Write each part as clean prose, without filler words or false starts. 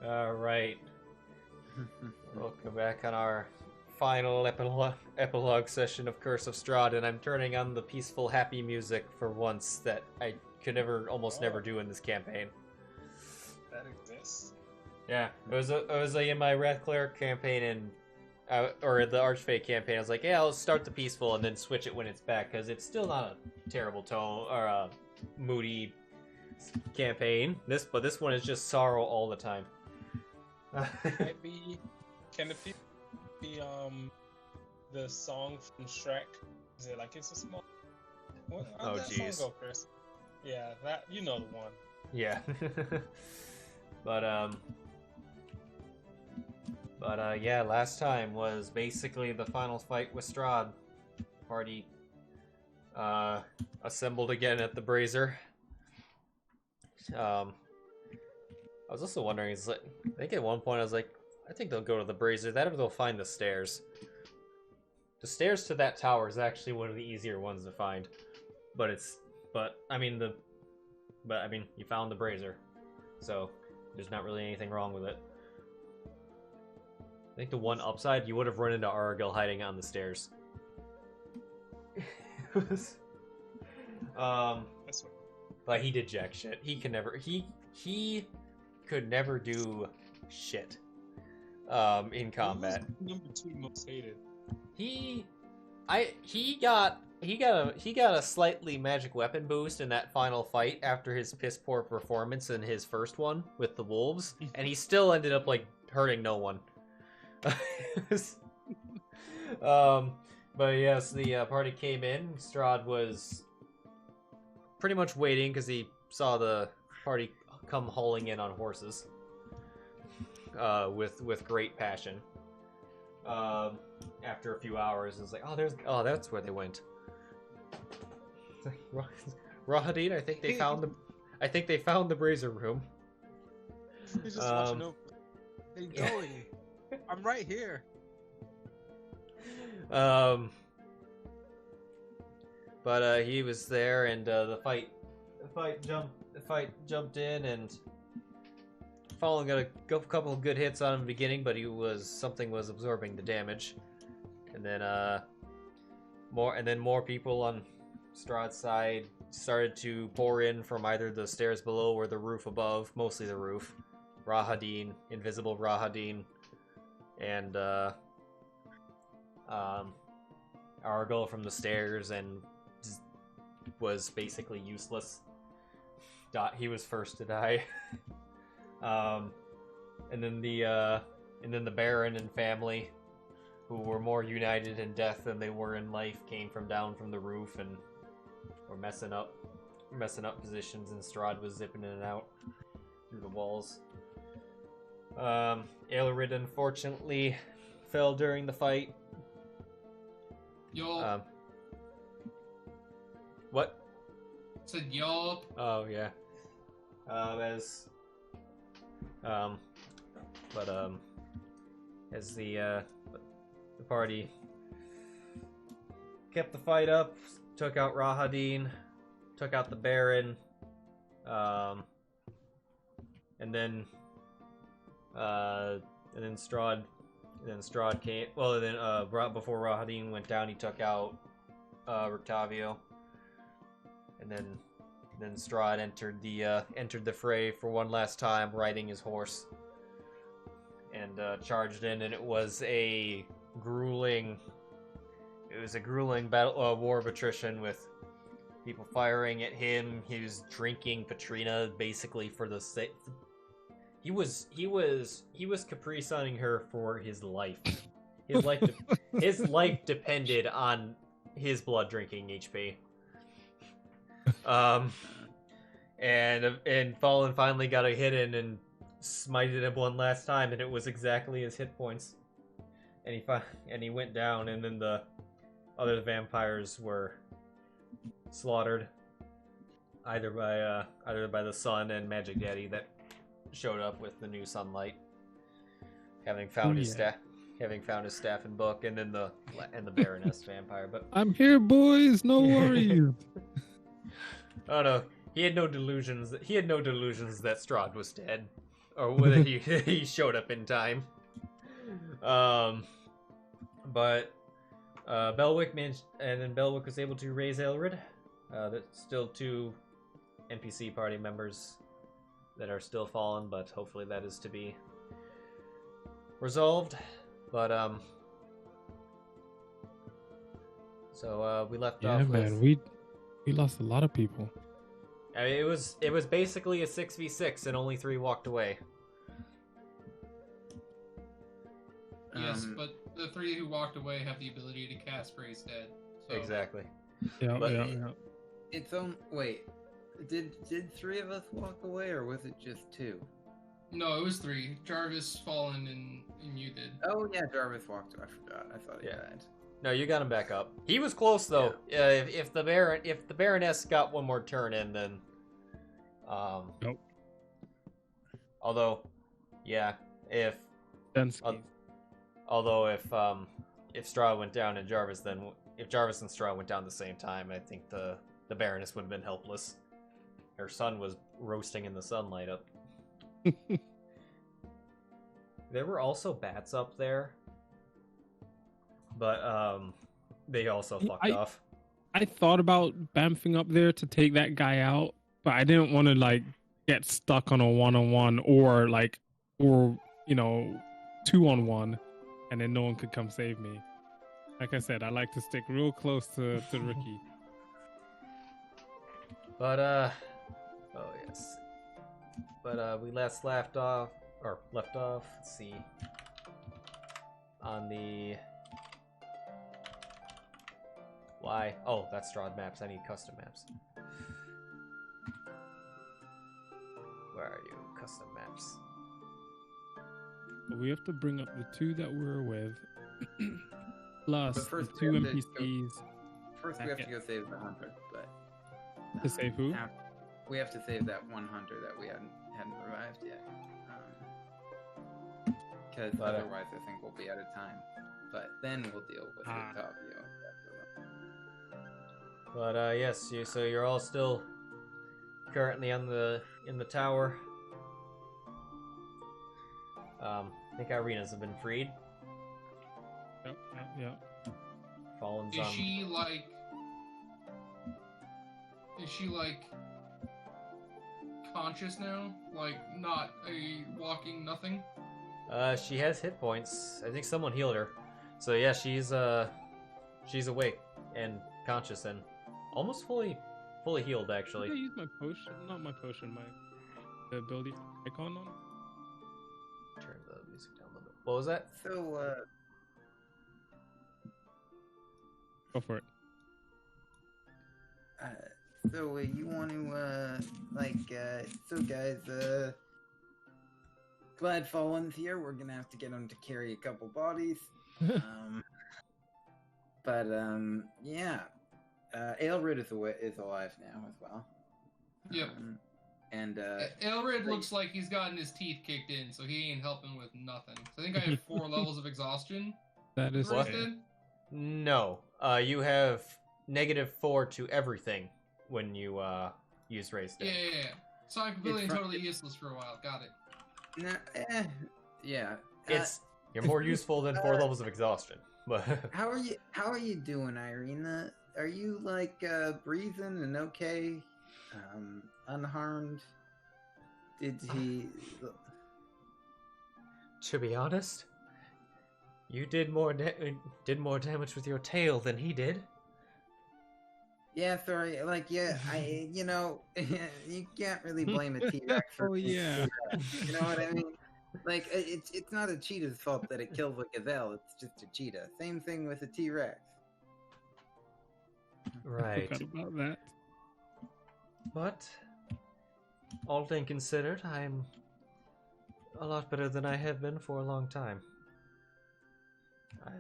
Alright. Welcome back on our final epilogue session of Curse of Strahd, and I'm turning on the peaceful, happy music for once that I could almost never do in this campaign. That exists? Yeah, it was in my Wrath Cleric campaign or the Archfey campaign. I was like, yeah, I'll start the peaceful and then switch it when it's back, because it's still not a terrible tone or a moody campaign. But this one is just sorrow all the time. Can it be the song from Shrek? Is it like It's a Small? Oh jeez. Go, Chris. Yeah, that you know the one. Yeah. But yeah, last time was basically the final fight with Strahd. Party assembled again at the Brazier. I was also wondering, I think at one point I was like, I think they'll go to the Brazier, that or they'll find the stairs. The stairs to that tower is actually one of the easier ones to find. But I mean, you found the Brazier. So, there's not really anything wrong with it. I think the one upside, you would have run into Argyle hiding on the stairs. But he did jack shit. He could never do shit in combat. Number 2 most hated. He got a slightly magic weapon boost in that final fight after his piss poor performance in his first one with the wolves, and he still ended up like hurting no one. But yes, the party came in. Strahd was pretty much waiting because he saw the party come hauling in on horses with great passion. After a few hours, it's like, that's where they went. Rahadin, I think they found the Brazier room. He's just watching over. Hey, Joey, I'm right here. But he was there, and the fight jumped in, and Fallen got a couple of good hits on him in the beginning, but something was absorbing the damage, and then more people on Strahd's side started to pour in from either the stairs below or the roof above, mostly the roof. Rahadin, invisible Rahadin, and Argyle from the stairs, and was basically useless. He was first to die. And then the Baron and family, who were more united in death than they were in life, came down from the roof and were messing up positions, and Strahd was zipping in and out through the walls. Ailred unfortunately fell during the fight. Yup. What? Said yup. Oh yeah. As the party kept the fight up, took out Rahadin, took out the Baron, and then Strahd came. Well, then before Rahadin went down, he took out Rictavio, and then Strahd entered the fray for one last time, riding his horse, and charged in, and it was a grueling battle, war of attrition, with people firing at him. He was drinking Patrina basically for the sake. He was Capri Sunning her for his life. His life depended on his blood drinking HP. And Fallen finally got a hit in and smited him one last time, and it was exactly his hit points. And he went down, and then the other vampires were slaughtered, either by the sun and Magic Daddy that showed up with the new sunlight, having found his staff and book, and then the Baroness vampire. But I'm here, boys. No worries. Oh no, he had no delusions. He had no delusions that Strahd was dead. or whether he showed up in time. But Belwick managed, and then Belwick was able to raise Ailred. There's still 2 NPC party members that are still fallen, but hopefully that is to be resolved. But so we left off with. Yeah, man, we lost a lot of people. I mean, it was basically a 6v6, and only 3 walked away. Yes, but the 3 who walked away have the ability to cast Raise Dead. So. Exactly. Yeah, But- yeah. It's wait. Did 3 of us walk away, or was it just 2? No, it was 3. Jarvis, Fallen, and you did. Oh yeah, Jarvis walked. I forgot. I thought he Yeah. died. No, you got him back up. He was close though. If the Baroness got one more turn in, then Nope. Although, yeah, if Dunsky. although if Strahd went down and Jarvis, then if Jarvis and Strahd went down at the same time, I think the Baroness would have been helpless. Her son was roasting in the sunlight up. There were also bats up there, but they also fucked off. I thought about bamfing up there to take that guy out, but I didn't want to like get stuck on a 1-on-1 or 2-on-1, and then no one could come save me. Like I said, I like to stick real close to Ricky. But oh yes. But we left off. Let's see. On the why? Oh, that's Strahd maps. I need custom maps. Where are you? Custom maps. But we have to bring up the 2 that we're with, plus But first the 2 we have to NPCs. First, we have to go save the hunter, but To save who? we have to save that one hunter that we hadn't revived yet. Because otherwise, I think we'll be out of time. But then we'll deal with the top view. But yes, so you're all still currently in the tower. I think arenas have been freed. Yep. Fallen's Is she like conscious now? Like not a walking nothing? She has hit points. I think someone healed her. So yeah, she's awake and conscious and almost fully healed actually. Did I use my potion? Not my potion, the ability icon on. Turn the music down a little bit. What was that? So, Go for it. so you want to, so guys, glad Fallen's here. We're gonna have to get him to carry a couple bodies. Yeah. Ailred is alive now as well. Yep. Ailred looks like he's gotten his teeth kicked in, so he ain't helping with nothing. So I think I have 4 levels of exhaustion. That is What? fair. No. You have -4 to everything when you use raised dead. Yeah. So I'm completely and totally useless for a while. Got it. Yeah. You're more useful than 4 levels of exhaustion. But How are you doing, Irina? Are you breathing and okay? Unharmed? Did he? to be honest, you did more damage with your tail than he did. Yeah, sorry. You can't really blame a T-Rex for. Oh yeah. You know what I mean? It's not a cheetah's fault that it kills a gazelle. It's just a cheetah. Same thing with a T-Rex. Right. Forgot about that. But all things considered, I'm a lot better than I have been for a long time. I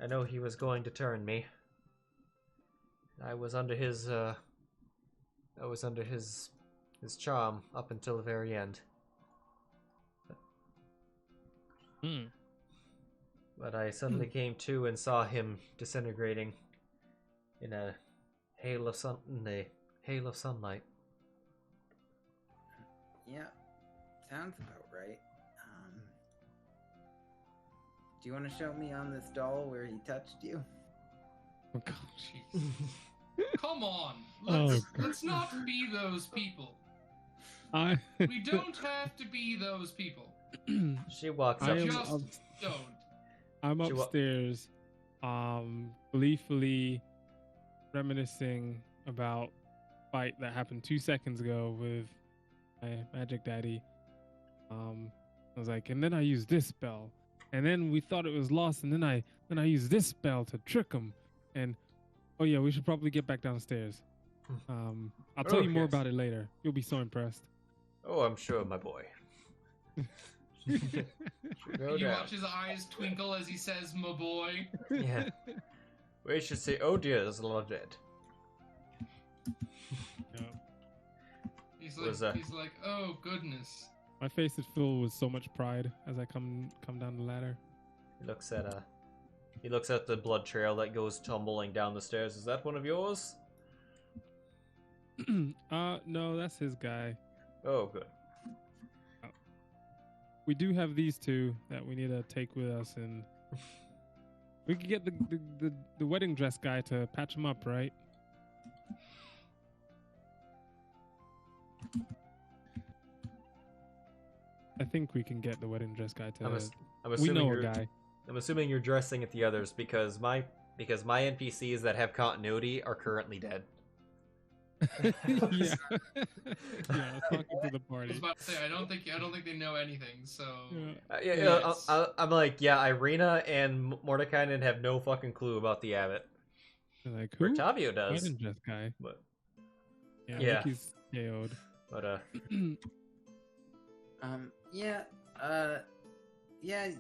know he was going to turn me. I was under his charm up until the very end. But I suddenly came to and saw him disintegrating in a hail of sunlight. Yeah, sounds about right. Do you want to show me on this doll where he touched you? Oh, God. Come on, Oh, let's not be those people. We don't have to be those people. She walks up. Just don't. I'm upstairs, gleefully reminiscing about a fight that happened 2 seconds ago with my magic daddy. I was like, and then I used this spell, and then we thought it was lost, and then I used this spell to trick him, and oh yeah, we should probably get back downstairs. I'll tell you more about it later. You'll be so impressed. Oh, I'm sure, my boy. You watch his eyes twinkle as he says, "My boy." Yeah. We should say, "Oh dear, there's a lot of dead." Yeah. He's like, "Oh goodness." My face is filled with so much pride as I come down the ladder. He looks at the blood trail that goes tumbling down the stairs. Is that one of yours? No, that's his guy. Oh, good. We do have these two that we need to take with us, and we could get the wedding dress guy to patch him up, right? I think we can get the wedding dress guy to. I'm we assuming know a you're, guy. I'm assuming you're dressing at the others because my NPCs that have continuity are currently dead. Yeah, yeah. Talking to the I party. was about to say, I don't think they know anything. So Yeah. I'm like, yeah, Irina and Mordekainen have no fucking clue about the abbot. They're like, who? Bertavio does. Wedding dress guy. But Yeah. He's KO'd. but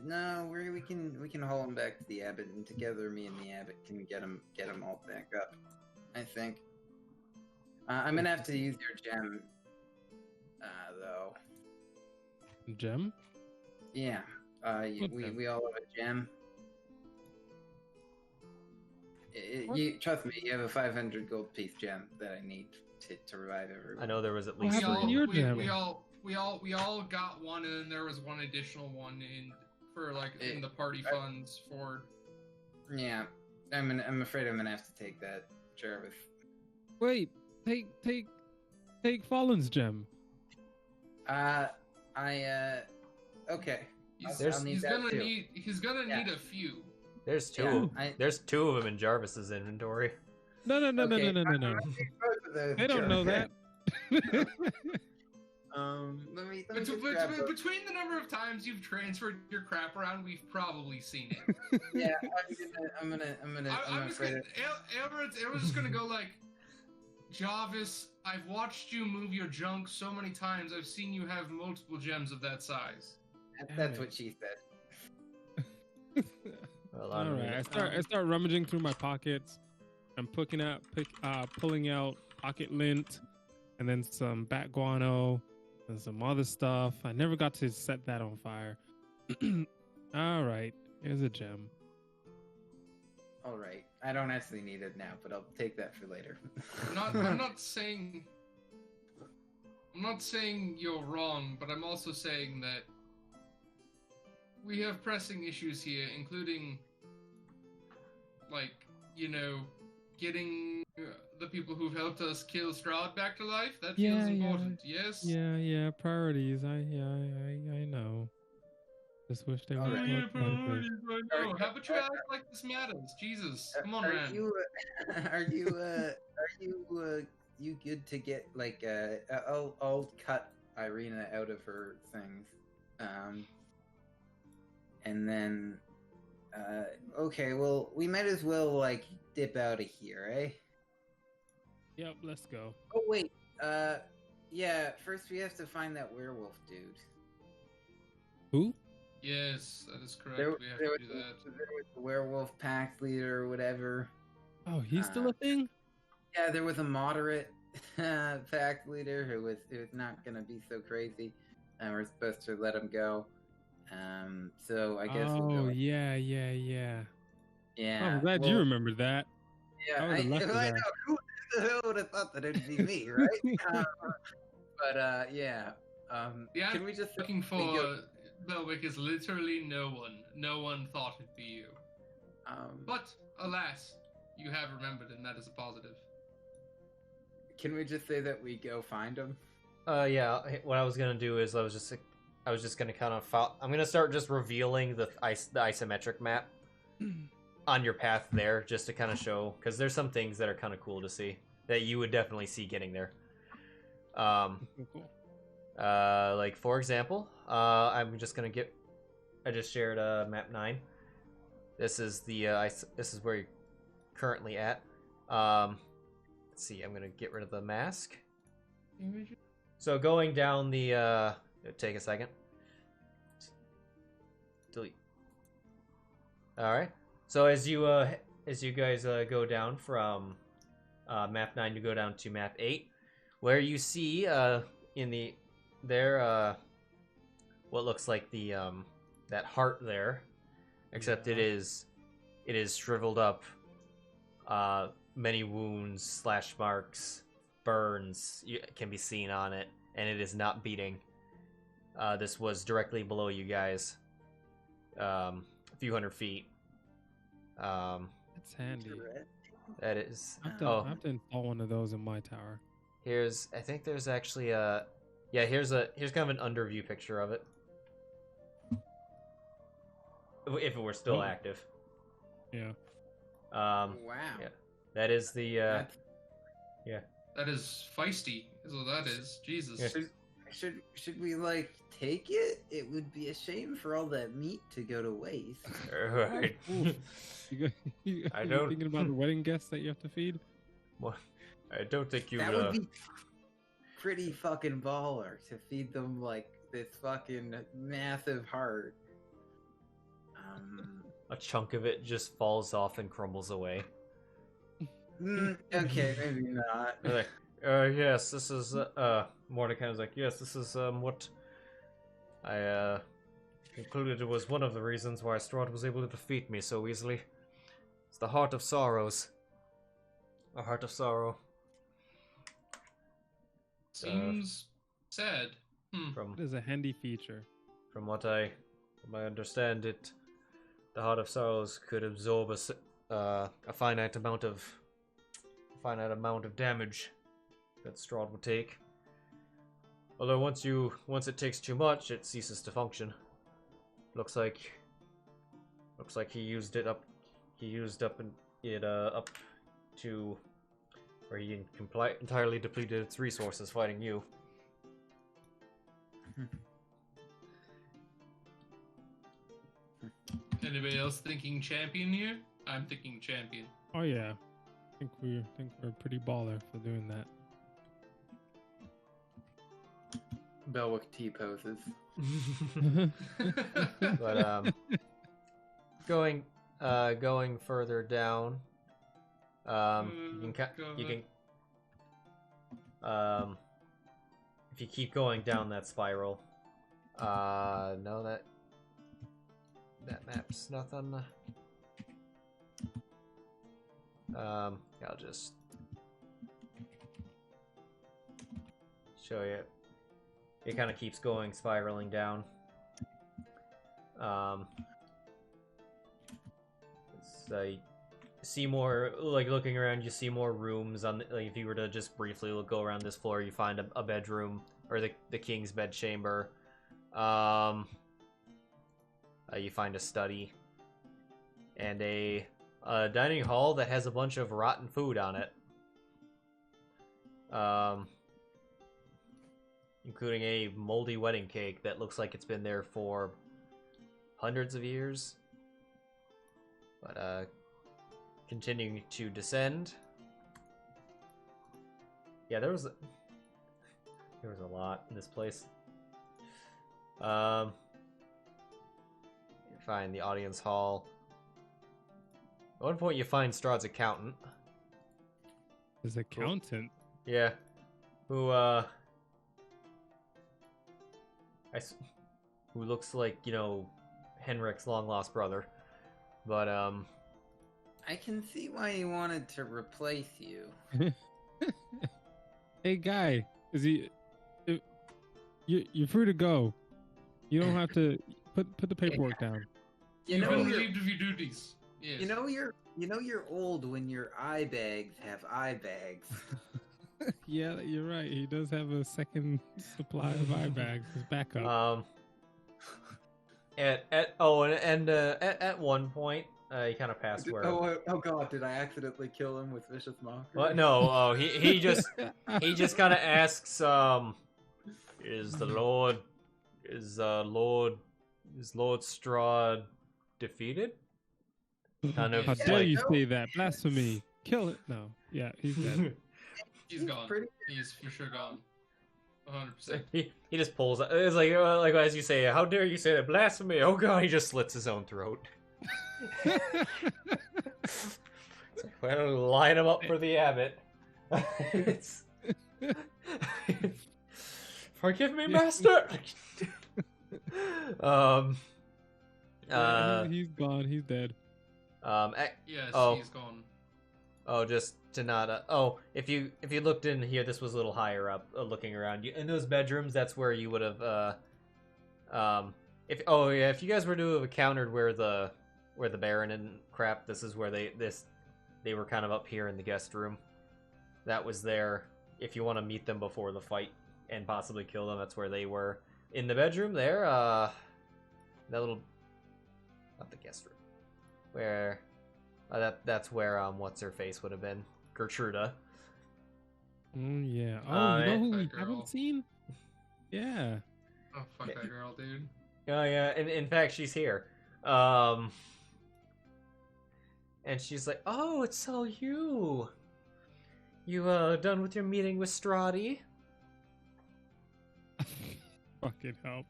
No, we can haul him back to the abbot, and together me and the abbot can get him all back up. I think. I'm gonna have to use your gem, though. Gem? Yeah. We all have a gem. You trust me. You have a 500 gold piece gem that I need to revive everyone. I know there was at least we all got one, and then there was one additional one in the party funds for. Yeah, I'm afraid I'm gonna have to take that, Jarvis. Wait, take Fallen's gem. Okay. He's gonna need a few. There's two. There's two of them in Jarvis's inventory. No. Okay. They don't know that. Let me Between the number of times you've transferred your crap around, we've probably seen it. Yeah, I'm afraid. Ailred's just gonna go like, Jarvis, I've watched you move your junk so many times. I've seen you have multiple gems of that size. That's what she said. Well, all right, I start rummaging through my pockets. I'm pulling out pocket lint, and then some bat guano, and some other stuff. I never got to set that on fire. All right, here's a gem. All right, I don't actually need it now, but I'll take that for later. I'm not saying you're wrong, but I'm also saying that we have pressing issues here, including, getting the people who've helped us kill Strahd back to life. That feels important. Yes. Yeah. Priorities. I know. Just wish they were. Priorities. I know. How about you act like this matters? Jesus, come on, man. You good to get I'll cut Irina out of her things, and then okay, well, we might as well dip out of here, eh? Yep, let's go. Oh wait, yeah. First we have to find that werewolf dude. Who? Yes, that is correct. We have to do that. There was the werewolf pack leader or whatever. Oh, he's still a thing? Yeah, there was a moderate pack leader who was not gonna be so crazy, and we're supposed to let him go. So I guess. Oh, we'll go. Yeah. Yeah. I'm glad you remembered that. Yeah, I know. Who the hell would have thought that it'd be me, right? But yeah. Yeah, can we just looking for we go- Belwick is literally no one. No one thought it'd be you. But alas, you have remembered, and that is a positive. Can we just say that we go find him? Yeah. What I was gonna do is I was just gonna kind of I'm gonna start just revealing the isometric map on your path there, just to kind of show, because there's some things that are kind of cool to see that you would definitely see getting there. Cool. Like for example, I'm just gonna get. I just shared map 9. This is the this is where you're currently at. Let's see. I'm gonna get rid of the mask. So going down the take a second. Delete. All right. So as you guys go down from map 9 to go down to map 8, where you see in the there what looks like the that heart there, except it is shriveled up, many wounds, slash marks, burns can be seen on it, and it is not beating. This was directly below you guys, a few hundred feet. That's handy. That is. I've to install one of those in my tower. I think there's actually a. Yeah, here's kind of an underview picture of it. If it were still active. Yeah. Wow. Yeah. That is the. Yeah. That is feisty, is what that is. Jesus. Yeah. Should we like take it? It would be a shame for all that meat to go to waste. Right. I don't. Thinking about the wedding guests that you have to feed. Well, I don't think you. That would be pretty fucking baller to feed them like this fucking massive heart. A chunk of it just falls off and crumbles away. Okay, maybe not. Like, yes, this is. Mordecai's like, yes, this is what I concluded it was one of the reasons why Strahd was able to defeat me so easily. It's the Heart of Sorrows. A Heart of Sorrow. Seems sad. It is a handy feature. From what I understand, the Heart of Sorrows could absorb a finite amount of damage that Strahd would take. Although once it takes too much, it ceases to function. Looks like he used it up. He used up up to where he entirely depleted its resources fighting you. Anybody else thinking champion here? I'm thinking champion. Oh yeah, I think we're pretty baller for doing that. Belwick T poses. But going further down, you can if you keep going down that spiral, no, that map's nothing. I'll just show you. It kind of keeps going, spiraling down. It's see more, like looking around, you see more rooms on. Like if you were to just briefly go around this floor, you find a bedroom or the king's bedchamber. You find a study and a dining hall that has a bunch of rotten food on it. Including a moldy wedding cake that looks like it's been there for hundreds of years. But continuing to descend. Yeah, there was a lot in this place. You find the audience hall. At one point, you find Strahd's accountant. His accountant? Yeah. Who looks like, Henrik's long-lost brother. But, I can see why he wanted to replace you. Hey, guy. Is he... You're free to go. You don't have to put the paperwork down. You You've know been you're, relieved of your duties. Yes. you know you're old when your eye bags have eye bags. Yeah, you're right. He does have a second supply of eye bags as backup. At one point, he kind of passed where. Oh god, did I accidentally kill him with vicious mockery? What? No. Oh, he just kind of asks, is Lord Strahd defeated? Kind of. How dare like, you say that? Blasphemy! Kill it! No. Yeah, he's dead. He's gone. He's for sure gone. 100%. he just pulls. It's like as you say, how dare you say that? Blasphemy! Oh god, he just slits his own throat. Well, line him up for the abbot. Forgive me, master. He's gone. He's dead. Yes, oh. he's gone. Oh, just to not. If you looked in here, this was a little higher up. Looking around, you in those bedrooms, that's where you would have. If you guys were to have encountered where the Baron and crap, this is where they were kind of up here in the guest room. That was there. If you want to meet them before the fight and possibly kill them, that's where they were in the bedroom there. That little, not the guest room, where. That's where what's her face would have been, Gertruda. Yeah. Oh, you know who we That girl. haven't seen? Yeah. Oh, fuck that girl, dude. Oh yeah, and in fact she's here. And she's like, "Oh, it's so you. You done with your meeting with Strahd? Fucking hell.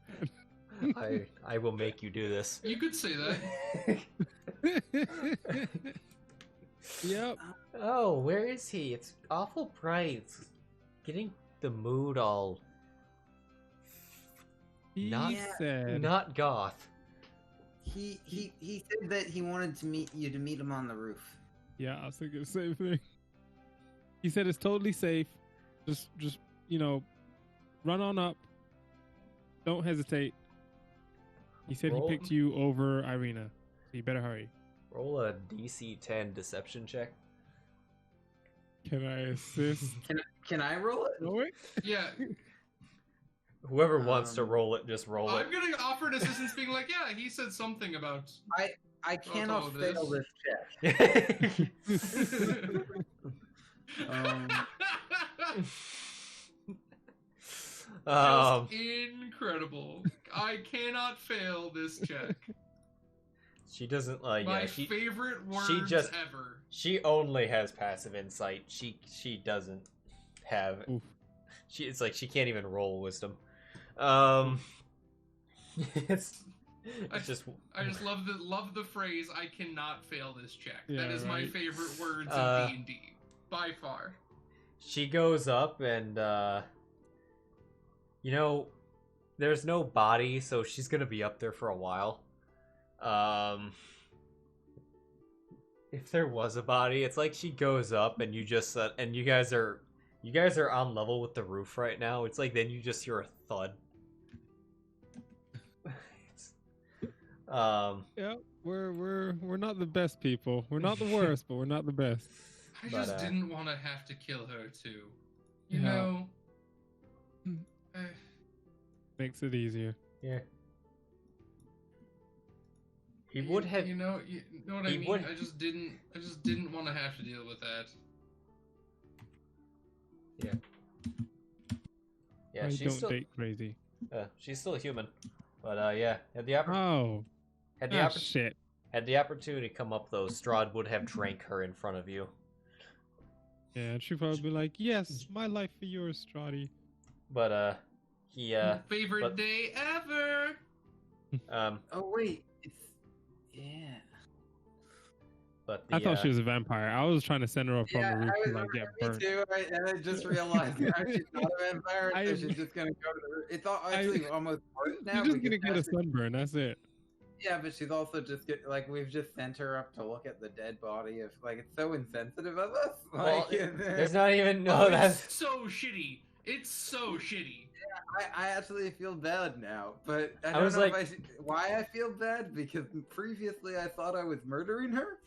I will make you do this." You could say that. Yep. Oh, where is he? It's awful bright. It's getting the mood all He Not- said. not goth. He said that he wanted to meet him on the roof. Yeah, I was thinking the same thing. He said it's totally safe. Just run on up. Don't hesitate. He said Roll. he picked you over Irina. So you better hurry. Roll a DC 10 deception check. Can I assist? Can I roll it? No way? Yeah, Whoever wants to roll it, just roll it. I'm gonna offer an assistance, being like, yeah, he said something about. I cannot all of fail this. this check. Just incredible. I cannot fail this check. She doesn't like. My Yeah, favorite words just- ever. she only has passive insight. She doesn't have. Oof. It's like she can't even roll wisdom. It's just. I just love the phrase. I cannot fail this check. Yeah, that is my right. favorite words Uh, in D&D by far. She goes up and there's no body, so she's gonna be up there for a while. If there was a body, it's like she goes up and you just and you guys are on level with the roof right now. It's like then you just hear a thud. Yeah, we're not the best people. We're not the worst, but we're not the best. I but, just didn't want to have to kill her too. You Yeah. know. Makes it easier. yeah. He would have. You know what I he mean. would- I just didn't want to have to deal with that. Yeah, I she's don't still. date crazy. She's still a human. But yeah, had the Oh, shit. had the opportunity come up though, Strahd would have drank her in front of you. Yeah, and she'd probably be like, "Yes, my life for yours, Strahd." But he Favorite but- day ever. Oh wait, yeah. but the, I thought she was a vampire. I was trying to send her up from Yeah, the roof I to was like get me burnt. too. And I just realized now she's not a vampire, so she's just gonna go to the roof. It's actually almost worse now. She's just gonna because get a sunburn. That's it. Yeah, but she's also just we've just sent her up to look at the dead body of it's so insensitive of us. Well, Like, there's not even no. Oh, That's it's so shitty. It's so shitty. I actually feel bad now, but I I don't was know like- why I feel bad, because previously I thought I was murdering her.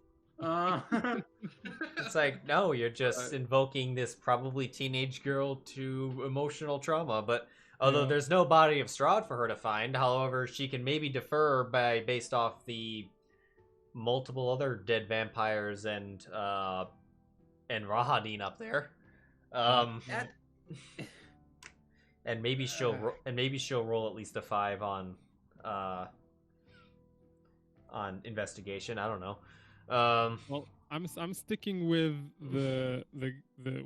It's like, no, you're just invoking this probably teenage girl to emotional trauma. But although Yeah. there's no body of Strahd for her to find, however, she can maybe defer based off the multiple other dead vampires and Rahadin up there. And maybe she'll roll at least a 5 on investigation. I don't know. Well, I'm sticking with the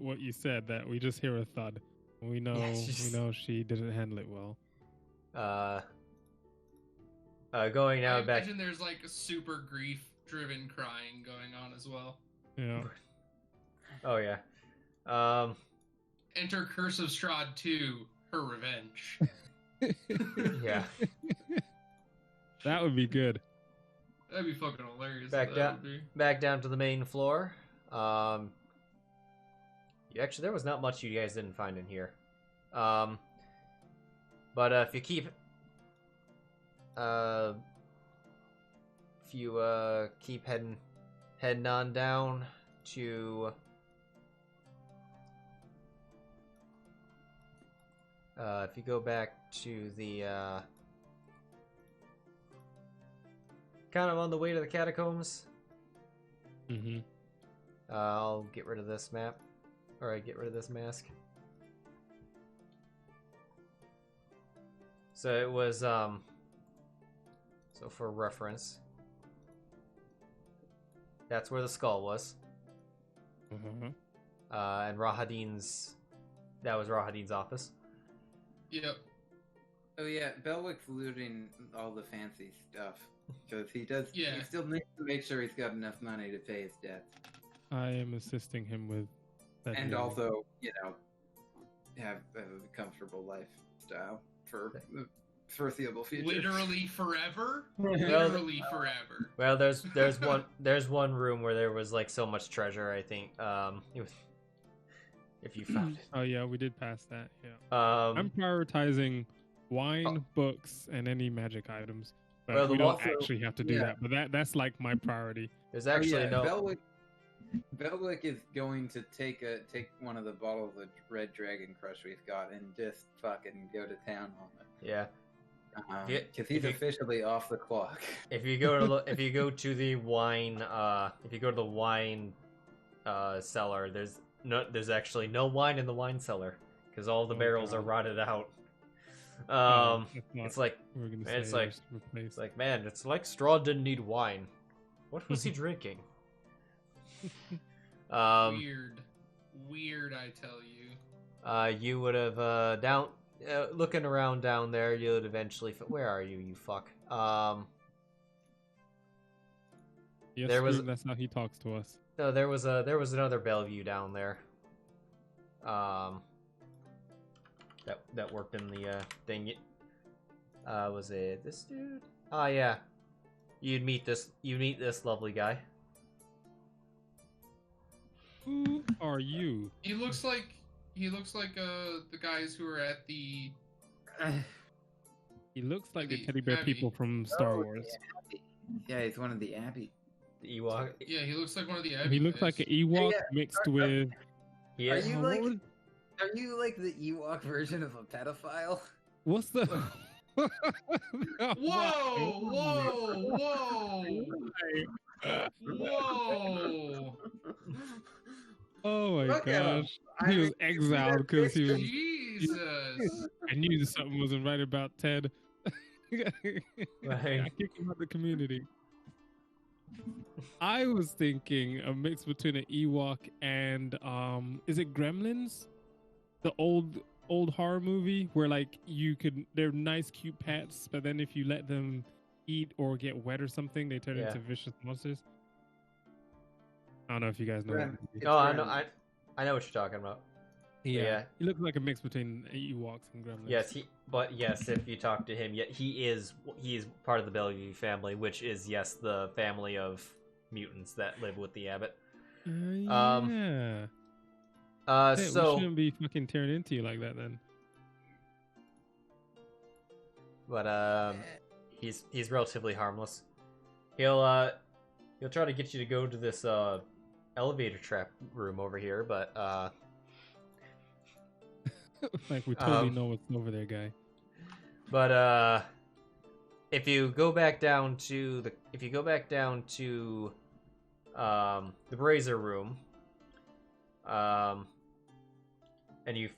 what you said, that we just hear a thud. We know we know she didn't handle it well. Going now I back. imagine there's like a super grief-driven crying going on as well. Yeah. Oh yeah. Enter Curse of Strahd 2, Her Revenge. Yeah. That would be good. That'd be fucking hilarious. Back that down, would be. back down to the main floor. Actually, there was not much you guys didn't find in here. But if you keep heading on down to if you go back to the kind of on the way to the catacombs. Mm-hmm. I'll get rid of this map. Alright, get rid of this mask. So it was, so for reference, that's where the skull was. Mm-hmm. And that was Rahadin's office. Yep. Oh yeah, Belwick's looting all the fancy stuff, because he Yeah. he still needs to make sure he's got enough money to pay his debts. I am assisting him with that. And deal. also, have a comfortable lifestyle for the foreseeable future. Literally forever? Literally forever. Well, there's one room where there was like so much treasure. I think it was, if you found it. Oh yeah, we did pass that. Yeah. Um, I'm prioritizing wine, books, and any magic items. But Well, we the don't also- actually have to do yeah. that. But that's like my priority. there's actually no. Belwick is going to take one of the bottles of Red Dragon Crush we've got and just fucking go to town on it. Yeah. Because he's officially off the clock. If you go to the wine cellar, there's actually no wine in the wine cellar because all the Oh, barrels God. are rotted out. That's not It's like what we're gonna it's say, like- just replace. it's like man, it's like Strahd didn't need wine. What was he drinking? Weird, I tell you. You would have looking around down there. You would eventually. Where are you? You fuck. Yes, there was- Scream, that's how he talks to us. No, there was another Bellevue down there. That worked in the thing. Was it this dude? Oh yeah. You meet this lovely guy. Who are you? He looks like the guys who are at the. He looks like the The teddy bear Abbey. people from Star Wars. Yeah, he's one of the Abbey. The Ewok. Yeah, he looks like one of the. He Abbey looks like guys. an Ewok Yeah. mixed with. He Are is. you Oh, like what was- Are you like the Ewok version of a pedophile? What's the? Whoa! Oh my Look at him. gosh! He was exiled because he was. Jesus! I knew something wasn't right about Ted. I kicked him out of the community. I was thinking a mix between an Ewok and is it Gremlins? The old horror movie where like they're nice cute pets, but then if you let them eat or get wet or something, they turn Yeah. into vicious monsters. I don't know if you guys know. Grem- That movie. No, I know what you're talking about. Yeah. He looks like a mix between Ewoks and Gremlins. Yes, if you talk to him, he is part of the Bellevue family, which is the family of mutants that live with the abbot. Yeah. Hey, we So shouldn't be fucking tearing into you like that then. but he's relatively harmless. He'll try to get you to go to this elevator trap room over here, but Like we totally know what's over there, guy. But if you go back down to the brazier room, and you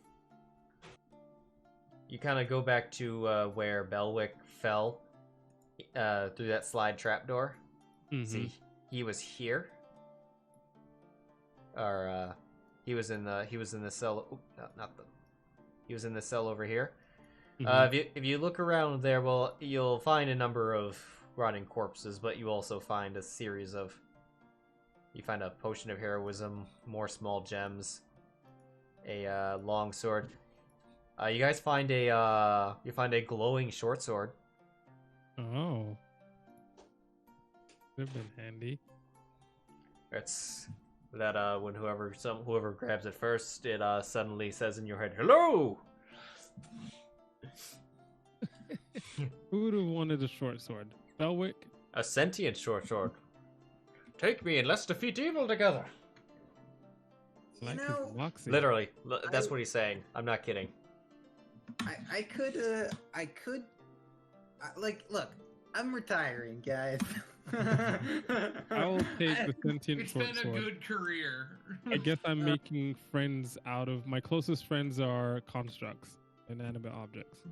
kind of go back to where Belwick fell through that slide trapdoor. See, he was here, or he was in the cell. Oh, he was in the cell over here. If you look around there, well, you'll find a number of rotting corpses, but you also find a series of. You find a potion of heroism, more small gems, a long sword. You guys find a glowing short sword. Oh, they've been handy. It's that when whoever grabs it first, it suddenly says in your head, "Hello." Who would have wanted a short sword? Belwick? A sentient short sword. Take me and let's defeat evil together. Like his moxie. Literally, that's what he's saying. I'm not kidding. I could, look, I'm retiring, guys. I will take the sentient It's short been a sword. good career. I guess I'm making friends out of my closest friends are constructs, inanimate objects.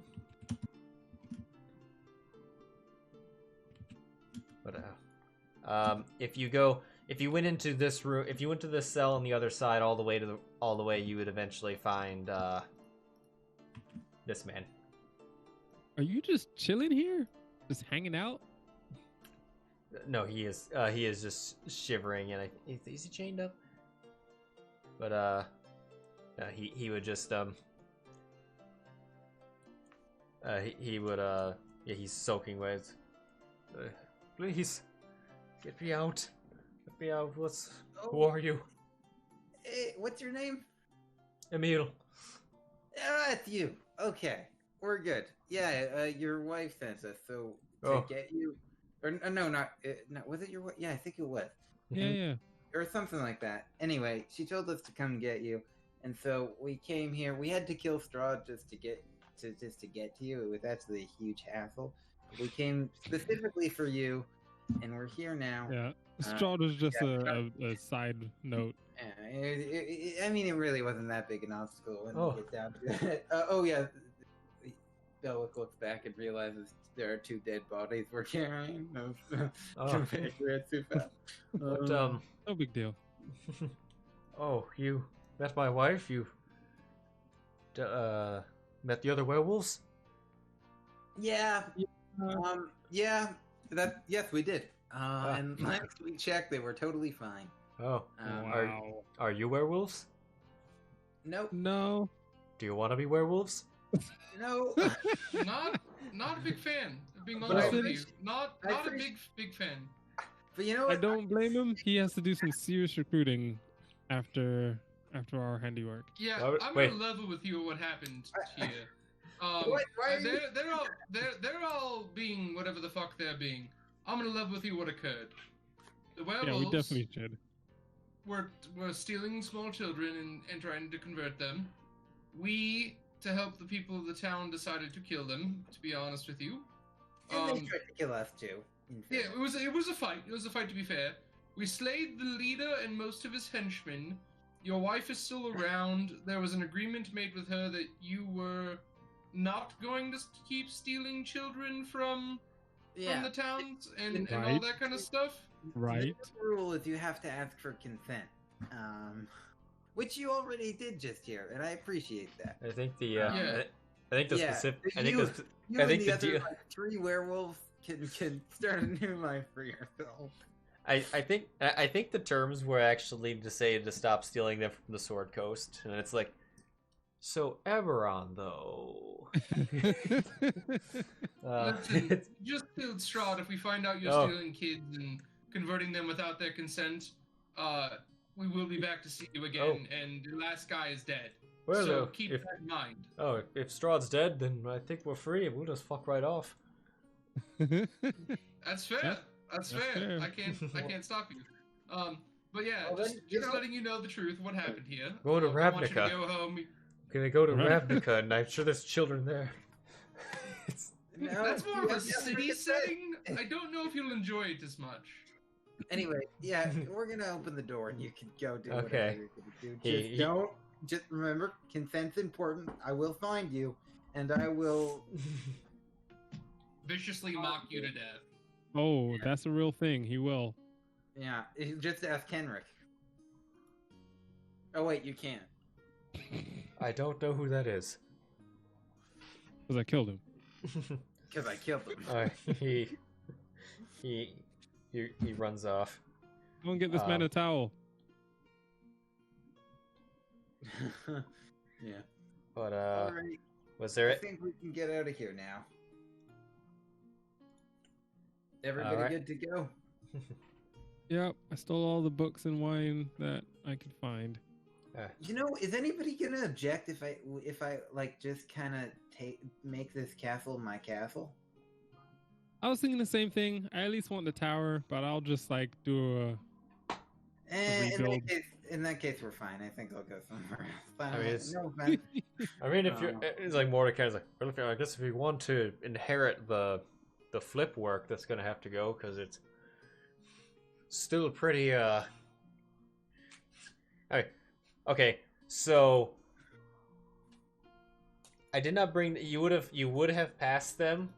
But if you went into this room, if you went to this cell on the other side, all the way, you would eventually find this man. Are you just chilling here, just hanging out? No, he is just shivering, and is he chained up? But he would just he would he's soaking wet. Please get me out. Get me out. Who are you? Hey, what's your name? Emil. It's you. Okay, we're good. Yeah, your wife sent us to get you. Or no, not was it your wife? Yeah, I think it was. Yeah. Or something like that. Anyway, she told us to come get you, and so we came here. We had to kill Strahd just to get to you. It was actually a huge hassle. We came specifically for you, and we're here now. Yeah, Strahd was just a side note. I mean, it really wasn't that big an obstacle when we get down to it. Oh yeah. Belwick looks back and realizes there are two dead bodies we're carrying. We're too fast. But, no big deal. Oh, you met my wife? You met the other werewolves? Yeah. Yes, we did. And last we checked, they were totally fine. Oh, wow. Are you werewolves? Nope. No. Do you want to be werewolves? No. Not a big fan. Being honest with you, not a big fan. But you know what? I don't blame him. He has to do some serious recruiting after our handiwork. Yeah, I'm gonna level with you on what happened here. They're all being whatever the fuck they're being. I'm gonna level with you what occurred. The werewolves. Yeah, we definitely should. Were stealing small children and trying to convert them. We, to help the people of the town, decided to kill them. To be honest with you. And they tried to kill us too. Yeah, it was a fight. It was a fight, to be fair. We slayed the leader and most of his henchmen. Your wife is still around. There was an agreement made with her that you were not going to keep stealing children from the towns and all that kind of stuff. Right. The rule is you have to ask for consent, which you already did just here, and I appreciate that. I think three werewolves can start a new life for yourself. I think the terms were actually decided to stop stealing them from the Sword Coast, and it's like, so Eberron though. Listen, just killed Strahd. If we find out you're stealing kids and converting them without their consent, we will be back to see you again. And the last guy is dead. Well, so keep if that in mind. Strahd's dead, then I think we're free. We'll just fuck right off. That's fair. Yeah, That's that's fair. fair. I can't stop you. But yeah, Well, then, just letting you know the truth. What happened here? Go to I want you to Ravnica. go home. Gonna go to Right. Ravnica, and I'm sure there's children there. No, That's more of a yeah, city yeah. setting. I don't know if you'll enjoy it as much. Anyway, yeah, we're gonna open the door and you can go do whatever Okay. you're gonna do. Just remember, consent's important. I will find you, and I will. Viciously mock you to death. Oh, that's a real thing. He will. Yeah, just ask Kenrick. Oh wait, you can't. I don't know who that is. Because I killed him. Because I killed him. He runs off. Go and get this man a towel. Yeah. But Alright, was there I it? think we can get out of here now. Everybody Alright. good to go? Yep, I stole all the books and wine that I could find. You know, is anybody gonna object if I like just kind of make this castle my castle? I was thinking the same thing. I at least want the tower, but I'll just like do a rebuild. In that case, we're fine. I think I'll go somewhere else. I mean, it's- No offense. I mean, if you're, it's like Mordecai's like, well, I guess if you want to inherit the flip work, that's gonna have to go because it's still pretty. Okay, so I did not bring. You would have passed them,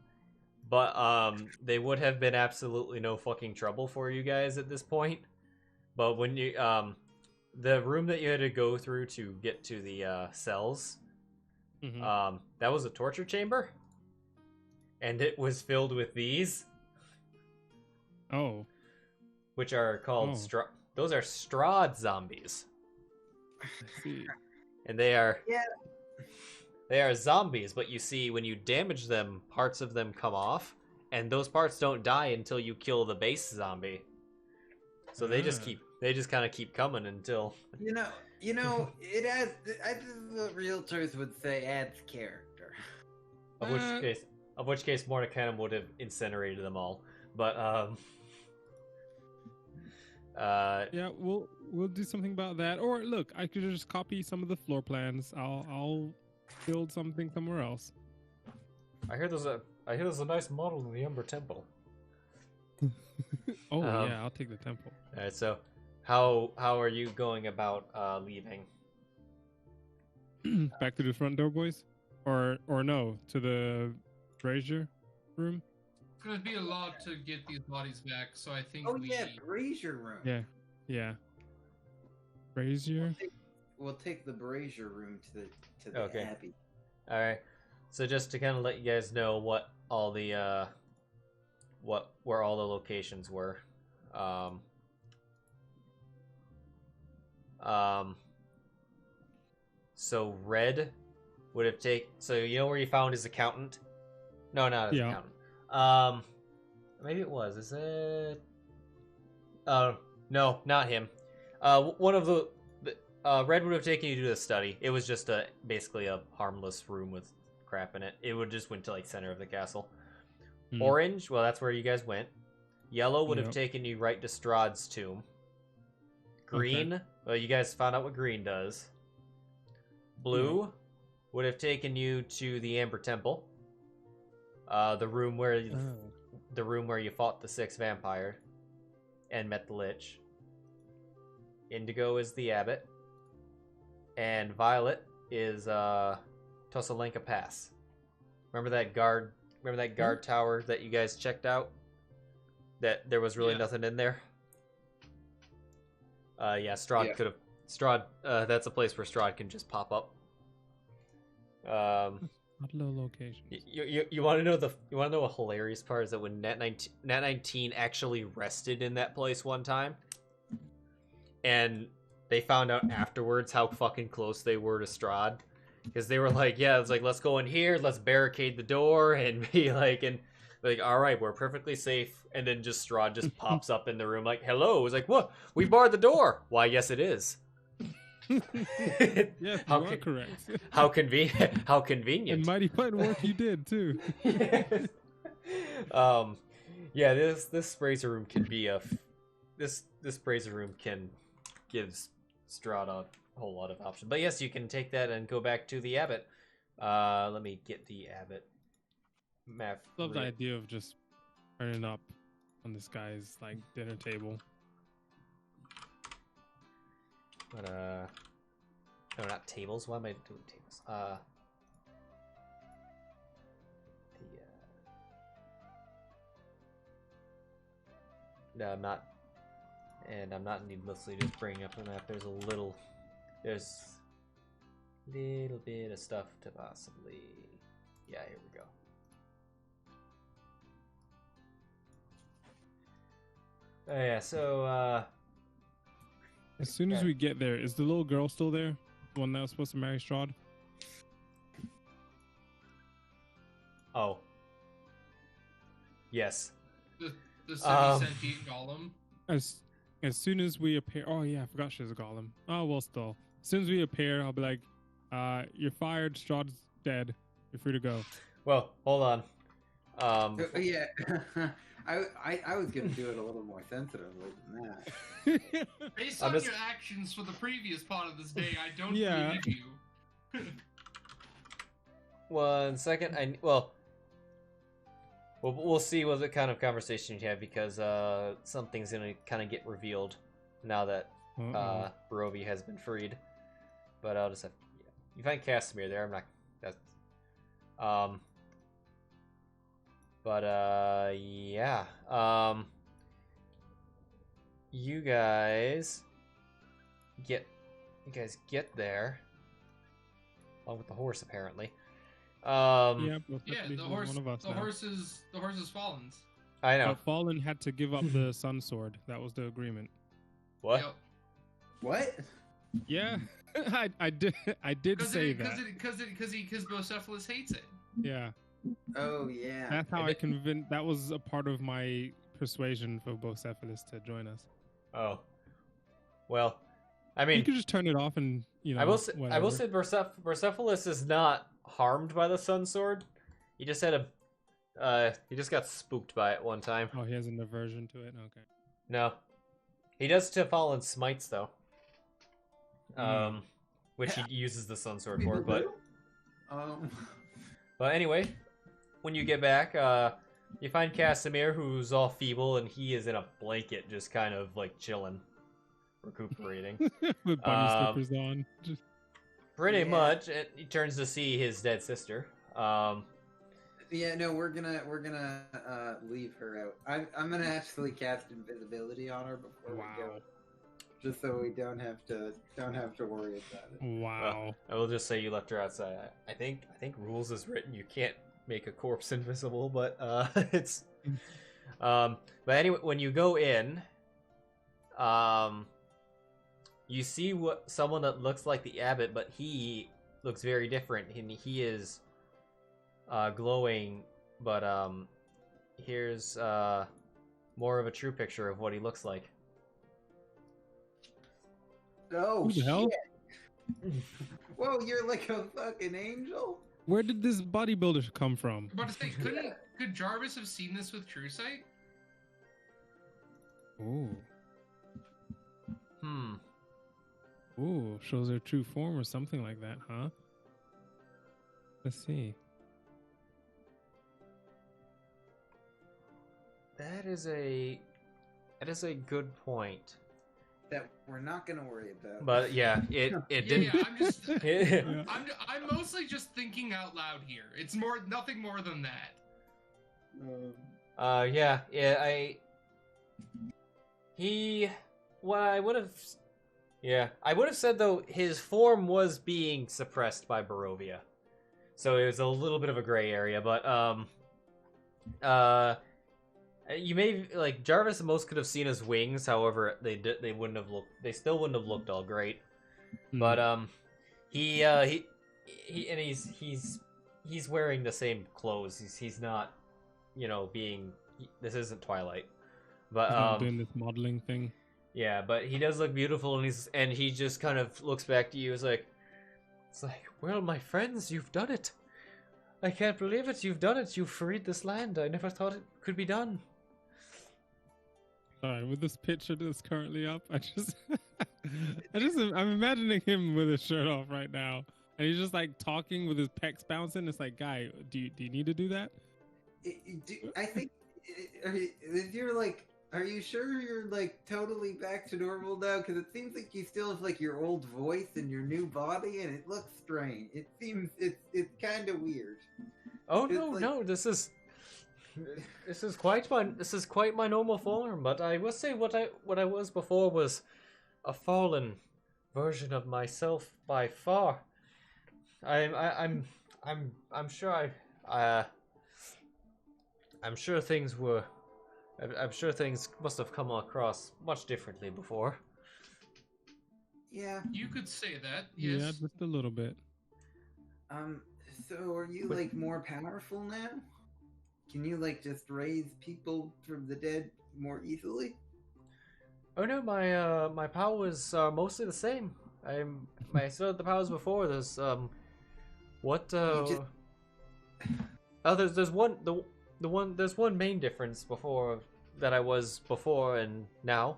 but they would have been absolutely no fucking trouble for you guys at this point. But when you the room that you had to go through to get to the cells, Mhm. that was a torture chamber, and it was filled with these, Oh, which are called Oh. Those are Strahd zombies, I see. and they are Yeah. they are zombies. But you see, when you damage them, parts of them come off, and those parts don't die until you kill the base zombie. So they just kind of keep coming until You know, it adds. I think the realtors would say adds character. of which case Mordecai would have incinerated them all. But Yeah, we'll do something about that. Or look, I could just copy some of the floor plans. I'll build something somewhere else. I hear there's a nice model in the Umber Temple. Oh yeah, I'll take the temple. All right, so how are you going about leaving? Back to the front door, boys, or no, to the brazier room. It's gonna be a lot to get these bodies back, so I think Oh we. yeah, brazier room. Yeah. Brazier. We'll take the brazier room to the Okay. abbey. All right, so just to kind of let you guys know what all the where all the locations were. So Red would have taken. So you know where you found his accountant? No, not his Yeah. accountant. Maybe it was. Is it? No, not him. One of the Red would have taken you to the study. It was just basically a harmless room with crap in it. It would just went to like center of the castle. Hmm. Orange, well, that's where you guys went. Yellow would have Yep. taken you right to Strahd's tomb. Green, well, you guys found out what green does. Blue would have taken you to the Amber Temple. The room where you fought the 6 vampire and met the Lich. Indigo is the abbot. And Violet is Tosalenka Pass. Remember that guard tower that you guys checked out? That there was really Yeah. nothing in there? Strahd Yeah. could have that's a place where Strahd can just pop up. Not low location. You want to know a hilarious part is that when Nat 19 actually rested in that place one time, and they found out afterwards how fucking close they were to Strahd, because they were like, yeah, it's like, let's go in here, let's barricade the door, and be like, all right, we're perfectly safe, and then just Strahd just pops up in the room like, hello. It's like, what? We barred the door. Why, yes, it is. Yes, you How are con- correct. How convenient. How And convenient. mighty fine work you did too. Yes. Yeah, this brazier room can be this brazier room can give Strahd a whole lot of options. But yes, you can take that and go back to the abbot. Let me get the abbot map. Love the idea of just turning up on this guy's like dinner table. But no, not tables. Why am I doing tables? No, I'm not, and I'm not needlessly just bringing up the map. There's a little bit of stuff to possibly. Yeah, here we go. Oh yeah, so As soon as we get there, is the little girl still there? The one that was supposed to marry Strahd? oh, yes. The semi-sentient golem. As soon as we appear, oh yeah, I forgot she's a golem. Oh well, still. As soon as we appear, I'll be like, "You're fired. Strahd's dead. You're free to go." Well, hold on. Yeah, I was gonna do it a little more sensitively than that. Based I'm on just- your actions for the previous part of this day, I don't Yeah. believe you. 1 second. We'll see what kind of conversation you have because something's gonna kind of get revealed now that Uh-oh. Barovia has been freed. But I'll just have you find Casimir there. I'm not that's yeah. You guys get there along with the horse apparently. Yeah, most Yeah, definitely the he's horse. one of us The now. horse is Fallen's. I know. But Fallen had to give up the sun sword. That was the agreement. What? Yep. What? Yeah, I did say that. Because Bocephalus hates it. Yeah, Oh yeah. that's how I convinced. That was a part of my persuasion for Bocephalus to join us. Oh. Well, I You mean, could just turn it off and I will say whatever. Persepolis is not harmed by the sun sword. He just had he just got spooked by it one time. Oh, he has an aversion to it. Okay. No, he does to Fallen Smites though, Hmm. which he uses the sun sword for. But Um. anyway, when you get back, you find Casimir, who's all feeble, and he is in a blanket, just kind of like chilling, recuperating. With bunny slippers on. Just Pretty Yeah. much, he turns to see his dead sister. Yeah, no, we're gonna leave her out. I'm gonna actually cast invisibility on her before we go, wow, just so we don't have to worry about it. wow. I will just say you left her outside. I think rules is written you can't make a corpse invisible, but it's but anyway, when you go in, you see someone that looks like the abbot, but he looks very different, and he is glowing. But here's more of a true picture of what he looks like. Oh Who the hell? shit! Whoa, you're like a fucking angel. Where did this bodybuilder come from? I'm about to say, could Jarvis have seen this with True Sight? Ooh, Ooh, shows their true form or something like that, huh? Let's see. that is a good point. That we're not gonna worry about. But yeah, it didn't. Yeah, I'm just. Yeah. I'm mostly just thinking out loud here. It's nothing more than that. Yeah, I would have said though his form was being suppressed by Barovia, so it was a little bit of a gray area. But you may like Jarvis most could have seen his wings. However, they still wouldn't have looked all great. Hmm. But he's wearing the same clothes. He's not, this isn't Twilight. But He's not doing this modeling thing. Yeah, but he does look beautiful, and he just kind of looks back to you. It's like, well, my friends, you've done it. I can't believe it. You've done it. You've freed this land. I never thought it could be done. Sorry, with this picture that's currently up, I'm imagining him with his shirt off right now, and he's just like talking with his pecs bouncing. It's like, guy, do you need to do that? I think if you're like, are you sure you're like totally back to normal now? Because it seems like you still have like your old voice and your new body, and it looks strange. It seems it's kind of weird. Oh It's no, like- no, this is quite my normal form. But I will say what I was before was a fallen version of myself by far. I'm sure I'm sure things must have come across much differently before. Yeah. You could say that, Yeah, yes. just a little bit. So are you like more powerful now? Can you like just raise people from the dead more easily? Oh no, my powers are mostly the same. The powers before. There's there's one main difference before that I was before and now.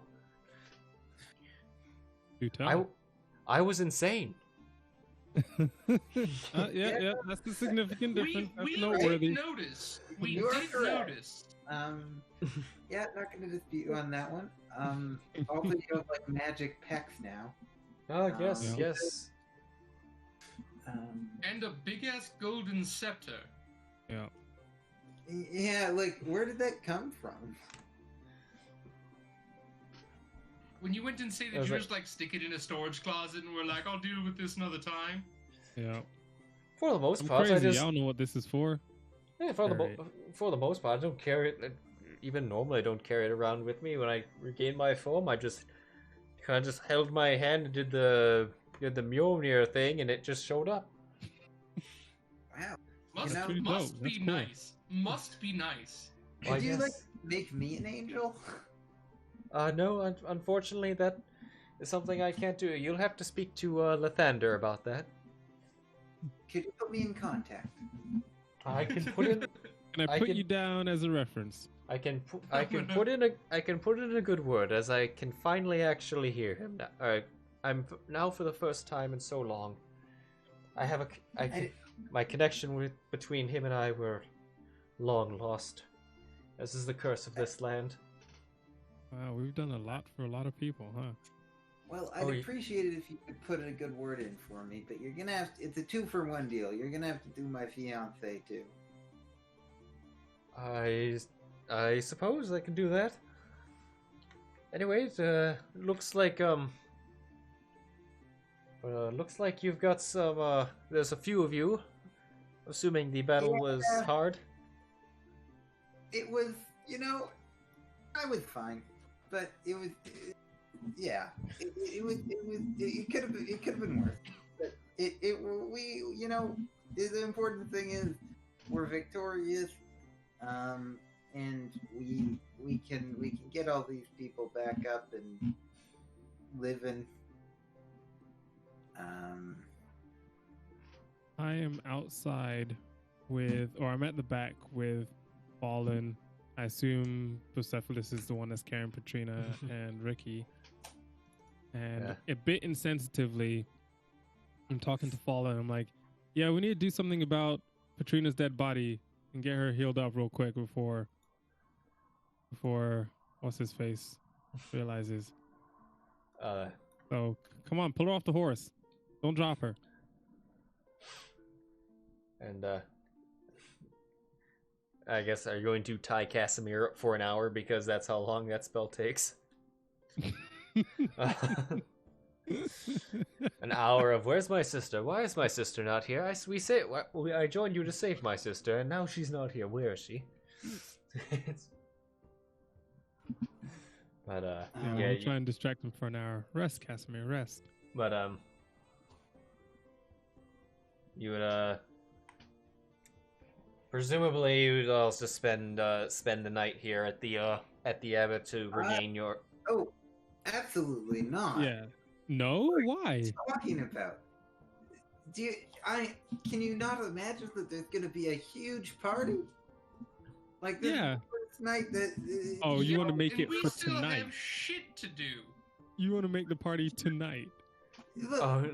Do tell. I was insane. Yeah, that's the significant difference. That's We noteworthy. did notice. We You are did correct. notice. Yeah, not gonna dispute you on that one. Also you have like magic pecs now. Oh yes, Yeah. yes. And a big ass golden scepter. Yeah. Yeah, like where did that come from? When you went and say that Was you it- just like stick it in a storage closet and were like, I'll deal with this another time. Yeah. For the most I'm part, crazy. I just I don't know what this is for. yeah, Alright. for the most part, I don't carry it. Even normally, I don't carry it around with me. When I regained my form, I just kind of just held my hand and did the Mjolnir thing, and it just showed up. Wow. Must, That's pretty must dope. be That's cool. nice. Must be nice. Well, Could you yes. like make me an angel? No, unfortunately, that is something I can't do. You'll have to speak to Lathander about that. Could you put me in contact? I can put in. Can I I put can- you down as a reference? I can put in a good word, as I can finally actually hear him now. Now for the first time in so long. I have my connection between him and I were long lost. This is the curse of this land. Wow, we've done a lot for a lot of people, huh? Well, Oh, I'd you- appreciate it if you could put a good word in for me, but you're gonna have to, it's a 2-for-1 deal. You're gonna have to do my fiance too. I suppose I can do that. Anyways, looks like you've got some. There's a few of you. Assuming the battle was Yeah. hard. It was, I was fine, but it was, yeah, it could have been worse. But the important thing is we're victorious, and we can get all these people back up and living. I am outside I'm at the back with Fallen. I assume Bucephalus is the one that's carrying Patrina and Ricky. And a bit insensitively, I'm talking to Fallen. I'm like, yeah, we need to do something about Patrina's dead body and get her healed up real quick before what's his face realizes. So come on, pull her off the horse. Don't drop her. And I guess are you going to tie Casimir up for an hour because that's how long that spell takes? An hour of where's my sister? Why is my sister not here? I joined you to save my sister, and now she's not here. Where is she? But I'll try and distract him for an hour. Rest, Casimir, rest. But you would presumably you would also spend the night here at the abbot to regain your. Oh, Absolutely not. Yeah. No? Why? What are you talking about? Can you not imagine that there's going to be a huge party? Like this Yeah. first night that. Oh, you want to make And it we for still tonight? have shit to do. You want to make the party tonight? Look, Oh,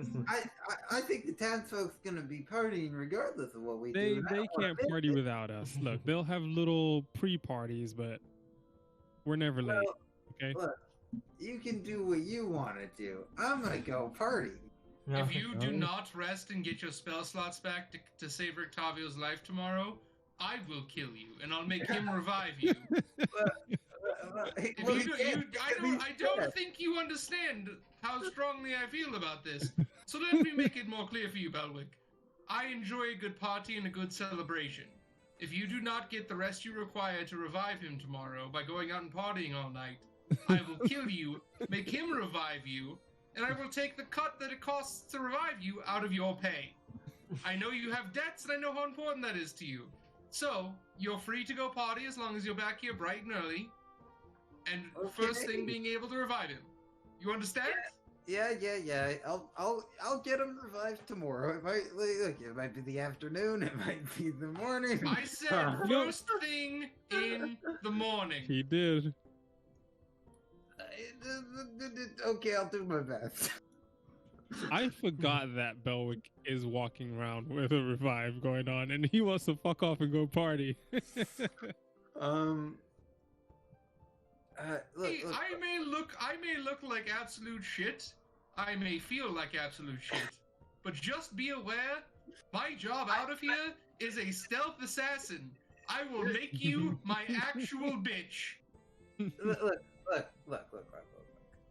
I think the townsfolk's going to be partying regardless of what we They do. and I they don't wanna can't miss party it. without us. Look, they'll have little pre-parties, but we're never late. Well, Okay. look, you can do what you want to do. I'm going to go party. no. If you do No. not rest and get your spell slots back to save Rictavio's life tomorrow, I will kill you, and I'll make him revive you. If Well, you do, yeah, I don't think you understand how strongly I feel about this. So let me make it more clear for you, Belwick. I enjoy a good party and a good celebration. If you do not get the rest you require to revive him tomorrow by going out and partying all night, I will kill you, make him revive you, and I will take the cut that it costs to revive you out of your pay. I know you have debts, and I know how important that is to you. So, you're free to go party as long as you're back here bright and early. And first Okay. thing, being able to revive him. You understand? Yeah. I'll get him revived tomorrow. It might be the afternoon. It might be the morning. I said first thing in the morning. He did. Okay, I'll do my best. I forgot that Belwick is walking around with a revive going on, and he wants to fuck off and go party. Look, Hey, I may look like absolute shit. I may feel like absolute shit. But just be aware, my job out of here is a stealth assassin. I will make you my actual bitch. look.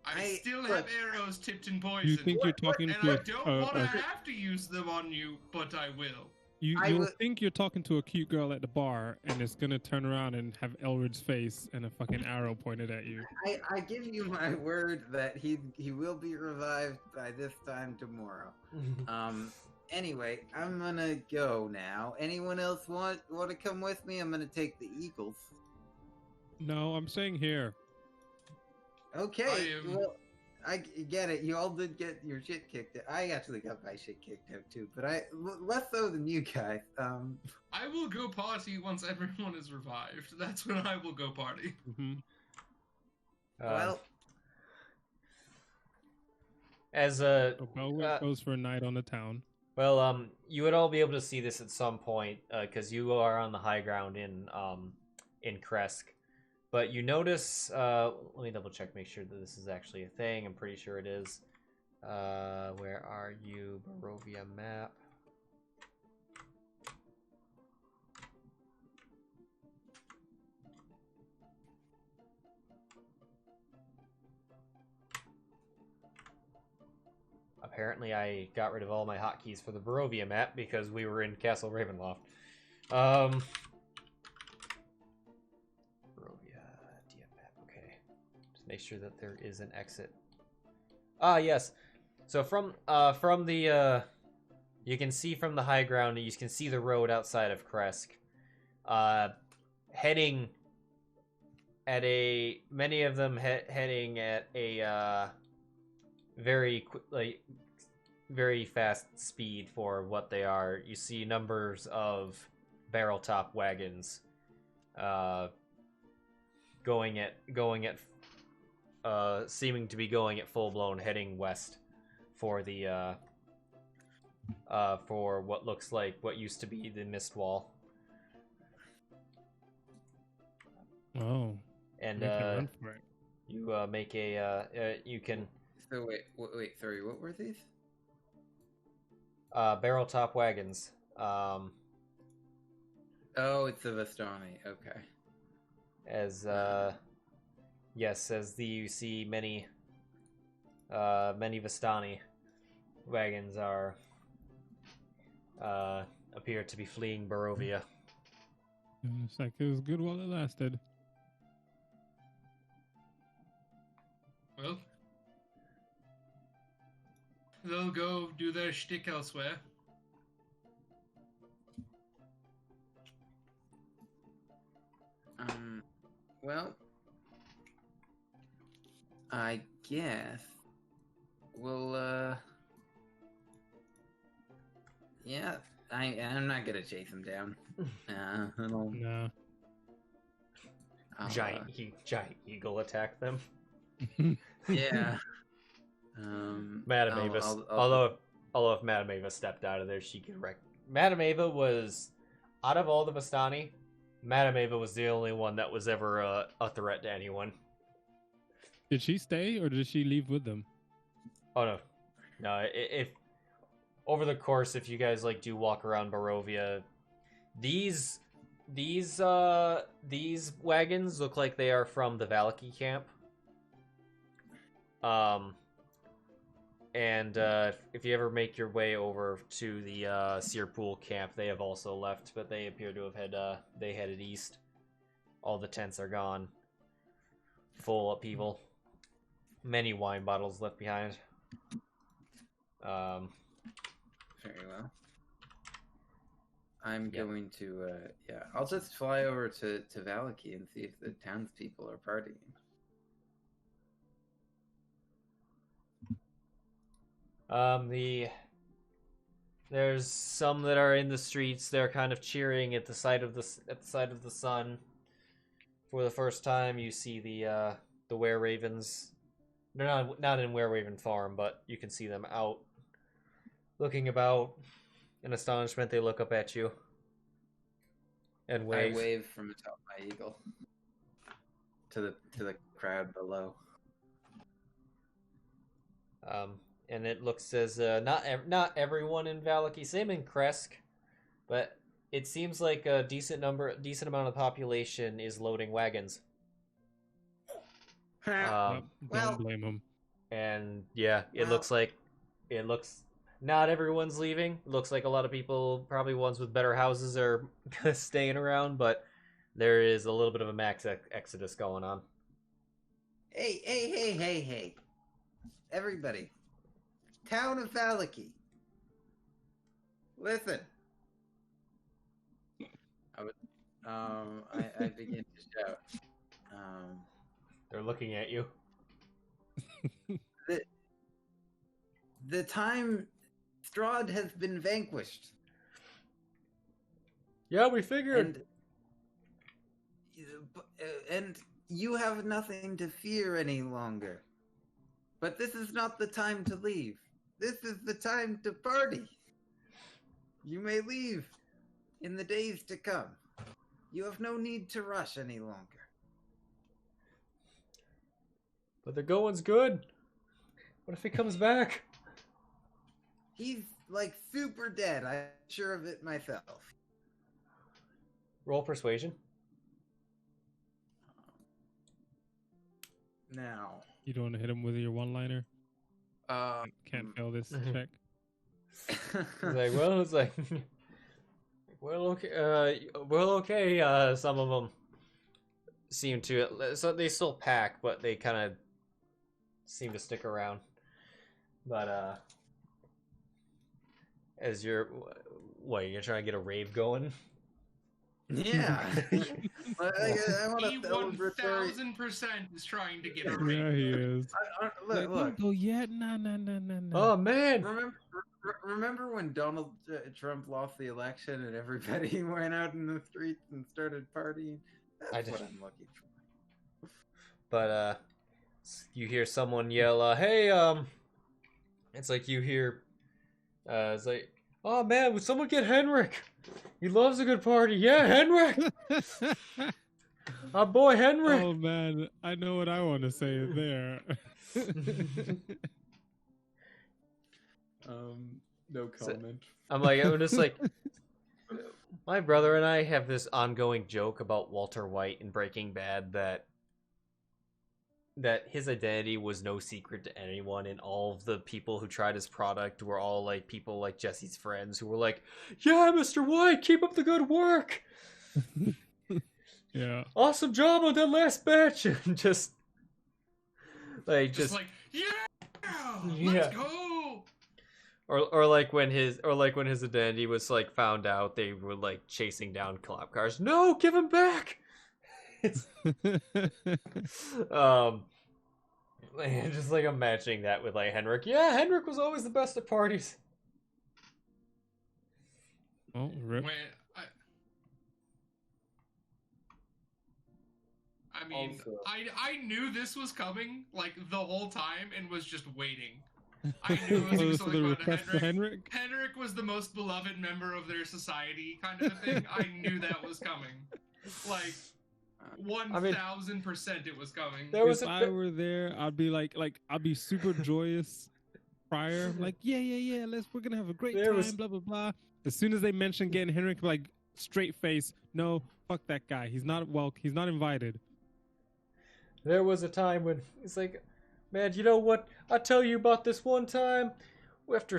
I still have arrows tipped in poison. You think you're talking and to I don't want to have to use them on you, but I will. you'll think you're talking to a cute girl at the bar, and it's gonna turn around and have Ailred's face and a fucking arrow pointed at you. I give you my word that he will be revived by this time tomorrow. Anyway, I'm gonna go now. Anyone else want to come with me? I'm gonna take the Eagles. No, I'm saying here. Okay, I am- well, I get it. You all did get your shit kicked out. I actually got my shit kicked out too, but less so than you guys. I will go party once everyone is revived. That's when I will go party. Mm-hmm. Well, as a So Belwick goes for a night on the town. well, you would all be able to see this at some point because you are on the high ground in Kresk. But you notice, let me double check, make sure that this is actually a thing. I'm pretty sure it is. Where are you? Barovia map. Apparently I got rid of all my hotkeys for the Barovia map because we were in Castle Ravenloft. Barovia DM map, okay. Just make sure that there is an exit. Ah, yes. So from the you can see from the high ground, you can see the road outside of Kresk. Heading at many of them heading at a very fast speed for what they are. You see numbers of barrel top wagons seeming to be going at full blown, heading west for the for what looks like what used to be the mist wall. Oh. And we can run for it. you make a you can so wait, sorry, what were these? barrel top wagons. Oh, it's a Vistani. Okay. As yes, as you see many Vistani wagons are appear to be fleeing Barovia. It's like it was good while it lasted. Well, they'll go do their shtick elsewhere. Well, I guess we'll, yeah, I'm not gonna chase him down. No. Giant eagle attack them. Yeah. Madame I'll- Ava, I'll- although if Madame Ava stepped out of there, she could wreck. Madame Ava was, out of all the Vistani, Madame Ava was the only one that was ever a threat to anyone. Did she stay or did she leave with them? Oh no. If over the course, if you guys like do walk around Barovia, these wagons look like they are from the Valaki camp. And if you ever make your way over to the Searpool camp, they have also left, but they appear to have they headed east. All the tents are gone. Full upheaval. Many wine bottles left behind. Very well. I'm going to, I'll just fly over to Valaki and see if the townspeople are partying. There's some that are in the streets. They're kind of cheering at the sight of the sun. For the first time, you see the were-ravens. They're not in Were-Raven Farm, but you can see them out, looking about. In astonishment, they look up at you and wave. I wave from atop my eagle to the crowd below. And it looks as not everyone in Valaki, same in Kresk, but it seems like a decent amount of the population is loading wagons. Don't well- blame them. And yeah, it Well- looks not everyone's leaving. It looks like a lot of people, probably ones with better houses, are staying around, but there is a little bit of a max exodus going on. Hey. Everybody. Town of Valaki. Listen. I begin to shout. They're looking at you. The time Strahd has been vanquished. Yeah, we figured. And you have nothing to fear any longer. But this is not the time to leave. This is the time to party. You may leave in the days to come. You have no need to rush any longer. But the going's good. What if he comes back? He's like super dead. I'm sure of it myself. Roll persuasion. Now. You don't want to hit him with your one-liner? Can't fail this check. It's like, well, okay. Some of them seem to, so they still pack, but they kind of seem to stick around. But as you're trying to get a rave going? Yeah. I want He a celebratory. 1000% is trying to get a Yeah, ring. he is. Look. Don't go yet. No. Oh man! Remember when Donald Trump lost the election and everybody went out in the streets and started partying? That's what I'm looking for. But you hear someone yell, "Hey!" It's like you hear, it's like, "Oh man, would someone get Henrik? He loves a good party." Yeah, Henrik, our boy Henrik. Oh man, I know what I want to say there. No comment. I'm just like, my brother and I have this ongoing joke about Walter White in Breaking Bad that his identity was no secret to anyone, and all of the people who tried his product were all like people like Jesse's friends who were like, "Yeah, Mr. White, keep up the good work. Yeah. Awesome job on that last batch." And just Yeah, let's go. Or like when his identity was like found out, they were like chasing down cop cars. No, give him back. It's, And just like I'm matching that with like Henrik. Yeah, Henrik was always the best at parties. Oh, rip. When I mean, Also- I knew this was coming like the whole time and was just waiting. I knew it was So going the to be request for Henrik? Henrik was the most beloved member of their society, kind of a thing. I knew that was coming. Like 1000% it was coming. There was If I were there, I'd be like I'd be super joyous prior. Like, yeah, we're gonna have a great There time, was- blah blah blah. As soon as they mention getting Henrik, like straight face, no, fuck that guy. He's not invited. There was a time when it's like, man, you know what? I'll tell you about this one time after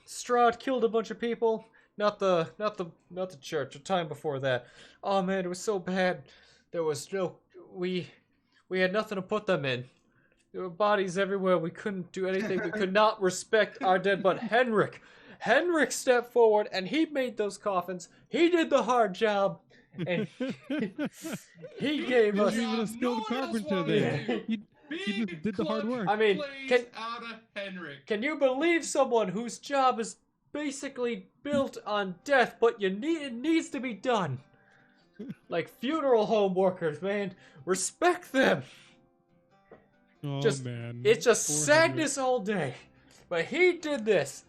Strahd killed a bunch of people. Not the church. A time before that. Oh man, it was so bad. There was we had nothing to put them in. There were bodies everywhere. We couldn't do anything. We could not respect our dead. But Henrik stepped forward and he made those coffins. He did the hard job. And he gave us. Even a skilled carpenter there. He just did the hard work. I mean, out of Henrik. can you believe someone whose job is basically built on death, but it needs to be done? Like funeral home workers, man, respect them. Oh just- man, It's just Poor sadness all day. But he did this,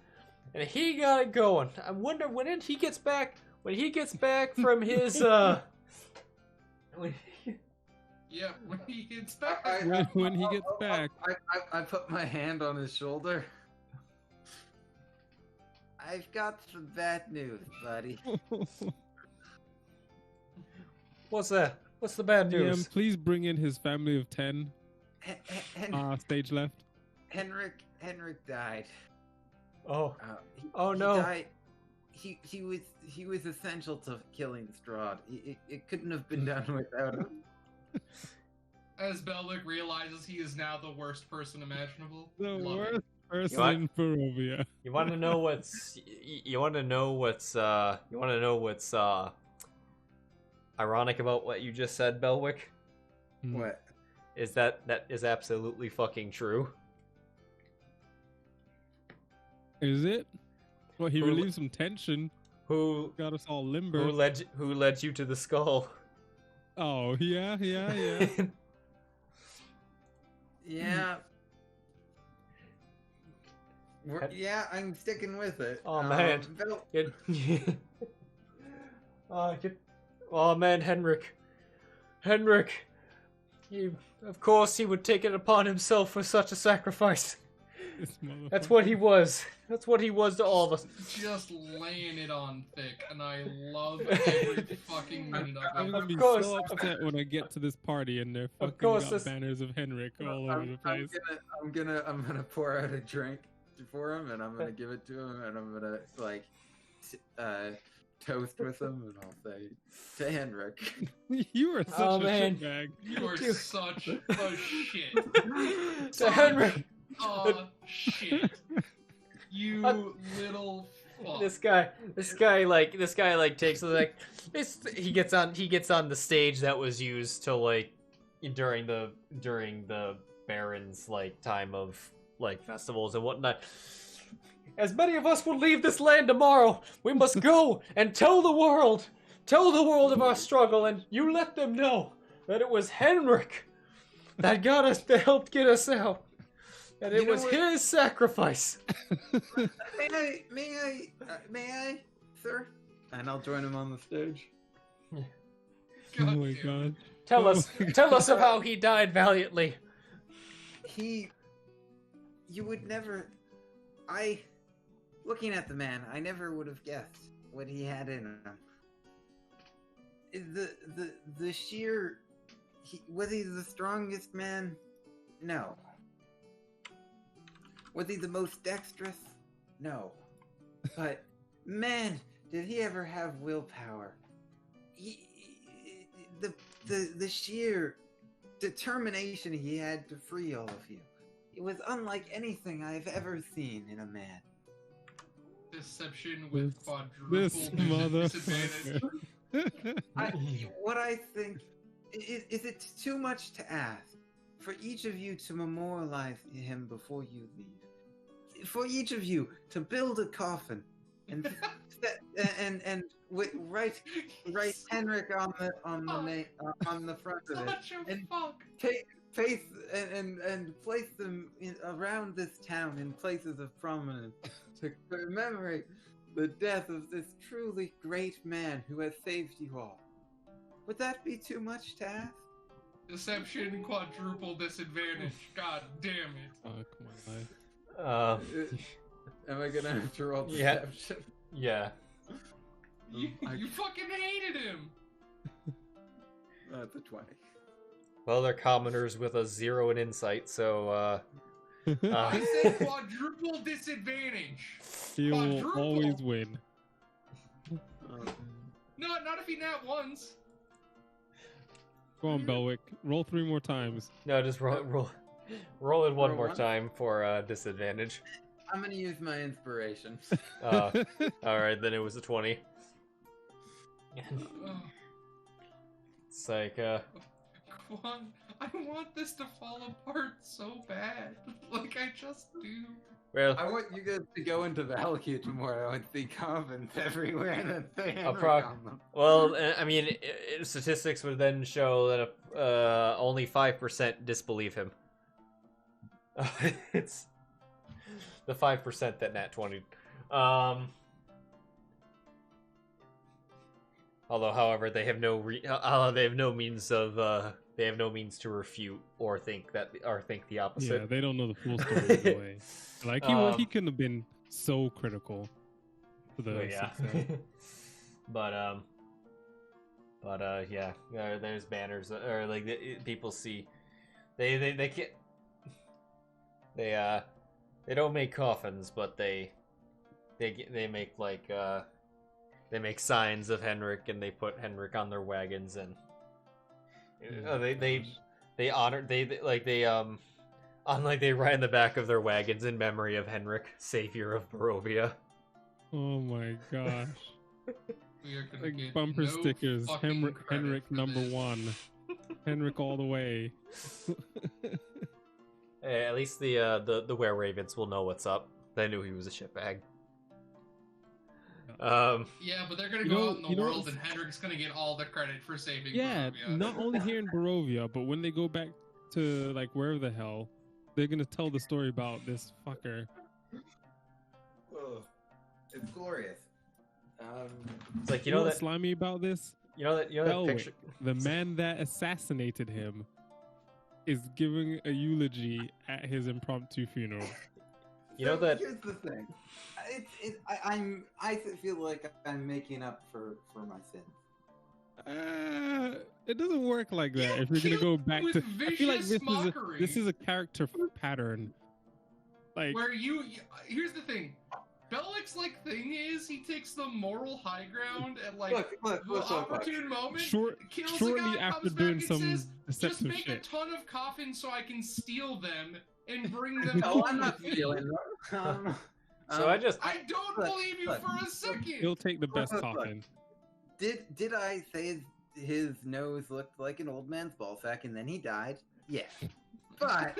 and he got it going. I wonder when he gets back. When he gets back from his Yeah, when he gets back. When he gets back. I put my hand on his shoulder. I've got some bad news, buddy. What's that? What's the bad news? Please bring in his family of 10. Stage left. Henrik died. Oh, He no. died. He was essential to killing Strahd. It couldn't have been done without him. As Belwick realizes he is now the worst person imaginable. The Love it. worst person what? in Barovia. You want to know what's ironic about what you just said, Belwick? What? Is that is absolutely fucking true. Is it? Well, he Who- relieved some tension. Who Got us all limber. who led you to the skull? Oh, yeah. Yeah. Yeah, I'm sticking with it. Oh, man. Oh man, Henrik. Of course he would take it upon himself for such a sacrifice. This That's motherfucker. what he was. That's what he was to all of us. Just laying it on thick, and I love every fucking minute I'm of gonna it. be course. so upset when I get to this party and they're fucking course got this- banners of Henrik all over the place. I'm gonna pour out a drink for him, and I'm gonna give it to him, and I'm gonna like toast with him, and I'll say to Henrik. You are such Oh, a man. shitbag. You are Dude. such a shit. To Henrik. Shit. You little fuck. This guy takes like he gets on the stage that was used to like during the Baron's like time of like festivals and whatnot. As many of us will leave this land tomorrow, we must go and tell the world of our struggle, and you let them know that it was Henrik that helped get us out. And it You know was what? his sacrifice. May I, sir? And I'll join him on the stage. Oh God my damn. god. Tell Oh us my of how he died valiantly. You would never. Looking at the man, I never would have guessed what he had in him. The sheer. Was he the strongest man? No. Was he the most dexterous? No. But, man, did he ever have willpower? The sheer determination he had to free all of you. It was unlike anything I've ever seen in a man. Deception with quadruple This disadvantage. motherfucker. What I think is it too much to ask for each of you to memorialize him before you leave. For each of you to build a coffin and write Henrik on the front of it, and place them around this town in places of prominence to commemorate the death of this truly great man who has saved you all. Would that be too much to ask? Deception, quadruple disadvantage. God damn it. Fuck my life. Am I gonna have to roll deception? Yeah. You fucking hated him! That's a 20. Well, they're commoners with a 0 in insight, so, I said quadruple disadvantage. He will always win. No, not if he nat ones. Go on, Belwick. Roll 3 more times. No, just roll it one more time for disadvantage. I'm gonna use my inspiration. Alright, then it was a 20. It's like, Quan, I want this to fall apart so bad. Like, I just do. well, I want you guys to go into Valakut tomorrow and see coffins everywhere that say Henrik on them. well, I mean, statistics would then show that only 5% disbelieve him. It's the 5% that nat 20. Although, however, they have no means to refute or think the opposite. Yeah, they don't know the full story either way. Like he couldn't have been so critical to the success. but yeah, there's banners or like people see they can't they don't make coffins, but they make like they make signs of Henrik and they put Henrik on their wagons and they honor they ride in the back of their wagons in memory of Henrik, savior of Barovia. Oh my gosh. We are gonna Like get bumper no stickers, fucking credit Henrik for number this. 1. Henrik all the way. Hey, at least the were-ravens will know what's up. They knew he was a shitbag. Yeah, but they're gonna go out in the world, what's- and Henrik's gonna get all the credit for saving. Yeah, Barovia. not only here in Barovia, but when they go back to like wherever the hell, they're gonna tell the story about this fucker. Oh, it's glorious. It's like You know what's slimy about this? you know that Belwick, picture. the man that assassinated him, is giving a eulogy at his impromptu funeral. You know that. Here's the thing. I feel like I'm making up for my sins. It doesn't work like that. If you're gonna go back with to, I feel like vicious mockery. this is a character pattern. Like Where here's the thing. Belwick's thing is he takes the moral high ground at Look. opportune moment. Kills shortly a guy, after comes doing back some and says, just deceptive make a shit. ton of coffins so I can steal them and bring them No, home I'm not with me. feeling. So I just I don't Look, believe you look. for a second. He'll take the best Look. coffin. Did I say his nose looked like an old man's ball sack and then he died? Yeah. But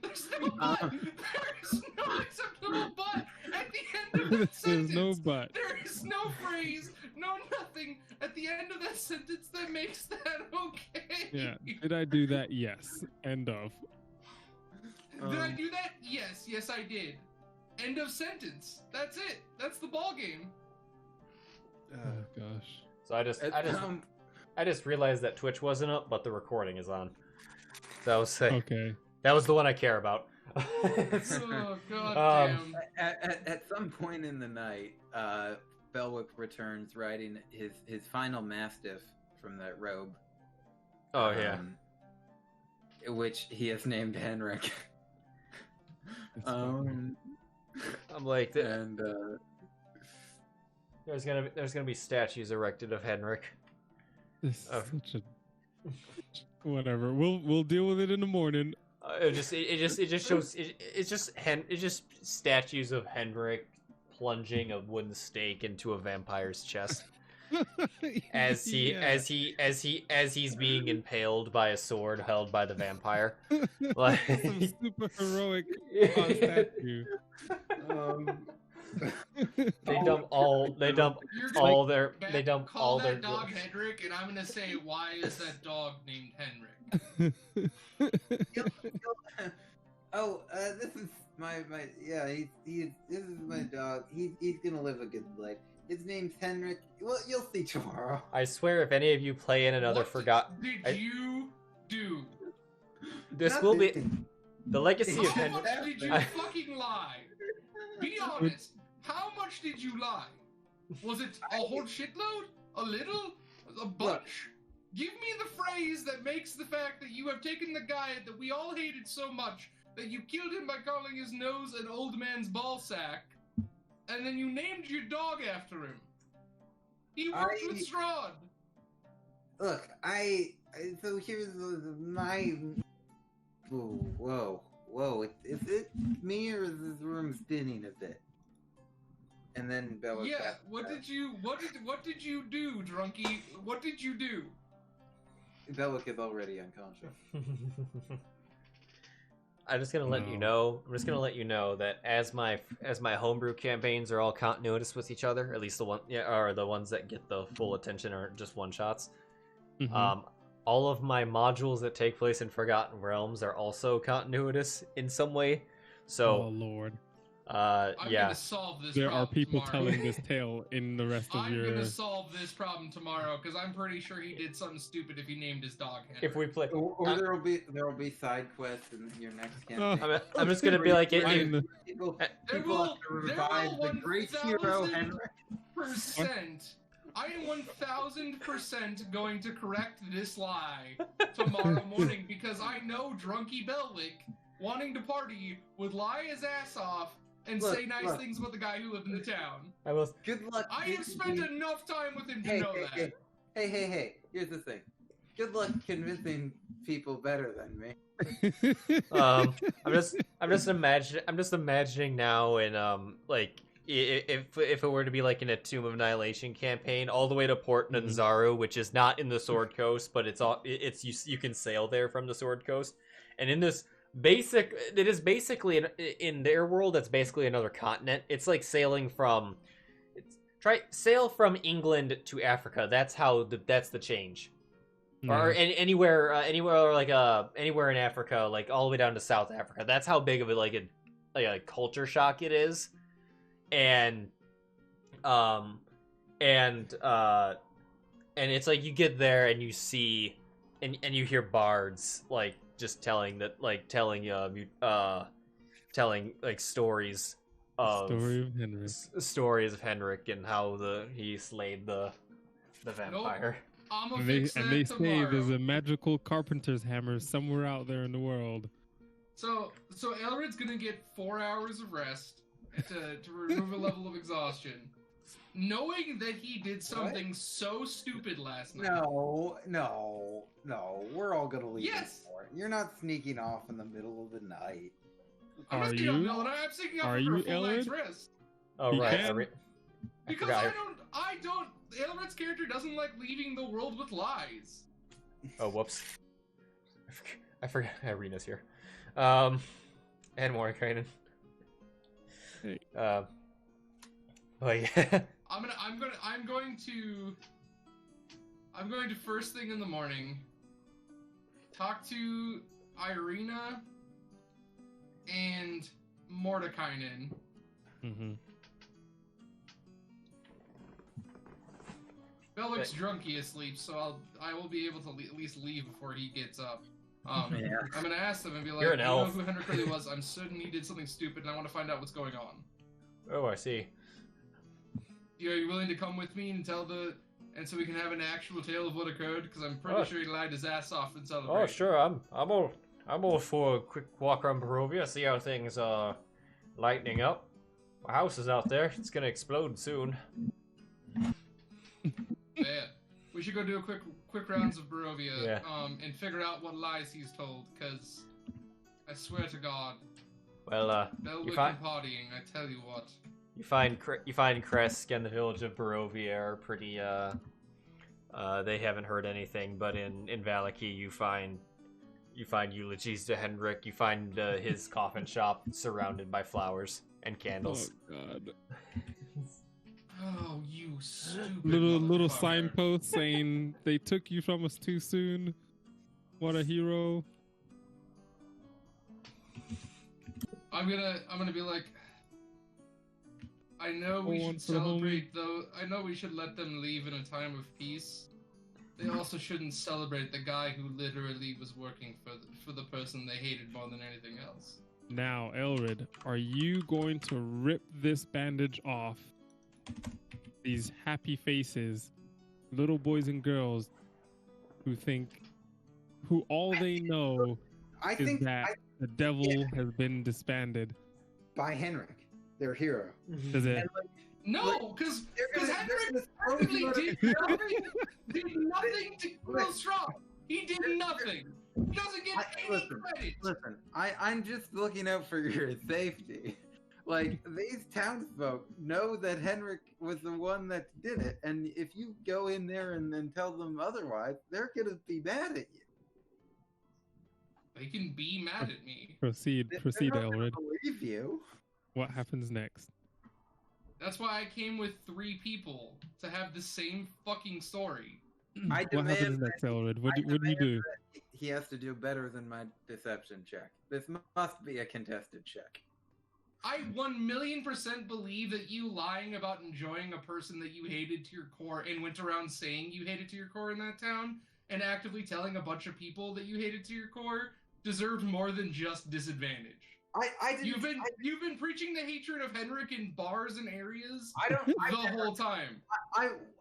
There's no but. There's no acceptable but at the end of that There's sentence. no but. There is no phrase, no nothing at the end of that sentence that makes that okay. Yeah. Did I do that? Yes. End of. Did I do that? Yes, I did. End of sentence. That's it. That's the ball game. Oh gosh. So I just realized that Twitch wasn't up, but the recording is on. That was Okay. That was the one I care about. Oh god damn. at some point in the night, Belwick returns riding his final mastiff from that robe. Oh yeah. Which he has named Henrik. It's fine. I'm like, And there's gonna be statues erected of Henrik. This is Oh. such a whatever. We'll deal with it in the morning. It just shows it's just statues of Henrik plunging a wooden stake into a vampire's chest. as he's being impaled by a sword held by the vampire. Like Some super heroic statue. they dump all You're all gonna their they dump call all that their dog Henrik, and I'm gonna say, why is that dog named Henrik? Oh, this is my yeah. This is my dog. He's gonna live a good life. His name's Henrik. Well, you'll see tomorrow. I swear, if any of you play in another What forgotten, did you do? this will be the legacy of How Henrik. much did you fucking lie? Be honest. How much did you lie? Was it a whole shitload? A little? A bunch? Give me the phrase that makes the fact that you have taken the guy that we all hated so much that you killed him by calling his nose an old man's ball sack, and then you named your dog after him. He worked with Strahd. Look, so here's my. Whoa. Is it me or is this room spinning a bit? And then Bella. Yeah. What did you do, drunkie? What did you do? Belwick is already unconscious. I'm just gonna let you know. I'm just gonna let you know that as my homebrew campaigns are all continuous with each other, at least the ones that get the full attention are just one shots. Mhm. All of my modules that take place in Forgotten Realms are also continuous in some way. So, Oh Lord, I'm yeah, gonna solve this. there are problem people tomorrow. telling this tale in the rest of I'm your. gonna solve this problem tomorrow because I'm pretty sure he did something stupid if he named his dog Henry. if we play, Or there will be side quests in your next campaign. I'm just gonna be like Find the- People There have will to revive the great hero Henrik. 1,000%. I am 1,000% going to correct this lie tomorrow morning because I know drunky Belwick, wanting to party, would lie his ass off and say nice things about the guy who lived in the town. I will. Good luck. I have spent enough time with him to know that. Hey. Here's the thing. Good luck convincing people better than me. I'm just imagining now in like if it were to be like in a Tomb of Annihilation campaign all the way to Port Nanzaru, which is not in the Sword Coast, but you can sail there from the Sword Coast, and in this it is basically in their world that's basically another continent. It's like sail from England to Africa. That's the change. Or anywhere in Africa, like all the way down to South Africa. That's how big of a culture shock it is, and it's like you get there and you see and you hear bards like just telling stories of stories of Henrik and how he slayed the vampire. I'm And they say there's a magical carpenter's hammer somewhere out there in the world. So Ailred's gonna get 4 hours of rest to remove a level of exhaustion, knowing that he did something so stupid last night. No. We're all gonna leave. Yes. You're not sneaking off in the middle of the night. I'm Are not you? I'm sneaking off for a full night's rest. Oh He right, can. Because I don't. Ailred's character doesn't like leaving the world with lies. Oh whoops! I forgot Irina's here. And Mordenkainen. Hey. Oh yeah. I'm going to first thing in the morning talk to Irina and Mordenkainen. Mm-hmm. Belwick's drunk, he is asleep, so I will be able to at least leave before he gets up. I'm gonna ask them and be like, You're an you elf. know who Henrik really was? I'm certain he did something stupid, and I want to find out what's going on. Oh, I see. Are you willing to come with me and so we can have an actual tale of what occurred? Because I'm pretty sure he lied his ass off and celebrated. Oh sure, I'm all for a quick walk around Barovia, see how things are lightening up. My house is out there; it's gonna explode soon. Yeah, we should go do a quick rounds of Barovia, Yeah. and figure out what lies he's told. Because I swear to God, Well, Belwick and partying, I tell you what. You find Kresk and the village of Barovia are pretty. They haven't heard anything, but in Valaki you find eulogies to Henrik. You find his coffin shop surrounded by flowers and candles. Oh God. Oh, you stupid Little motherfucker. signpost saying they took you from us too soon. What a hero. I'm gonna be like, I know we Go on should for the homie. celebrate though. I know we should let them leave in a time of peace. They also shouldn't celebrate the guy who literally was working for the person they hated more than anything else. Now, Ailred, are you going to rip this bandage off these happy faces, little boys and girls who all they know I is think that the devil has been disbanded? by Henrik, their hero. Does it? And, like, No, because they're gonna Henrik throw really you out of did the nothing to kill Strahd. He did nothing. He doesn't get any Listen, credit. listen, I'm just looking out for your safety. Like, these townsfolk know that Henrik was the one that did it, and if you go in there and then tell them otherwise, they're gonna be mad at you. They can be mad at me. Proceed, They're proceed, not gonna Ailred. believe you. What happens next? That's why I came with 3 people to have the same fucking story. I What happens demand next, Ailred? What I do you demand do? that he has to do better than my deception check. This must be a contested check. I 1,000,000% believe that you lying about enjoying a person that you hated to your core and went around saying you hated to your core in that town and actively telling a bunch of people that you hated to your core deserved more than just disadvantage. I didn't. You've been preaching the hatred of Henrik in bars and areas I don't. the I whole time.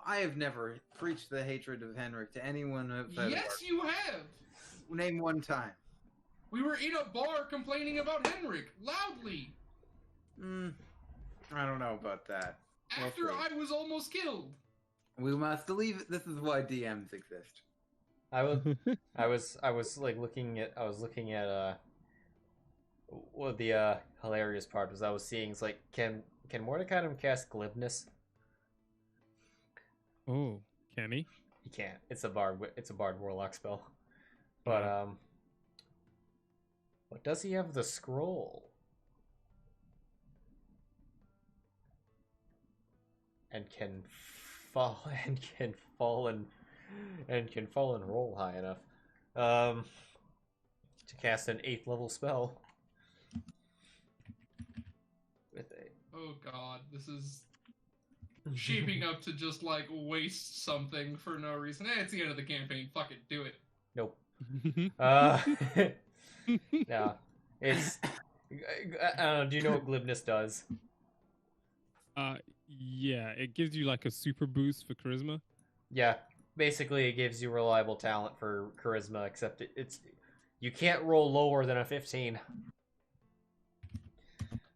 I have never preached the hatred of Henrik to anyone outside Yes, of you have. our... Name one time. We were in a bar complaining about Henrik loudly I don't know about that. after We'll see. I was almost killed. We must leave. This is why DMs exist. I was looking at what the hilarious part was I was seeing is like can Mordecai cast glibness? Oh, can he? He can't. It's a bard warlock spell. But what does he have the scroll? And can fall and roll high enough to cast an 8th level spell with a Oh god, this is shaping up to just like waste something for no reason. It's the end of the campaign. Fuck it, do it. Nope. No, it's I don't know. Do you know what glibness does? Yeah, it gives you like a super boost for charisma. Yeah, basically it gives you reliable talent for charisma, except it's you can't roll lower than a 15.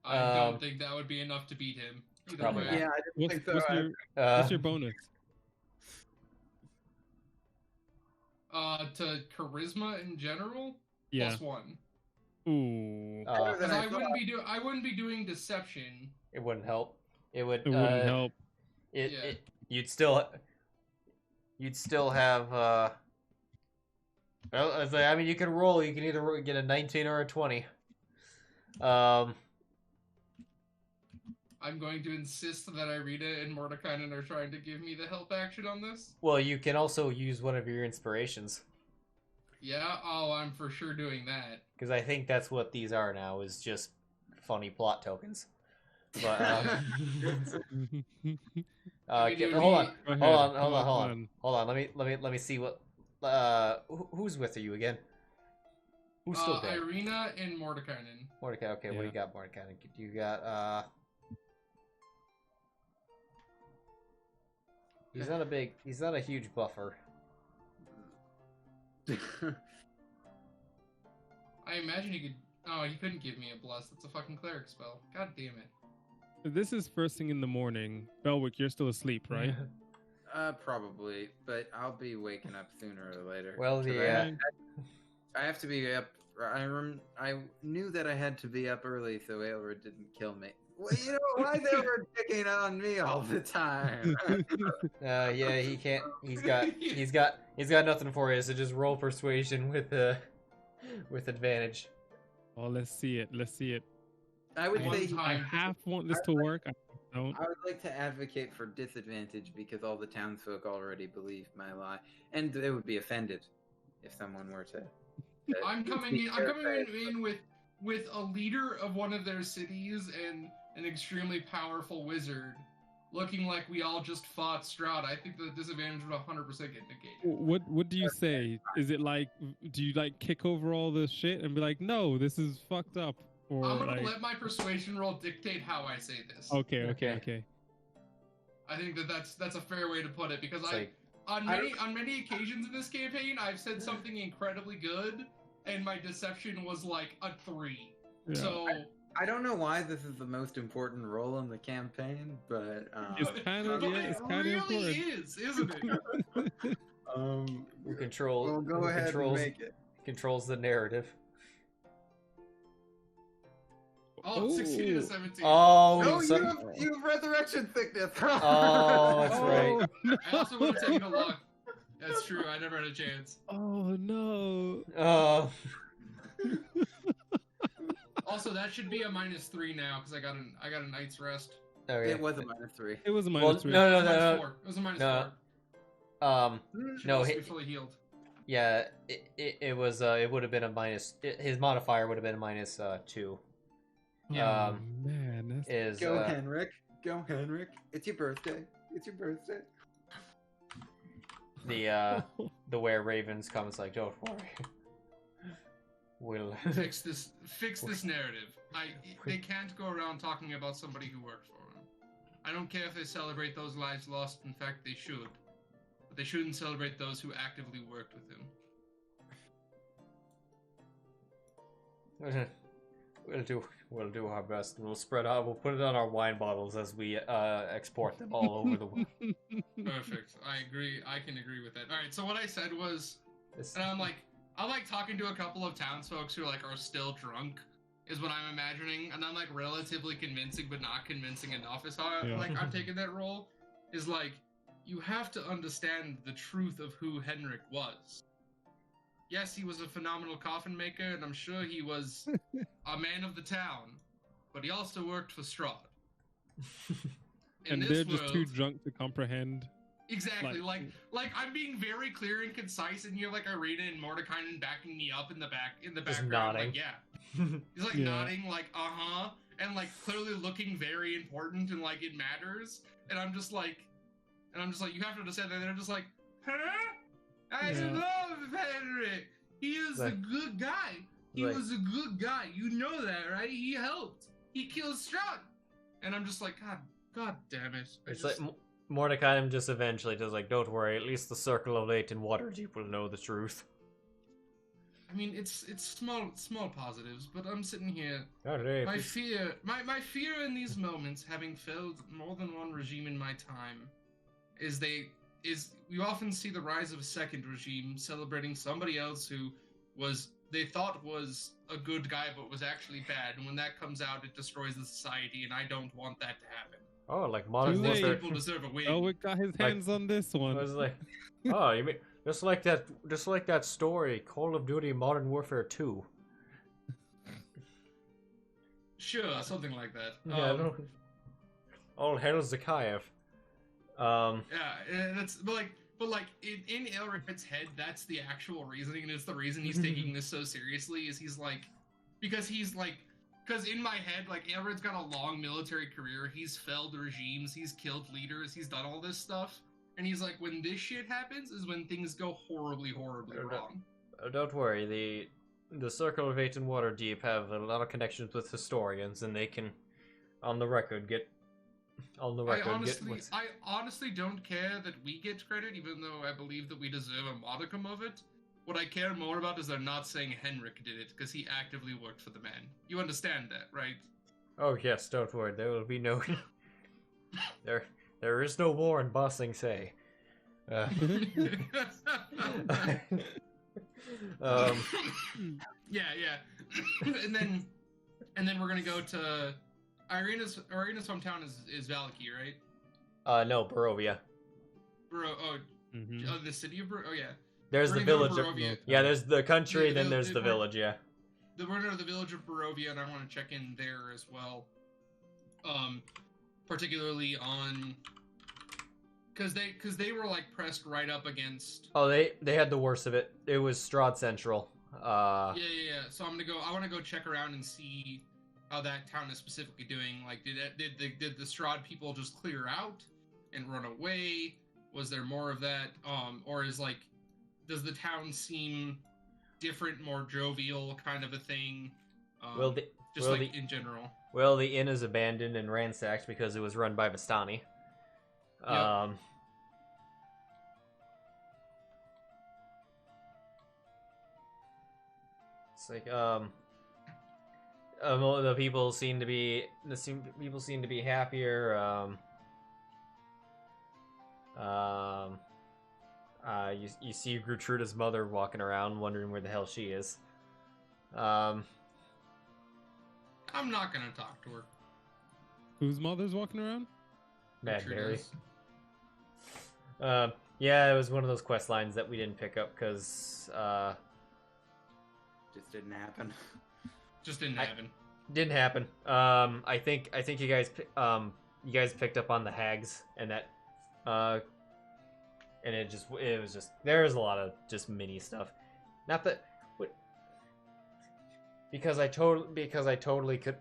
I don't think that would be enough to beat him. Either Probably way. not. Yeah, I didn't think so. What's your bonus? To charisma in general, Yeah. +1. Ooh. Better than Because I I wouldn't be doing deception. It wouldn't help. It would. It wouldn't help. You'd still have. Well, I mean, you can roll. You can either get a 19 or a 20. I'm going to insist that Irina and Mordekainen are trying to give me the help action on this. Well, you can also use one of your inspirations. Yeah, I'm for sure doing that. Because I think that's what these are now, is just funny plot tokens. But hold on. Let me see what. Who's with you again? Who's still dead? Irina and Mordekainen. Mordecai. Okay, what do you got, Mordecai? You got He's not a huge buffer. I imagine he could. Oh, he couldn't give me a bless. That's a fucking cleric spell. God damn it. This is first thing in the morning. Belwick, you're still asleep, right? Probably, but I'll be waking up sooner or later. Well, yeah. I have to be up. I knew that I had to be up early so Ailred didn't kill me. Well, you know why they were picking on me all the time. Yeah, he can't. He's got nothing for you. So just roll persuasion with advantage. Oh, let's see it. Let's see it. I would One say I time. half want this to work. I don't. I would like to advocate for disadvantage because all the townsfolk already believe my lie, and they would be offended if someone were to. I'm coming in. I'm coming in with a leader of one of their cities and an extremely powerful wizard, looking like we all just fought Strahd. I think the disadvantage would 100% get negated. What do you say? Is it like, do you like kick over all the shit and be like, no, this is fucked up? Or I'm gonna like, let my persuasion roll dictate how I say this. okay. I think that's a fair way to put it because It's like, on many occasions in this campaign I've said something incredibly good and my deception was like a 3. Yeah. So I don't know why this is the most important role in the campaign, but It's kind of but yeah, it it's kind of really important. is, isn't it? who control? Well, go who ahead controls, and make it. Controls the narrative. Oh, 16 Ooh. to 17. Oh, No, so- you have resurrection sickness. Oh, that's right. no. I also would have taken a look. That's true. I never had a chance. Oh no. Oh, Also, that should be a -3 now because I got a night's rest. okay. It was a -3. It was a Well, -3. no, It was no, no, -4. It was a -4. no. Should No, also he- be fully healed. Yeah, it was. It would have been a minus. His modifier would have been a -2. Oh man, that's Is Go, Henrik. Go, Henrik. It's your birthday. It's your birthday. the where Ravens comes like, don't worry. We'll Fix this narrative. They can't go around talking about somebody who worked for him. I don't care if they celebrate those lives lost. In fact, they should. But they shouldn't celebrate those who actively worked with him. We'll do our best. We'll spread out. We'll put it on our wine bottles as we export them all over the world. Perfect. I agree. I can agree with that. All right. So what I said was, This- and I'm like talking to a couple of townsfolk who are still drunk, is what I'm imagining, and I'm like relatively convincing, but not convincing enough. Is how Yeah. I'm taking that role. Is like, you have to understand the truth of who Henrik was. Yes, he was a phenomenal coffin maker, and I'm sure he was a man of the town, but he also worked for Strahd. In and this they're just too world- drunk to comprehend. Exactly, like I'm being very clear and concise, and you're like Irina and Mordecai backing me up in the Just background. nodding. Like, yeah, he's like Yeah. nodding, like and like clearly looking very important and like it matters. And I'm just like, you have to understand that they're just like, huh? I Yeah. love Henrik. He is a Like- good guy. He like- was a good guy. You know that, right? He helped. He killed Strahd. And I'm just like, God damn it. It's like Mordecai just eventually does like, don't worry. At least the Circle of Eight and Waterdeep will know the truth. I mean, it's small positives, but I'm sitting here. Okay, My fear in these moments, having failed more than one regime in my time, is we often see the rise of a second regime celebrating somebody else who they thought was a good guy but was actually bad, and when that comes out, it destroys the society, and I don't want that to happen. Oh, like Modern Too late. Those Warfare. people deserve a win. Belwick got his hands on this I one. was like, oh, you mean just like that story, Call of Duty Modern Warfare 2. Sure, something like that. Yeah, no. All hail Zakayev. Yeah, that's but in Ailred's head, that's the actual reasoning, and it's the reason he's taking this so seriously. Is because in my head, like Ailred's got a long military career. He's felled regimes, he's killed leaders, he's done all this stuff, and he's like, when this shit happens, is when things go horribly wrong. Don't worry, the Circle of Eight and Waterdeep have a lot of connections with historians, and they can, on the record, get. I honestly don't care that we get credit, even though I believe that we deserve a modicum of it. What I care more about is they're not saying Henrik did it, because he actively worked for the man. You understand that, right? Oh yes, don't worry. There will be no. There is no more in Bossing Say. Yeah. and then we're gonna go to Irina's hometown is Valaki, right? No, Barovia. Mhm. The city of oh yeah. There's We're the gonna go to village. Barovia. Yeah, there's the country, then there's the we're- village. Yeah. We're going to the village of Barovia, and I want to check in there as well. Particularly on because they were like pressed right up against. Oh, they had the worst of it. It was Strahd Central. Yeah. So I want to go check around and see how that town is specifically doing. Like, did the Strahd people just clear out and run away? Was there more of that? Or does the town seem different, more jovial, kind of a thing? In general. Well, the inn is abandoned and ransacked because it was run by Vistani. Yep. It's like the people seem to be happier. You see Gertruda's mother walking around, wondering where the hell she is. I'm not gonna talk to her. Whose mother's walking around? Mad Mary. Gertruda's. Yeah, it was one of those quest lines that we didn't pick up because Just didn't happen. Just didn't happen. didn't happen. I think you guys picked up on the hags and that and it was just there was a lot of just mini stuff. Not that because I totally could.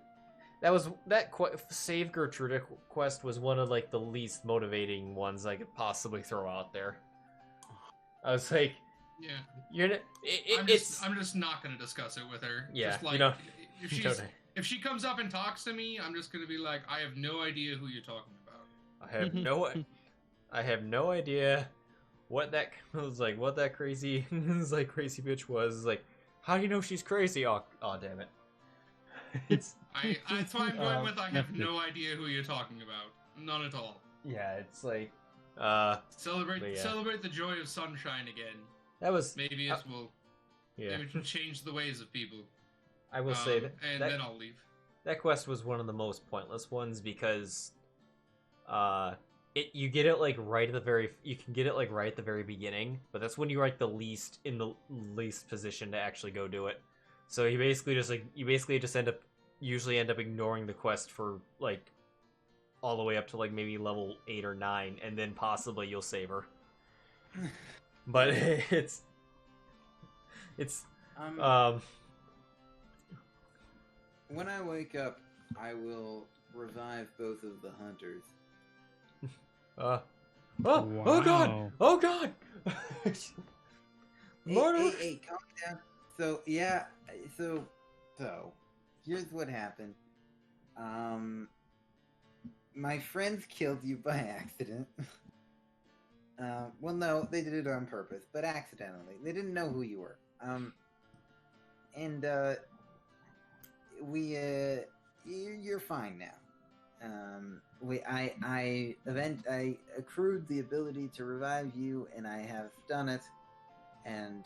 Save Gertruda quest was one of like the least motivating ones I could possibly throw out there. I was like, yeah, I'm just not gonna discuss it with her. Yeah, just like, you know, if she comes up and talks to me, I'm just gonna be like, I have no idea who you're talking about. I have no idea what that was like. What that crazy crazy bitch was like. How do you know she's crazy? Oh damn it! It's that's why I'm going with I have no idea who you're talking about. None at all. Yeah, it's like celebrate the joy of sunshine again. That was maybe it will. Yeah, maybe change the ways of people. I will say that, then I'll leave. That quest was one of the most pointless ones because, you get it like right at the very beginning, but that's when you're like the least position to actually go do it. So you basically just usually end up ignoring the quest for like all the way up to like maybe level 8 or 9, and then possibly you'll save her. But it's when I wake up, I will revive both of the hunters. Oh Wow. oh god! Hey, calm down. So yeah, so here's what happened. My friends killed you by accident. Well, no, they did it on purpose, but accidentally. They didn't know who you were. You're fine now. I accrued the ability to revive you, and I have done it. And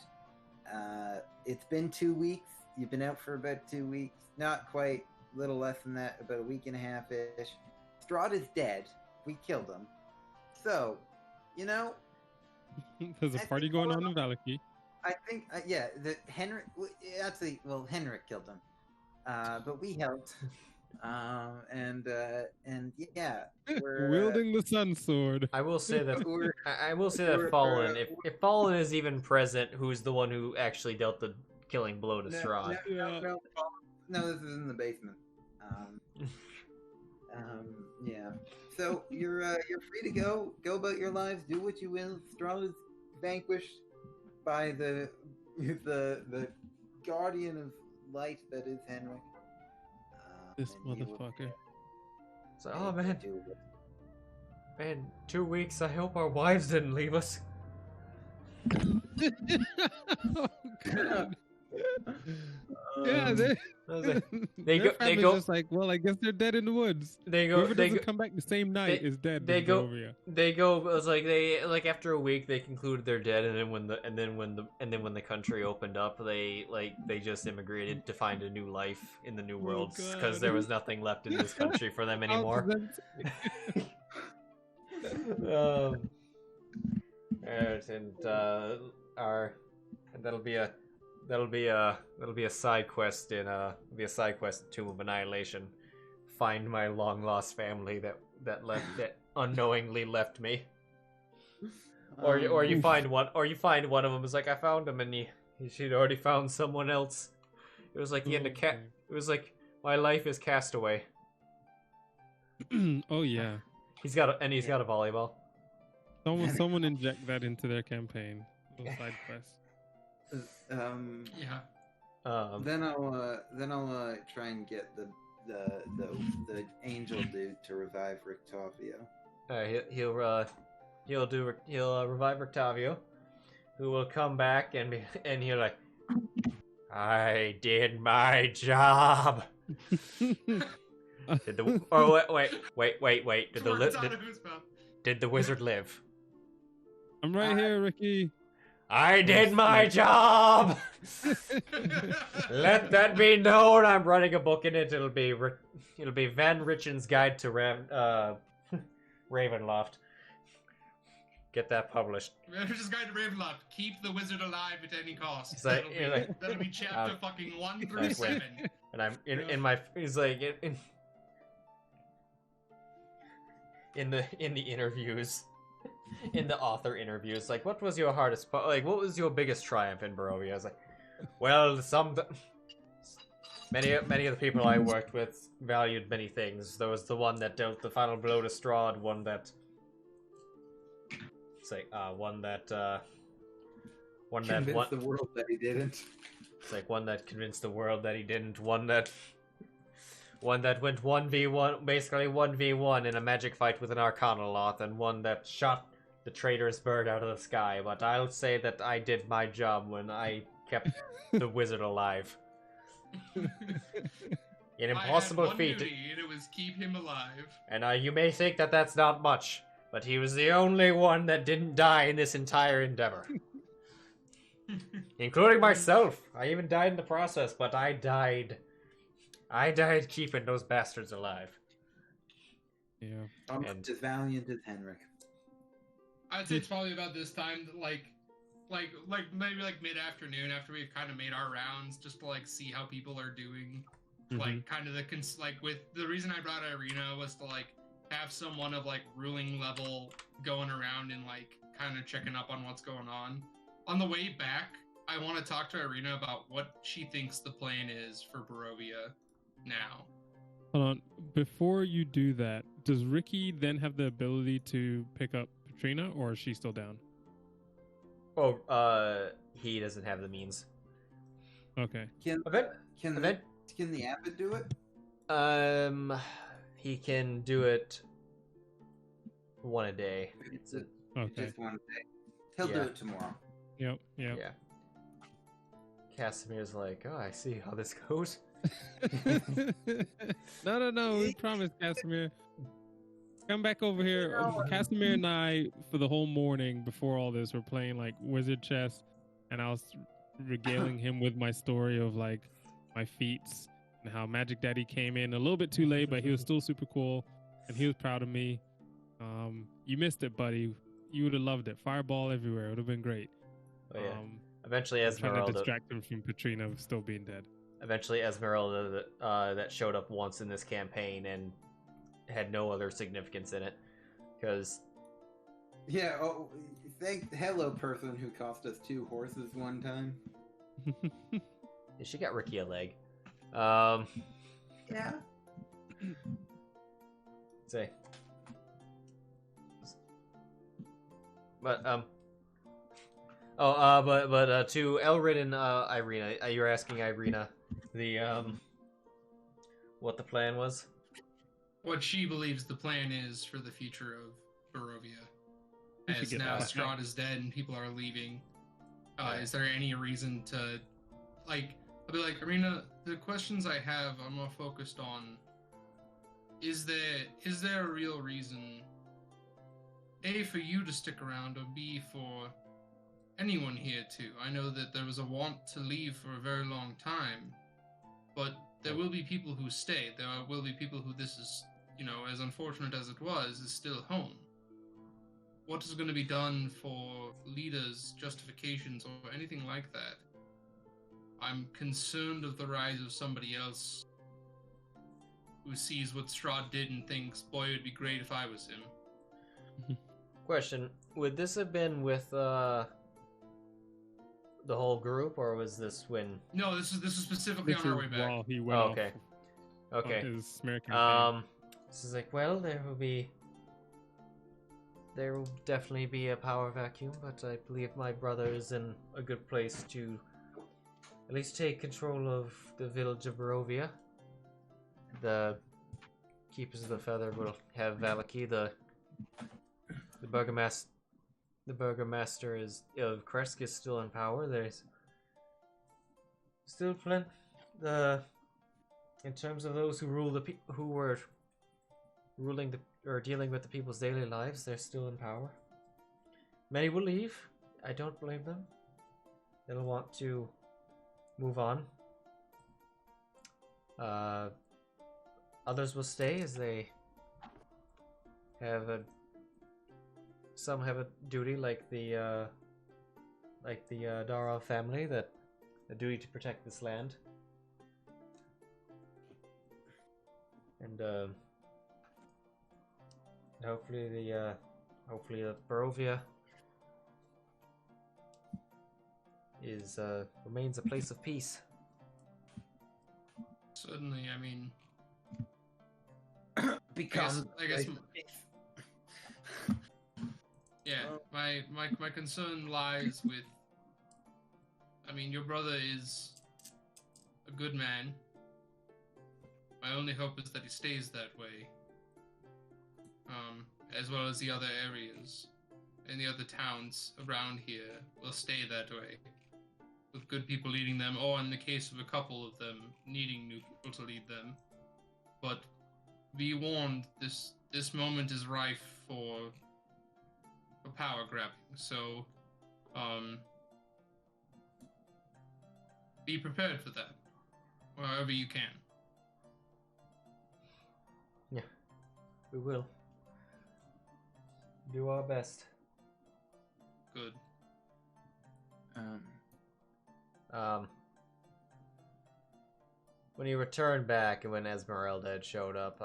it's been 2 weeks. You've been out for about 2 weeks. Not quite. A little less than that. About a week and a half-ish. Strahd is dead. We killed him. So, There's a party going on in Valaki. I think, Henrik killed him. But we helped. We're Wielding the sun sword. I will say that Fallen, if Fallen is even present, who's the one who actually dealt the killing blow to Strahd? No, this is in the basement. Yeah. So you're free to go about your lives, do what you will. Strahd is vanquished by the guardian of light that is Henrik. This motherfucker. So, oh man, 2 weeks. I hope our wives didn't leave us. Oh, God. Yeah, was like, Their family's just like, well, I guess they're dead in the woods. Whoever doesn't come back the same night is dead. They go. It was like after a week they concluded they're dead, and then when the country opened up, they just immigrated to find a new life in the new world because there was nothing left in this country for them anymore. That'll be a side quest in Tomb of Annihilation. Find my long lost family that unknowingly left me. Or you find one of them is like, I found him and she'd already found someone else. It was like the end of It was like, my life is Castaway. Oh yeah. He's got a volleyball. Someone inject that into their campaign. Little side quest. Yeah. Then I'll try and get the angel dude to revive Rictavio. He'll revive Rictavio, who will come back and he'll like, I did my job. Did the wait. Did the wizard live? I'm right here, Ricky. I did my job. Let that be known. I'm writing a book in it. It'll be Van Richen's Guide to Ravenloft. Get that published. Van Richen's Guide to Ravenloft. Keep the wizard alive at any cost. Like, that'll be chapter fucking 1 through 7. And I'm in my. He's like in the interviews. In the author interviews, like, what was your hardest what was your biggest triumph in Barovia? I was like, well, many of the people I worked with valued many things. There was the one that dealt the final blow to Strahd, one that convinced the world that he didn't. It's like one that convinced the world that he didn't, one that went 1v1, basically 1v1 in a magic fight with an Arcanoloth, and one that shot the traitorous bird out of the sky. But I'll say that I did my job when I kept the wizard alive. An impossible feat. And it was keep him alive. And you may think that that's not much, but he was the only one that didn't die in this entire endeavor. Including myself. I even died in the process, but I died keeping those bastards alive. Yeah. Almost as valiant as Henrik. I'd say it's probably about this time, like maybe like mid-afternoon after we've kind of made our rounds, just to like see how people are doing. Mm-hmm. Like kind of with the reason I brought Irina was to like have someone of like ruling level going around and like kind of checking up on what's going on. On the way back, I want to talk to Irina about what she thinks the plan is for Barovia now. Hold on. Before you do that, does Ricky then have the ability to pick up Petrina, or is she still down? Oh, he doesn't have the means. Okay. Can the abbot do it? He can do it one a day. Okay. Just one day. He'll do it tomorrow. Yep. Yeah. Casimir's like, oh, I see how this goes. No. We promise, Casimir. Come back over here. Casimir and I, for the whole morning before all this, were playing like wizard chess, and I was regaling him with my story of like my feats and how Magic Daddy came in a little bit too late, but he was still super cool, and he was proud of me. You missed it, buddy. You would have loved it. Fireball everywhere. It would have been great. Oh, yeah. Eventually, Esmeralda trying to distract him from Petrina still being dead. Eventually, Esmeralda that showed up once in this campaign and had no other significance in it, because yeah. Oh, hello, person who cost us 2 horses one time. She got Ricky a leg. Yeah. Say. But to Ailred and Irina, you were asking Irina what the plan was? What she believes the plan is for the future of Barovia. As now Strahd is dead and people are leaving. Is there any reason to, like, I'll be like, Arena, the questions I have are more focused on, is there a real reason, A, for you to stick around, or B, for anyone here to? I know that there was a want to leave for a very long time, but there will be people who stay. There will be people who this is, as unfortunate as it was, is still home. What is going to be done for leaders' justifications or anything like that? I'm concerned of the rise of somebody else who sees what Strahd did and thinks, boy, it would be great if I was him. Question: would this have been with the whole group, or was this when? No, this is specifically This on our is way back. while he went Okay. off Okay. on his smear campaign. This is like, well, there will definitely be a power vacuum, but I believe my brother is in a good place to at least take control of the village of Barovia. The Keepers of the Feather will have Valaki, the burgomaster. The burgomaster of Kresk is still in power. There's still plenty. In terms of those who rule who were ruling or dealing with the people's daily lives, they're still in power. Many will leave. I don't blame them. They'll want to move on. Others will stay as they have some have a duty, like the Dara family, that a duty to protect this land. And hopefully the Barovia remains a place of peace. Certainly, I mean, Become. I guess yeah, my concern lies with, I mean, your brother is a good man. My only hope is that he stays that way. As well as the other areas and the other towns around here will stay that way, with good people leading them, or in the case of a couple of them, needing new people to lead them. But be warned, this moment is rife for power grabbing, so be prepared for that, wherever you can. Yeah, we will do our best. Good. When he returned back and when Esmeralda had showed up,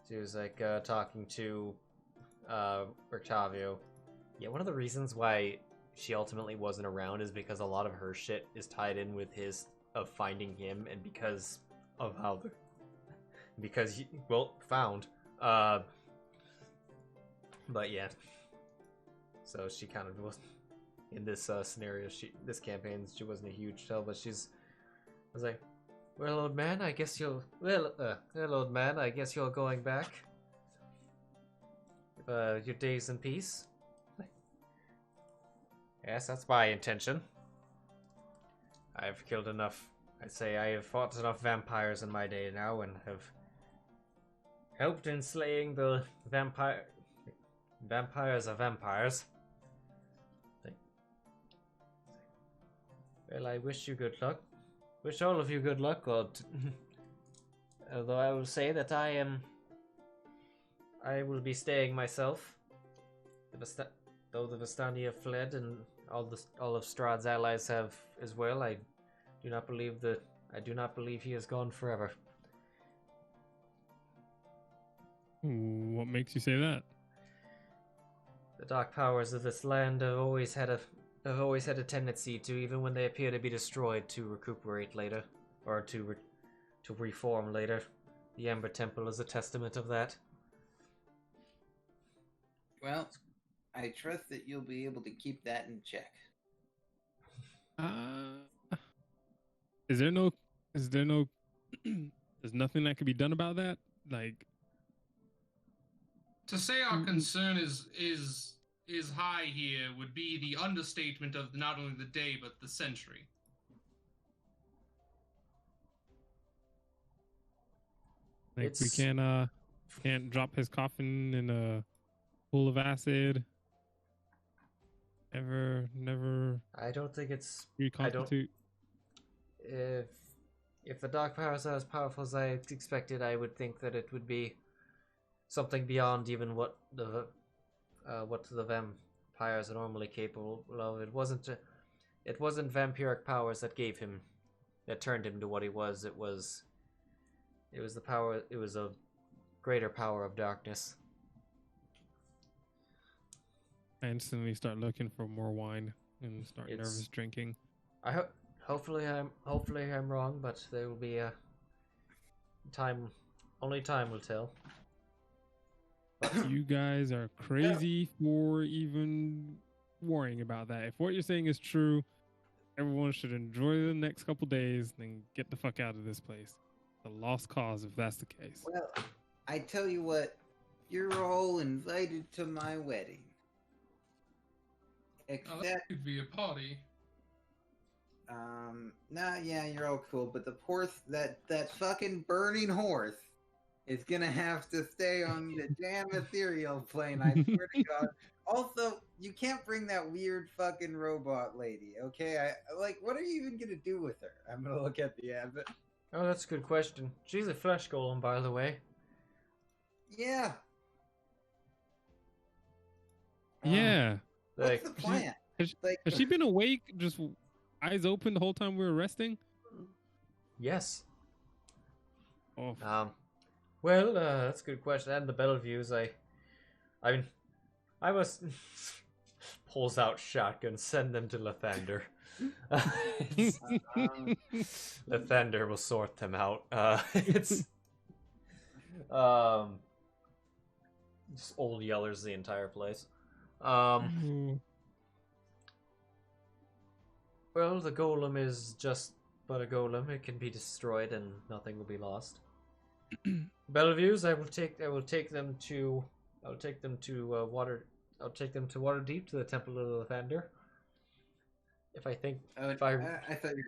she was like talking to Octavio. Yeah, one of the reasons why she ultimately wasn't around is because a lot of her shit is tied in with his of finding him, and because of how he found. But yeah, so she kind of was in this scenario. This campaign, she wasn't a huge tell, but I was like, well, old man, I guess you'll. Well, old man, I guess you're going back. Your days in peace. Yes, that's my intention. I've killed enough. I'd say I have fought enough vampires in my day now, and have helped in slaying the vampires of vampires. Well, I wish you good luck. Wish all of you good luck, although I will say that I will be staying myself. Though the Vistani have fled and all of Strahd's allies have as well, I do not believe he has gone forever. What makes you say that? The dark powers of this land have always had a tendency to, even when they appear to be destroyed, to recuperate later, or to reform later. The Ember Temple is a testament of that. Well, I trust that you'll be able to keep that in check. Is there there's nothing that can be done about that? Like, to say our concern is high here would be the understatement of not only the day but the century. Like we can't drop his coffin in a pool of acid. Never I don't think it's. reconstitute. If the dark powers are as powerful as I expected, I would think that it would be something beyond even what the vampires are normally capable of. It wasn't vampiric powers that turned him to what he was. It was the power. It was a greater power of darkness. I instantly start looking for more wine and start nervous drinking. Hopefully I'm wrong, but there will be a time. Only time will tell. You guys are crazy for even worrying about that. If what you're saying is true, everyone should enjoy the next couple days and then get the fuck out of this place. It's a lost cause if that's the case. Well, I tell you what, you're all invited to my wedding. Oh, that could be a party. Yeah, you're all cool, but the horse, that fucking burning horse, is gonna have to stay on the damn ethereal plane, I swear to God. Also, you can't bring that weird fucking robot lady, okay? What are you even gonna do with her? I'm gonna look at the abbot. Oh, that's a good question. She's a flesh golem, by the way. Yeah. Yeah. What's the plan? Has she been awake, just eyes open the whole time we were resting? Yes. Oh. Well, that's a good question. And the Belleviews, I was pulls out shotgun, send them to Lathander. Lathander will sort them out. It's just old yellers the entire place. Well, the golem is just but a golem. It can be destroyed and nothing will be lost. Bellevue's, I will take them to Waterdeep, to the Temple of Lathander. I thought you were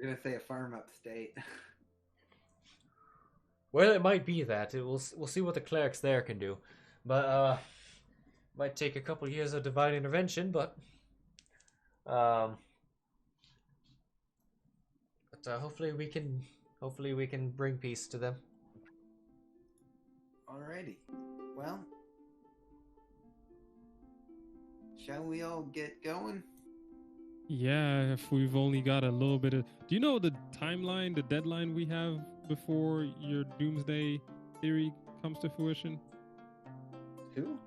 gonna say a farm upstate. Well, it might be that. We'll see what the clerics there can do, but might take a couple years of divine intervention, but hopefully we can bring peace to them. Alrighty. Well, shall we all get going? Yeah, if we've only got a little bit of... Do you know the timeline, the deadline we have before your doomsday theory comes to fruition? Who?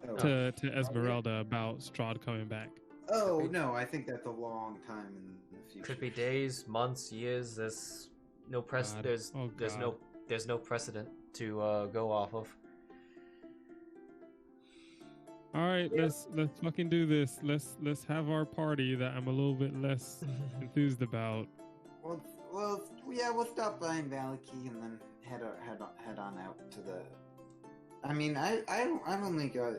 Oh. To Esmeralda about Strahd coming back. Oh, no, I think that's a long time in the future. Could be days, months, years. There's no there's no precedent to go off of. All right, let's fucking do this. Let's have our party that I'm a little bit less enthused about. Well, yeah, we'll stop by in Valaki and then head on out to the. I mean, I've only got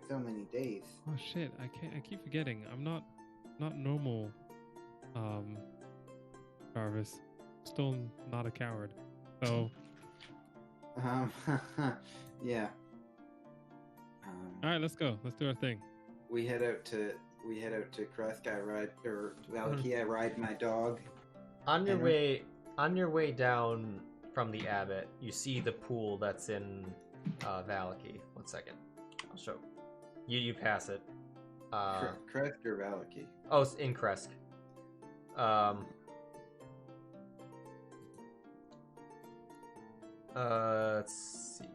so many days. Oh shit! I keep forgetting. I'm not normal. Jarvis, still not a coward. So. Yeah. All right, let's go. Let's do our thing. We head out to Kresk. Valaki. I ride my dog. On your way down from the Abbot, you see the pool that's in Valaki. 1 second, I'll show. You pass it. Kresk or Valaki? Oh, it's in Kresk. Let's see.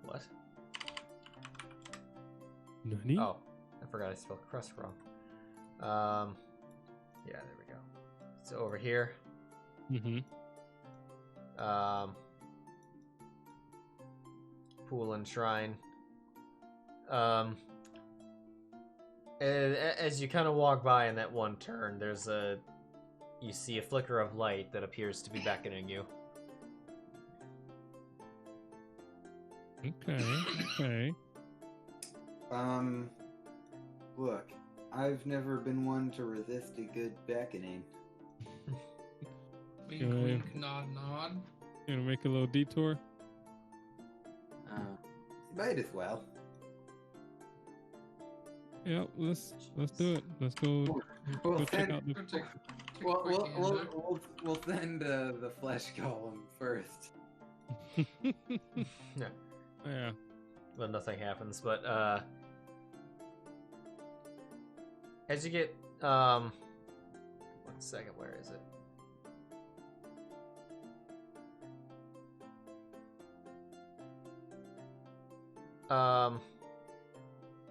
What? Nani? Oh, I forgot I spelled Kresk wrong. Yeah, there we go. So over here. Mm-hmm. Pool and shrine. As you kind of walk by in that one turn, you see a flicker of light that appears to be beckoning you. Okay. Look, I've never been one to resist a good beckoning. Can I- wink, nod, nod. You gonna make a little detour? Might as well. Yep, let's do it. Let's go. We'll Go check send, out the. Go take a we'll, quick we'll, gander. we'll send the flesh golem first. Yeah. Well, nothing happens, but as you get 1 second, where is it?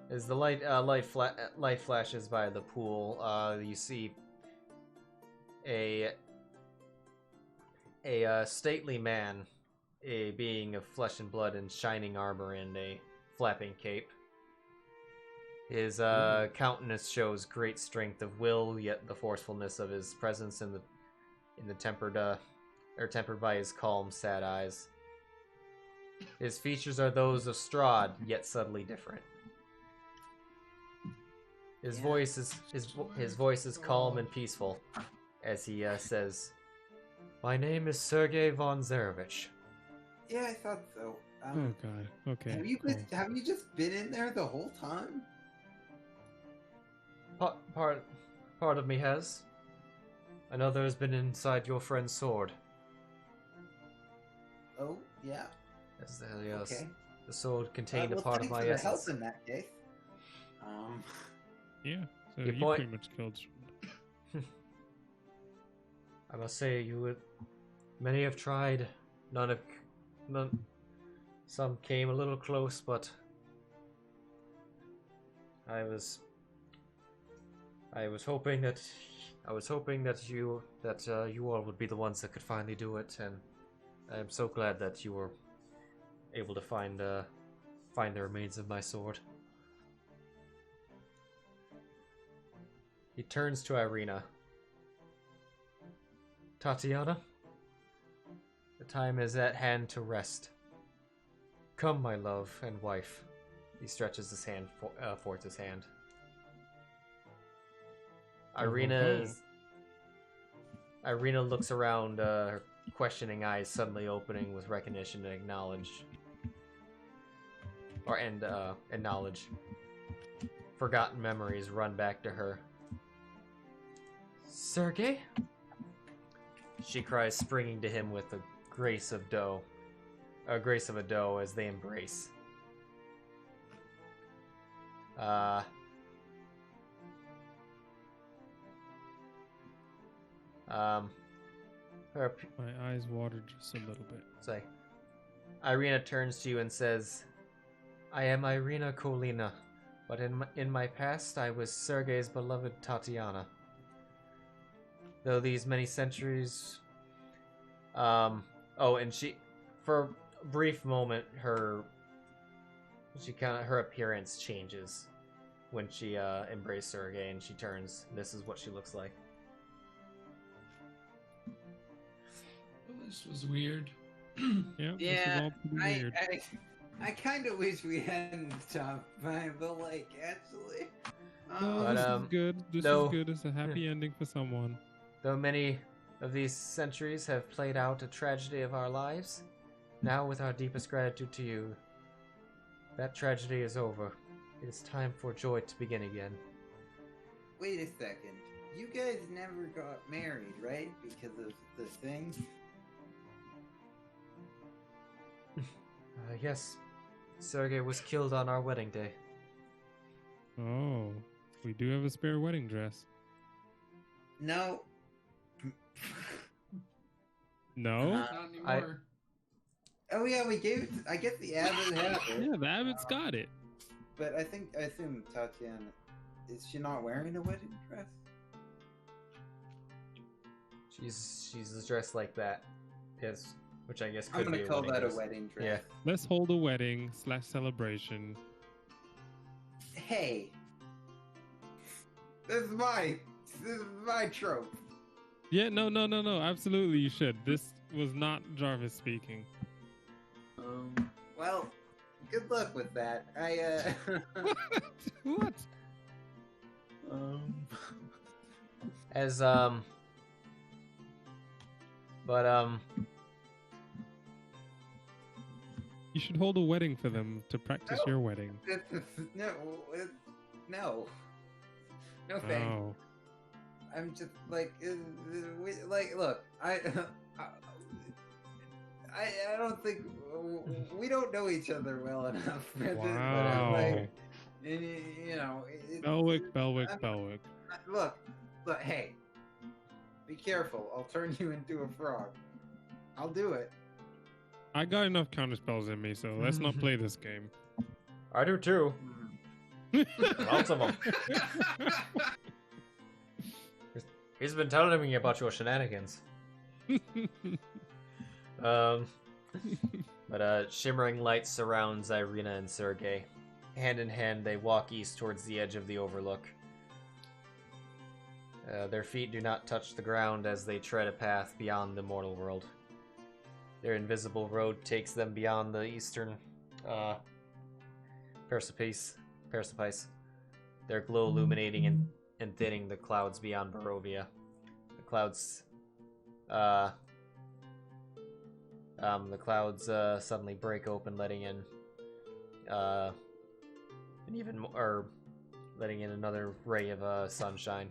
As the light flashes by the pool, you see a stately man, a being of flesh and blood in shining armor and a flapping cape. His countenance shows great strength of will, yet the forcefulness of his presence in the tempered by his calm, sad eyes. His features are those of Strahd, yet subtly different. His voice is calm and peaceful, as he says, "My name is Sergei von Zarevich." Yeah, I thought so. Oh god. Okay. Have you cool. have you just been in there the whole time? Part of me has. Another has been inside your friend's sword. Oh, yeah. As the, Okay. the sword contained Well, a part of thanks my for the essence. help in that case. Yeah. So Your you point- pretty much killed. I must say, many have tried. None. Some came a little close, but I was hoping that you all would be the ones that could finally do it, and I'm so glad that you were able to find the remains of my sword. He turns to Irina. Tatiana, the time is at hand to rest. Come, my love and wife. He stretches his hand forth his hand. Irina looks around, her questioning eyes suddenly opening with recognition and knowledge. Forgotten memories run back to her. Sergei? She cries, springing to him with a grace of a doe as they embrace. My eyes watered just a little bit. Say, Irina turns to you and says, "I am Irina Kolina, but in my past I was Sergei's beloved Tatiana. Though these many centuries, and she, for a brief moment, her appearance changes when she embraced Sergei, and she turns. This is what she looks like. Well, this was weird. Yep, this is Yeah, all pretty weird. I kind of wish we hadn't stopped by the lake, actually. No, But, this is good. This no. is good. It's a happy ending for someone. Though many of these centuries have played out a tragedy of our lives, now with our deepest gratitude to you, that tragedy is over. It is time for joy to begin again." Wait a second. You guys never got married, right? Because of the thing? Yes, Sergei was killed on our wedding day. Oh, we do have a spare wedding dress. No. No? Not anymore. Oh yeah, we gave it. I guess the abbot had it. Yeah, the abbot's got it. But I assume Tatiana, is she not wearing a wedding dress? She's dressed like that. Yes, which I guess I'm could be gonna a call wedding that dress. a wedding dress. Yeah. Let's hold a wedding / celebration. Hey, this is my trope. Yeah, no. Absolutely, you should. This was not Jarvis speaking. Well, good luck with that. What? As But You should hold a wedding for them to practice your wedding. No, thanks. Oh. I'm just like, look, I don't think we don't know each other well enough. For this, Wow. you know, Belwick. Look, hey, be careful. I'll turn you into a frog. I'll do it. I got enough counter spells in me, so let's not play this game. I do too. Lots of them. He's been telling me about your shenanigans. But shimmering light surrounds Irina and Sergei. Hand in hand, they walk east towards the edge of the overlook. Their feet do not touch the ground as they tread a path beyond the mortal world. Their invisible road takes them beyond the eastern precipice, their glow illuminating and thinning the clouds beyond Barovia. The clouds suddenly break open, letting in letting in another ray of sunshine.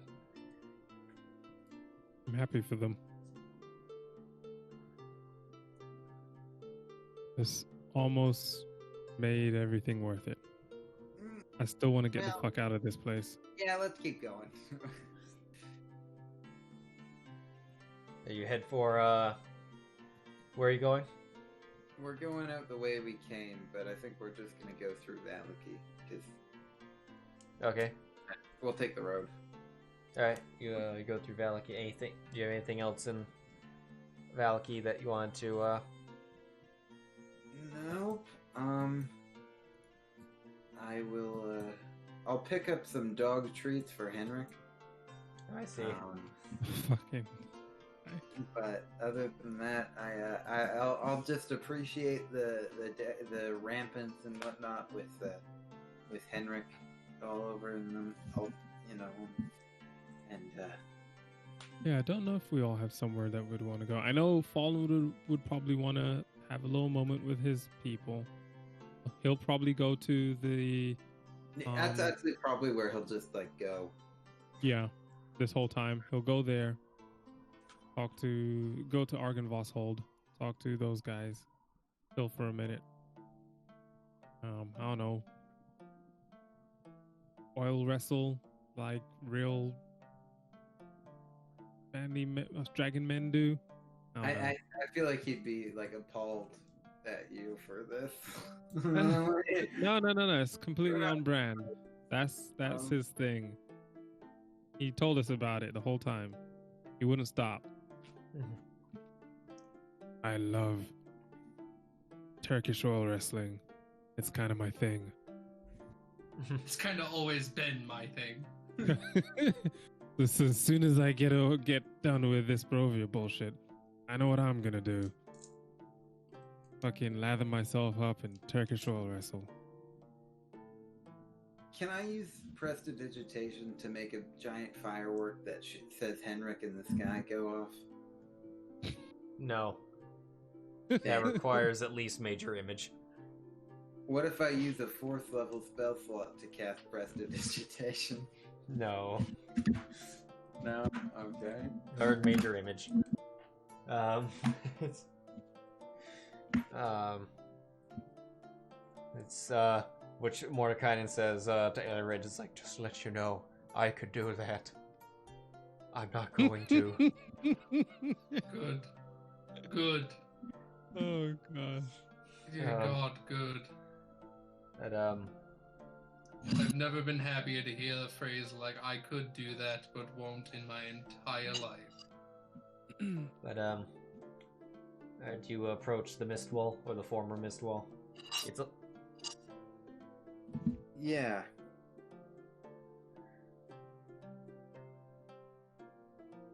I'm happy for them. This almost made everything worth it. I still want to get the fuck out of this place. Yeah, let's keep going. You head for where are you going? We're going out the way we came, but I think we're just gonna go through Valaki, because Okay. we'll take the road. All right. You go through Valaki. Anything? Do you have anything else in Valaki that you want to? Nope. I will. I'll pick up some dog treats for Henrik. I see. Fucking. But other than that, I'll just appreciate the rampants and whatnot with Henrik all over in them. Yeah, I don't know if we all have somewhere that we'd want to go. I know Fallen would probably want to have a little moment with his people. He'll probably go to the... That's actually probably where he'll just, go. Yeah, this whole time. He'll go there, go to Argynvosshold, talk to those guys, chill for a minute. I don't know. Oil wrestle, like real dragon men do. I feel like he'd be appalled at you for this. No. It's completely on brand. That's his thing. He told us about it the whole time. He wouldn't stop. I love Turkish oil wrestling. It's kind of my thing. It's kind of always been my thing. As soon as I get done with this Barovia bullshit, I know what I'm gonna do. Fucking lather myself up in Turkish oil wrestle. Can I use prestidigitation to make a giant firework that says Henrik in the sky go off? No. That requires at least major image. What if I use a 4th level spell slot to cast prestidigitation? No. No? Okay. Third major image. It's which Mordekainen says to Ailred, it's like, just to let you know, I could do that. I'm not going to. Good. Oh gosh. Dear God, good. But I've never been happier to hear a phrase like "I could do that, but won't" in my entire life. But do you approach the mist wall or the former mist wall? It's a... Yeah.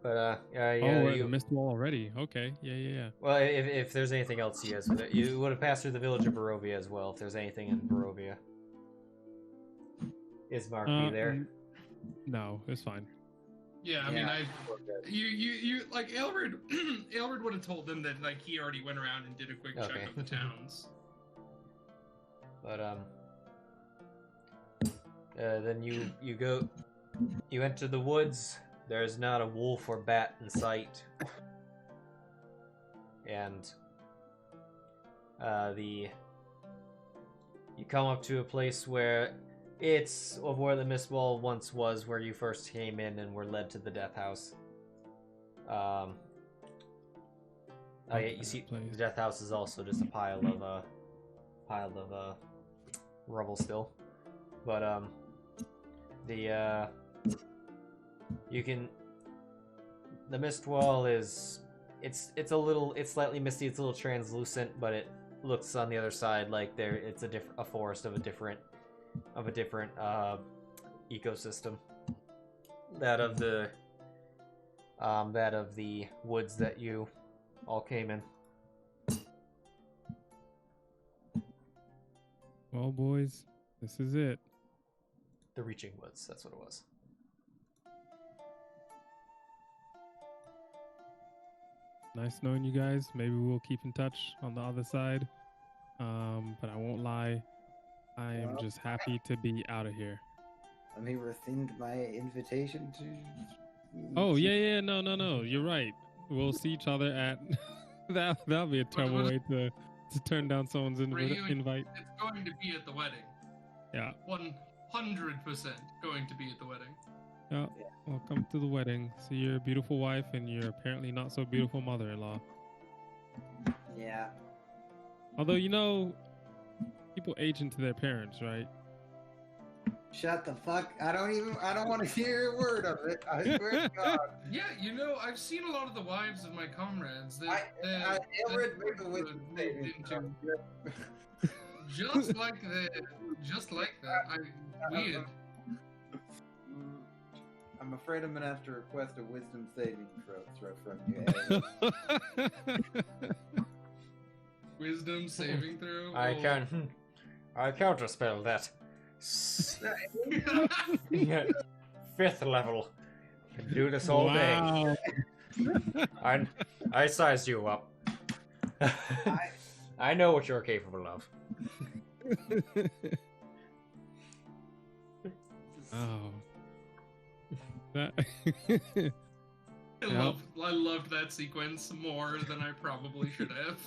But we're at the mist wall already. Okay, yeah. Well, if there's anything else you guys you would have passed through the village of Barovia as well. If there's anything in Barovia, is Mark be there? No, it's fine. Yeah, I mean, you like Ailred. Ailred would have told them that like he already went around and did a quick Okay. check of the towns. But then you enter the woods. There's not a wolf or bat in sight, and you come up to a place where it's of where the mist wall once was, where you first came in and were led to the death house. You see, the death house is also just a pile of rubble still, but the mist wall is it's slightly misty, it's a little translucent, but it looks on the other side like it's a forest of a different ecosystem, that of the woods that you all came in. Well, boys, this is it. The Reaching Woods, that's what it was. Nice knowing you guys. Maybe we'll keep in touch on the other side. But I won't lie, I am just happy to be out of here. Let me rescind my invitation to. Oh yeah, no. You're right. We'll see each other at. That'll be a terrible way to turn down someone's invite. It's going to be at the wedding. Yeah. 100% going to be at the wedding. Yeah. Welcome to the wedding. See your beautiful wife and your apparently not so beautiful mother-in-law. Yeah. Although, people age into their parents, right? Shut the fuck! I don't want to hear a word of it. I swear to God. Yeah, I've seen a lot of the wives of my comrades. Ailred made a wisdom saving throw. Just like that. Weird. I'm afraid I'm gonna have to request a wisdom saving throw from you. Wisdom saving throw. I counterspell that. Yeah, 5th level. Can do this all day. I sized you up. I know what you're capable of. Oh. That. I loved that sequence more than I probably should have.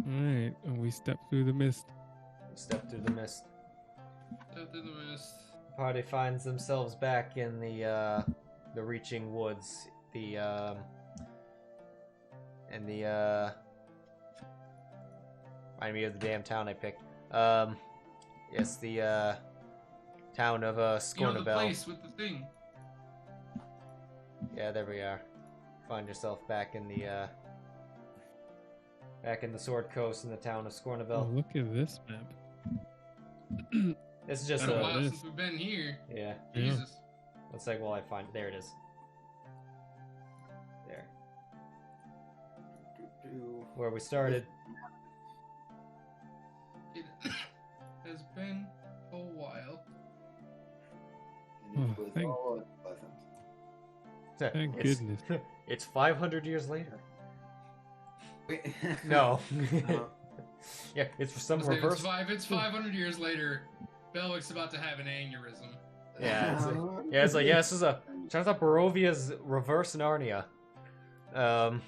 Alright, and we step through the mist. Step through the mist. Party finds themselves back in the Reaching Woods. Remind me of the damn town I picked. Yes, the town of Scornabel. The place with the thing. Yeah, there we are. Find yourself back in the Sword Coast in the town of Scornabel. Oh, look at this map. This is just been a while since we've been here. Yeah. Jesus. Looks like I find there it is. There. Where we started. It has been a while. And it was all unpleasant. Thank goodness. It's 500 years later. Wait. No. Yeah, it's for some reverse. It's 500 years later. Belwick's about to have an aneurysm. Yeah, it's like this is turns out Barovia's reverse Narnia. So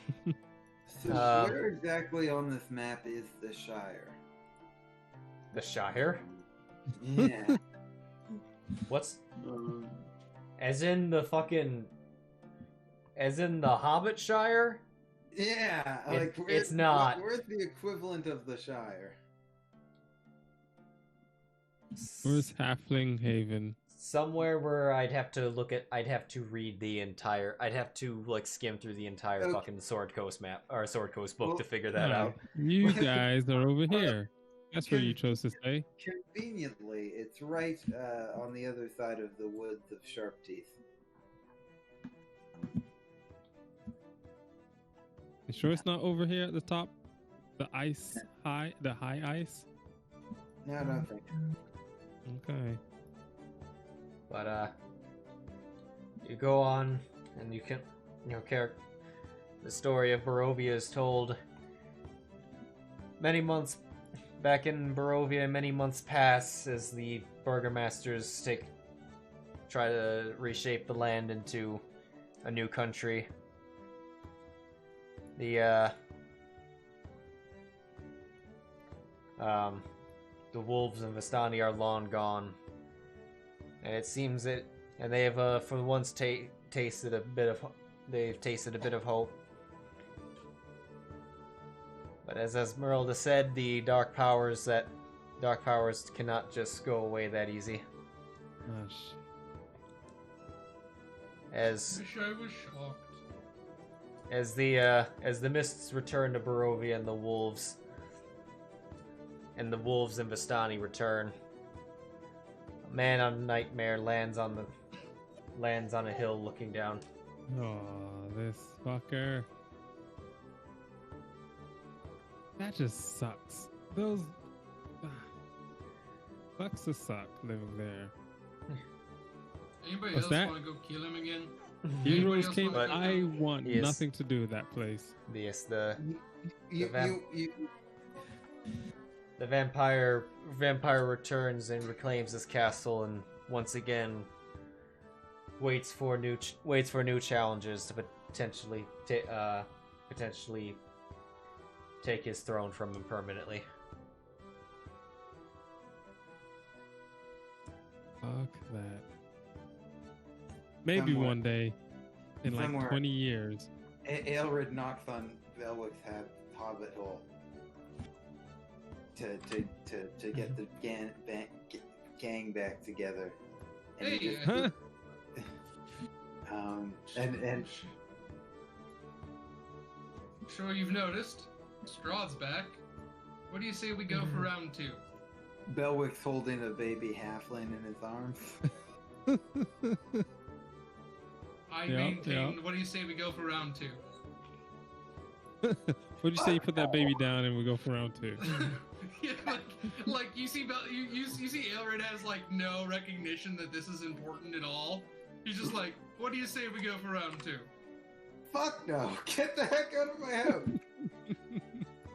where exactly on this map is the Shire? The Shire? Yeah. What's as in the Hobbit Shire? Yeah, it's not. Where's the equivalent of the Shire? Where's Halfling Haven? Somewhere where I'd have to read the entire. I'd have to skim through the entire fucking Sword Coast map or Sword Coast book to figure that out. You guys are over here. That's where you chose to stay. Conveniently, it's right on the other side of the woods of Sharp Teeth. You sure it's not over here at the top? The high ice? No, I don't think. Okay. But you go on, and you can, the story of Barovia is told. Many months back in Barovia, many months pass as the burgomasters try to reshape the land into a new country. The wolves in Vistani are long gone, and it seems that, and they have for once tasted a bit of hope. But as Esmeralda said, the dark powers cannot just go away that easy. Gosh. As Wish I was shocked. as the mists return to Barovia and the wolves in Vistani return, a man on a nightmare lands on a hill looking down. Oh, this fucker. That just sucks. Those sucks to suck living there. Anybody What's else that? want to go kill him again? Heroes else came. wanna go I kill him? want Yes. nothing to do with that place. Yes, the You, The vampire returns and reclaims his castle, and once again waits for new challenges to potentially take his throne from him permanently. Fuck that. Maybe Somewhere. one day, in like Somewhere. 20 years. Ailred knocked on Belwick's hobbit hole to get the gang back together. And he Hey, just- Huh? and sure you've noticed. Strahd's back. What do you say we go for round 2? Belwick's holding a baby halfling in his arms. I Yeah, maintain. yeah. What do you say we go for round 2? What'd you say? You put that baby down and we go for round 2. Yeah, like you see, you see, Ailred has like no recognition that this is important at all. He's just like, what do you say we go for round 2? Fuck no! Get the heck out of my house!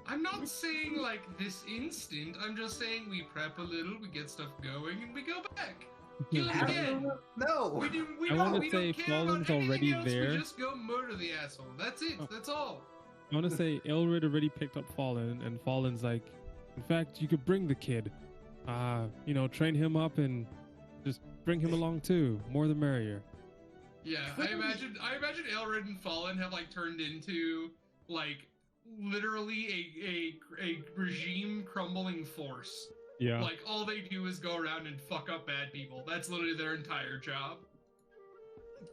I'm not saying like this instant. I'm just saying we prep a little, we get stuff going, and we go back. Kill him again. No! We do. We I don't. wanna We say don't care about Fallen's anything already else. there. We just go murder the asshole. That's it. Oh. That's all. I want to say Ailred already picked up Fallen, and Fallen's like, in fact, you could bring the kid. Train him up and just bring him along too. More the merrier. Yeah, I imagine Ailred and Fallen have like turned into like literally a regime crumbling force. Yeah. Like all they do is go around and fuck up bad people. That's literally their entire job.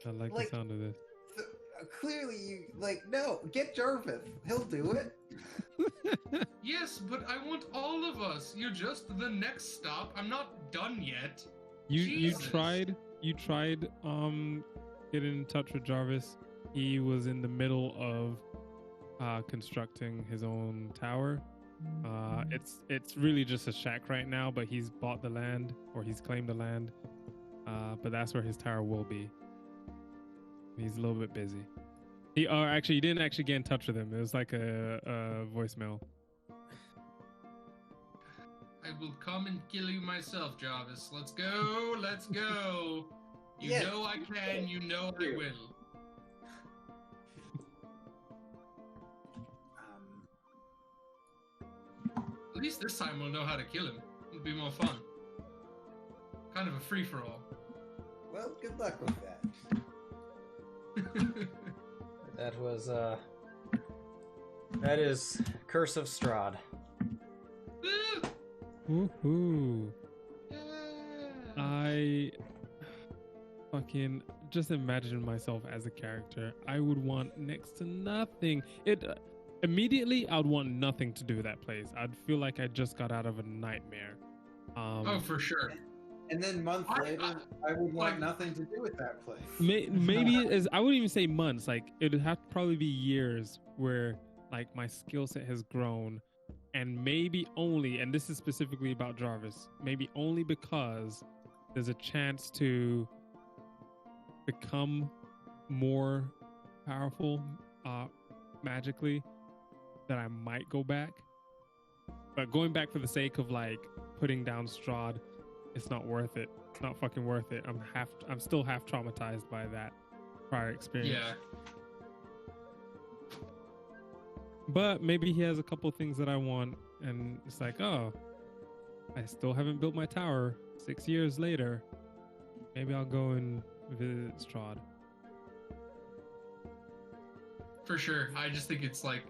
I like Like- the sound of this. So, clearly, you no. Get Jarvis. He'll do it. Yes, but I want all of us. You're just the next stop. I'm not done yet. You Jesus. tried getting in touch with Jarvis. He was in the middle of constructing his own tower. It's really just a shack right now, but he's bought the land, or he's claimed the land. But that's where his tower will be. He's a little bit busy. He didn't actually get in touch with him. It was like a voicemail. I will come and kill you myself, Jarvis. Let's go. Let's go. You Yes. know I can. You know I will. At least this time we'll know how to kill him. It'll be more fun. Kind of a free-for-all. Well, good luck with that. That is Curse of Strahd. Woohoo! Yeah. I fucking just imagine myself as a character. I would want next to nothing. Immediately, I'd want nothing to do with that place. I'd feel like I just got out of a nightmare. Oh, for sure. And then months I- later, I would want like- nothing to do with that place. Maybe I wouldn't even say months. Like it'd have to probably be years where like my skill set has grown, and maybe only, and this is specifically about Jarvis, maybe only because there's a chance to become more powerful magically, that I might go back. But going back for the sake of like putting down Strahd, it's not worth it. It's not fucking worth it. I'm still half traumatized by that prior experience. Yeah. But maybe he has a couple things that I want, and it's like, oh, I still haven't built my tower 6 years later. Maybe I'll go and visit Strahd. For sure. I just think it's like,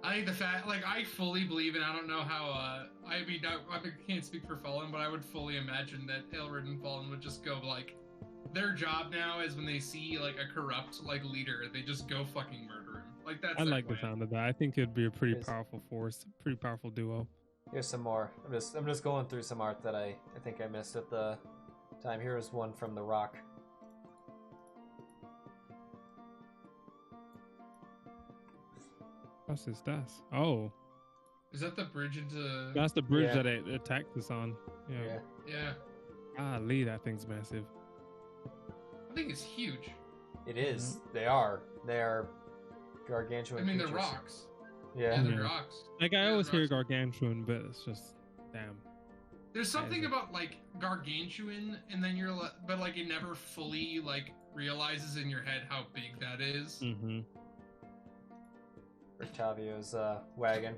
I think the fact, like, I fully believe, and I don't know how, I mean, I can't speak for Fallen, but I would fully imagine that Ailred and Fallen would just go, like, their job now is when they see, like, a corrupt, like, leader, they just go fucking murder him. Like, that's I their like the plan. sound of that. I think it'd be a pretty Yes. powerful force, pretty powerful duo. Here's some more. I'm just going through some art that I think I missed at the time. Here is one from the Rock. What's this? Das? Oh, Is that the bridge into... that's the bridge Yeah. that it attacked us on. Yeah. Yeah. Golly, that thing's massive. I think it's huge. It is. They are gargantuan I mean, they're creatures. rocks. Yeah. Yeah, they're Yeah. rocks. Like I Yeah, always hear rocks. gargantuan, but it's just damn. There's something Yeah. about, like, gargantuan, and then you're like, but, like, it never fully, like, realizes in your head how big that is. Mm-hmm. Rictavio's wagon.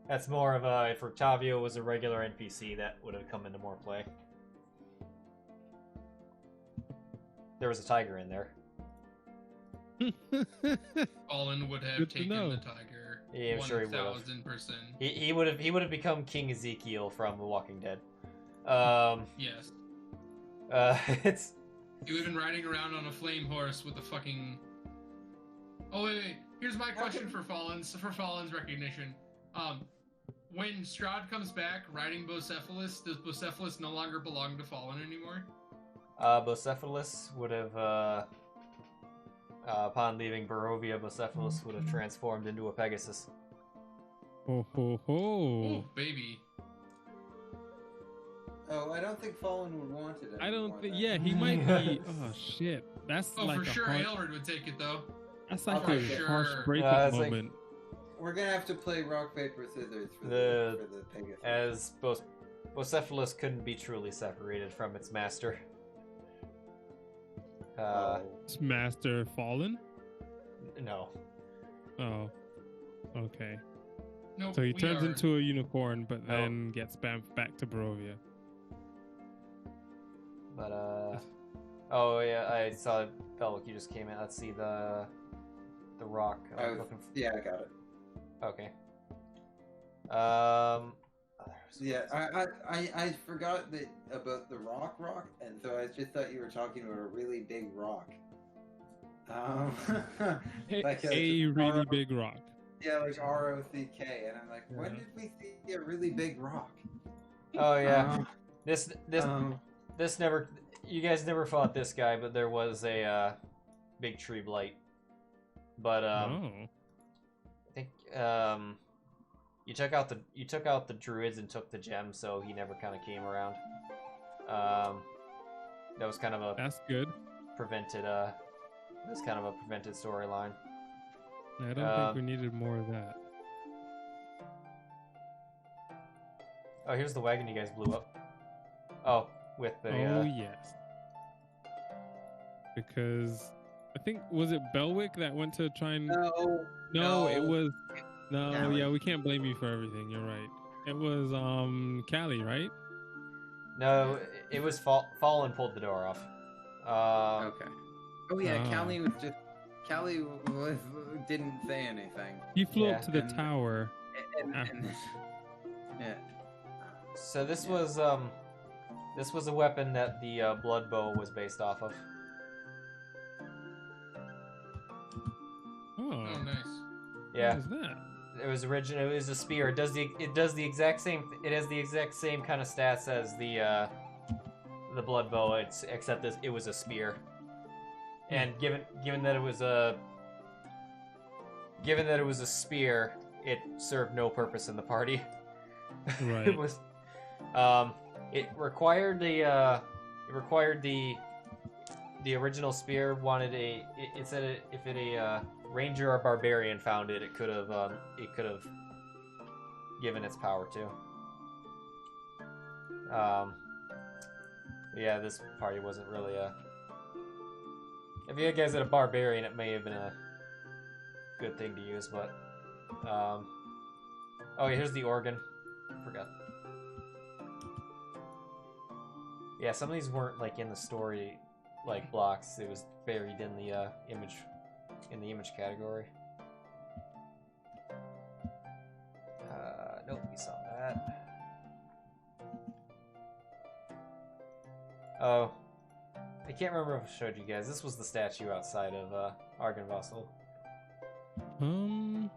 That's more of a, if Rictavio was a regular NPC, that would have come into more play. There was a tiger in there. Fallen would have Good to taken know. the tiger. Yeah, I'm sure he would've. 1000%. He would have become King Ezekiel from The Walking Dead. Yes. It's He would have been riding around on a flame horse with a fucking... Oh, wait. Here's my question for Fallen's recognition. When Strahd comes back riding Bocephalus, does Bocephalus no longer belong to Fallen anymore? Bocephalus would have, upon leaving Barovia, Bocephalus would have transformed into a Pegasus. Ho ho ho! Oh, baby. Oh, I don't think Fallen would want it. I don't anymore think. then. Yeah, he might be. Oh shit! That's Oh, like for a sure heart, Ailred would take it, though. That's like For a sure. heartbreaking It's like- moment. We're gonna have to play rock paper scissors for The- the Pegasus. As Bocephalus couldn't be truly separated from its master. Is Master Fallen? No. Oh, okay. Nope, So he we turns are- into a unicorn, but then gets bamfed back to Barovia. But, oh yeah, I saw Belwick, you just came in. Let's see the rock. I'm looking for... Yeah, I got it. Okay. Yeah, I forgot that about the rock, and so I just thought you were talking about a really big rock. Like A really R- big rock. Yeah, like ROCK, and I'm like, when Yeah. did we see a really big rock? Oh yeah. Um, This um, this never. You guys never fought this guy, but there was a big tree blight. But Oh. I think you took out the druids and took the gem, so he never kind of came around. That was kind of a That's good. prevented storyline. I don't think we needed more of that. Oh, here's the wagon you guys blew up. Oh, with the Oh yes. Because I think, was it Belwick that went to try and no, it was Callie. yeah, we can't blame you for everything, you're right. It was Callie, right? no, it was Fallen pulled the door off. Okay. Oh yeah, Oh. Callie didn't say anything. He flew Yeah. up to the And- tower. And yeah. So this was a weapon that the blood bow was based off of. Oh, Oh, nice. Yeah, what was that? it was original. It was a spear. It does the exact same. It has the exact same kind of stats as the blood bow. Except it was a spear. And given that it was a spear, it served no purpose in the party. Right. It was it required It required the original spear wanted it said if a ranger or barbarian found it, it could have given its power to. Yeah, this party wasn't really a. If you guys had a barbarian, it may have been a good thing to use, but. Oh, yeah, here's the organ. Forgot. Yeah, some of these weren't like in the story, like blocks. It was buried in the image category. Nope, we saw that. Oh, I can't remember if I showed you guys. This was the statue outside of Argynvossel. I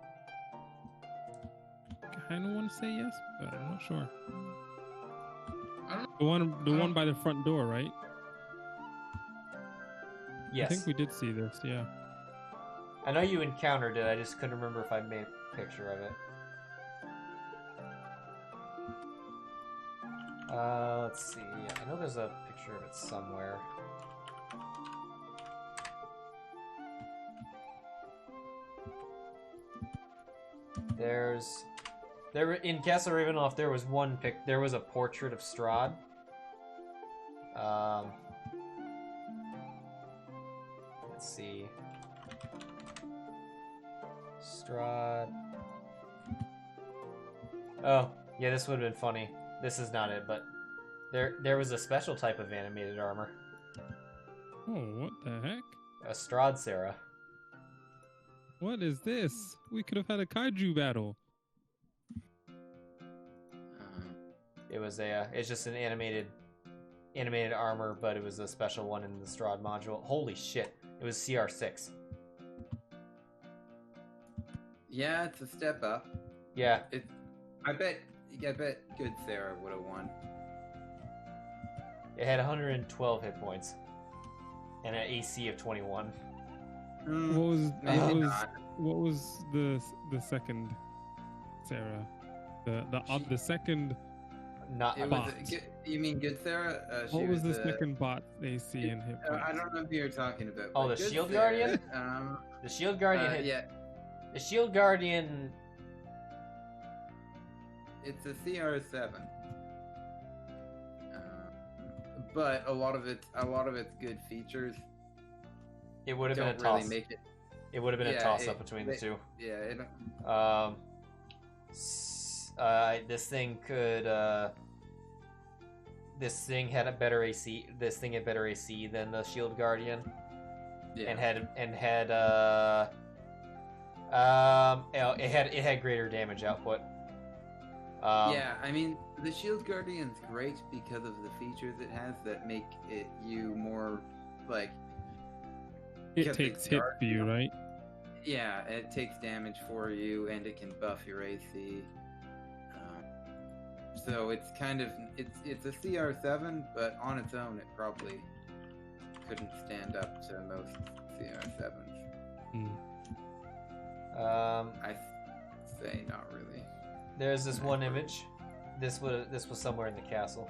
kind of want to say yes, but I'm not sure. I don't. The one by the front door, right? Yes. I think we did see this. Yeah. I know you encountered it. I just couldn't remember if I made a picture of it. Let's see. I know there's a picture of it somewhere. In Castle Ravenloft there was there was a portrait of Strahd. Let's see. Strahd. Oh, yeah, this would have been funny. This is not it, but there was a special type of animated armor. Oh, what the heck? A Strahd Sarah. What is this? We could have had a kaiju battle. It's just an animated armor, but it was a special one in the Strahd module. Holy shit! It was CR6. Yeah, it's a step up. Yeah. I bet good Sarah would have won. It had 112 hit points and an AC of 21. What was the second Sarah? The second bot. You mean good Sarah? What was the second bot AC and hit points? I don't know who you're talking about. Oh, the Shield Guardian? The Shield Guardian hit. Yeah. The Shield Guardian. It's a CR7. But a lot of its good features. It would have been a really toss. Make it. It would have been a toss up between the two. Yeah. This thing could. This thing had a better AC. This thing had better AC than the Shield Guardian. Yeah. It had greater damage output. Yeah, I mean, the Shield Guardian's great because of the features it has that make it you more like. It takes hit for you, right? Yeah, it takes damage for you, and it can buff your AC. So it's kind of it's a CR7, but on its own, it probably couldn't stand up to most CR7s. I say not really. There's this one image. This was somewhere in the castle.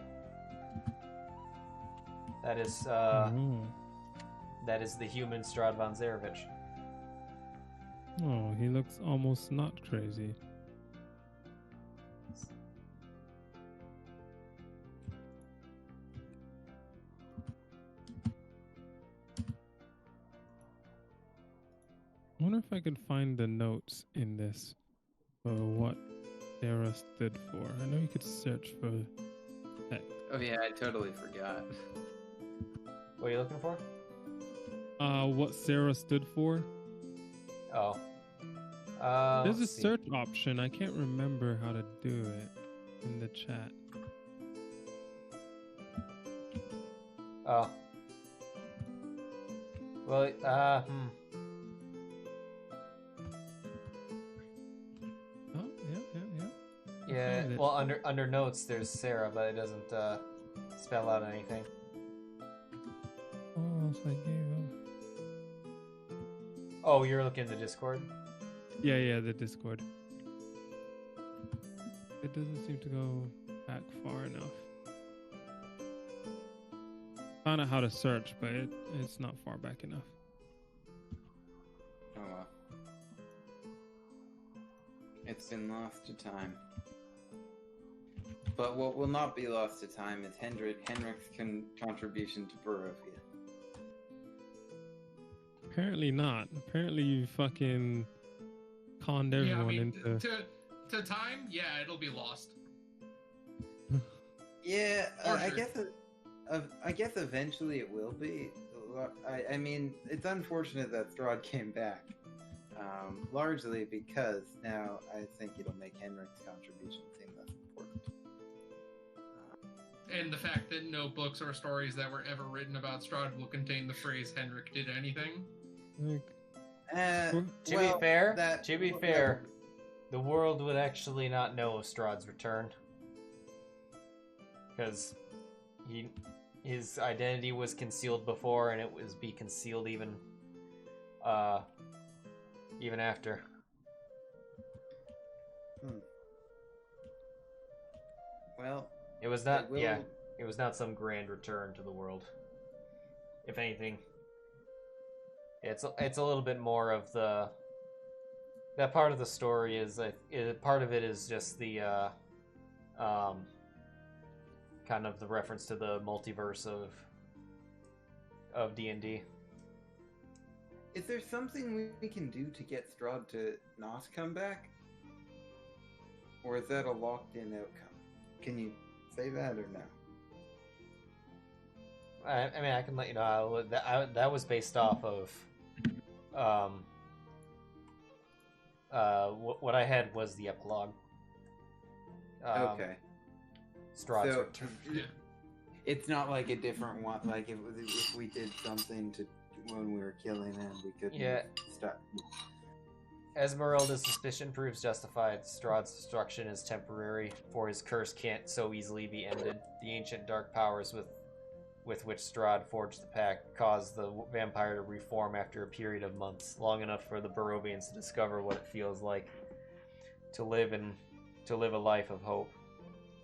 That is that is the human Strahd von Zarevich. Oh, he looks almost not crazy. I wonder if I could find the notes in this for what Sarah stood for. I know you could search for that. Oh yeah, I totally forgot. What are you looking for? What Sarah stood for. Oh. There's a search option. I can't remember how to do it in the chat. Oh. Well, Oh, yeah. Yeah, well, under notes, there's Sarah, but it doesn't spell out anything. Oh, so I gave up. Oh, you're looking at the Discord? Yeah, the Discord. It doesn't seem to go back far enough. found out how to search, but it's not far back enough. Oh well. It's been lost to time. But what will not be lost to time is Henrik's contribution to Barovia. Apparently not. Apparently you fucking conned everyone into... To time, yeah, it'll be lost. Yeah, I Sure. guess eventually it will be. I mean, it's unfortunate that Strahd came back. Largely because now I think it'll make Henrik's contribution seem less important. And the fact that no books or stories that were ever written about Strahd will contain the phrase Henrik did anything. To be fair, the world would actually not know of Strahd's return. Because his identity was concealed before, and it was be concealed even after. Well, it was not. Yeah, it was not some grand return to the world. If anything, it's a little bit more of the. That part of the story is part of it is just the kind of the reference to the multiverse of D&D. Is there something we can do to get Strahd to not come back? Or is that a locked-in outcome? Can you say that or no? I mean, I can let you know. That was based off of what I had was the epilogue. Okay. Strahd's So, return. it's not like a different one. Like if we did something to when we were killing him, we couldn't stop. Esmeralda's suspicion proves justified. Strahd's destruction is temporary, for his curse can't so easily be ended. The ancient dark powers with which Strahd forged the pact caused the vampire to reform after a period of months, long enough for the Barovians to discover what it feels like to live a life of hope.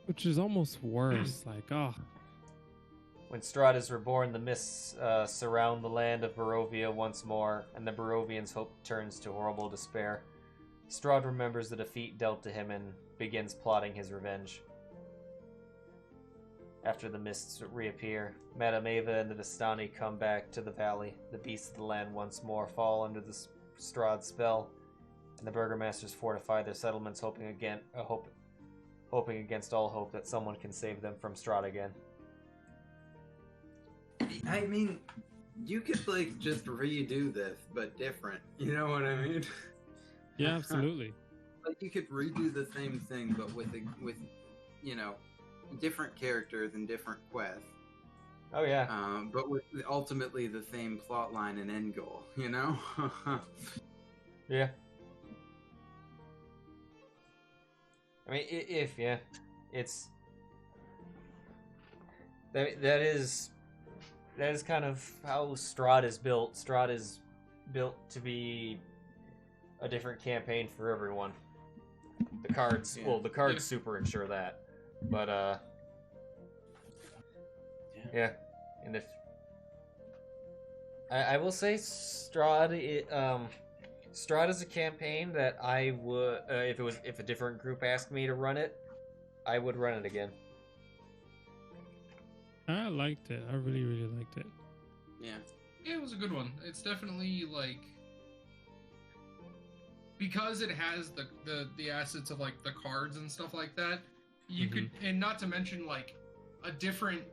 Which is almost worse. When Strahd is reborn, the mists surround the land of Barovia once more, and the Barovians' hope turns to horrible despair. Strahd remembers the defeat dealt to him and begins plotting his revenge. After the mists reappear, Madame Ava and the Vistani come back to the valley. The beasts of the land once more fall under the Strahd spell, and the burgomasters fortify their settlements, hoping against all hope that someone can save them from Strahd again. I mean, you could just redo this, but different. You know what I mean? Yeah, absolutely. You could redo the same thing, but with different characters and different quests. Oh yeah. But with ultimately the same plot line and end goal. You know? Yeah. I mean, it's that is kind of how Strahd is built. Strahd is built to be a different campaign for everyone. The cards, super ensure that, but yeah. And if I will say, Strahd, Strahd is a campaign that I would, if a different group asked me to run it, I would run it again. I liked it. I really, really liked it. Yeah. Yeah, it was a good one. It's definitely because it has the assets of the cards and stuff like that. You could, and not to mention a different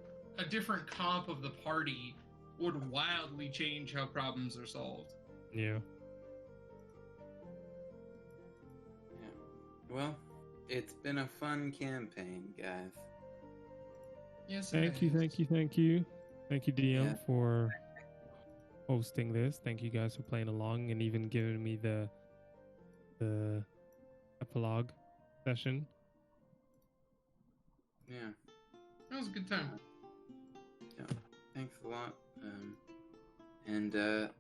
comp of the party would wildly change how problems are solved. Yeah. Well, it's been a fun campaign, guys. Yes. Thank you, DM, for hosting this. Thank you guys for playing along and even giving me the epilogue session. Yeah. That was a good time. Yeah. Thanks a lot. And to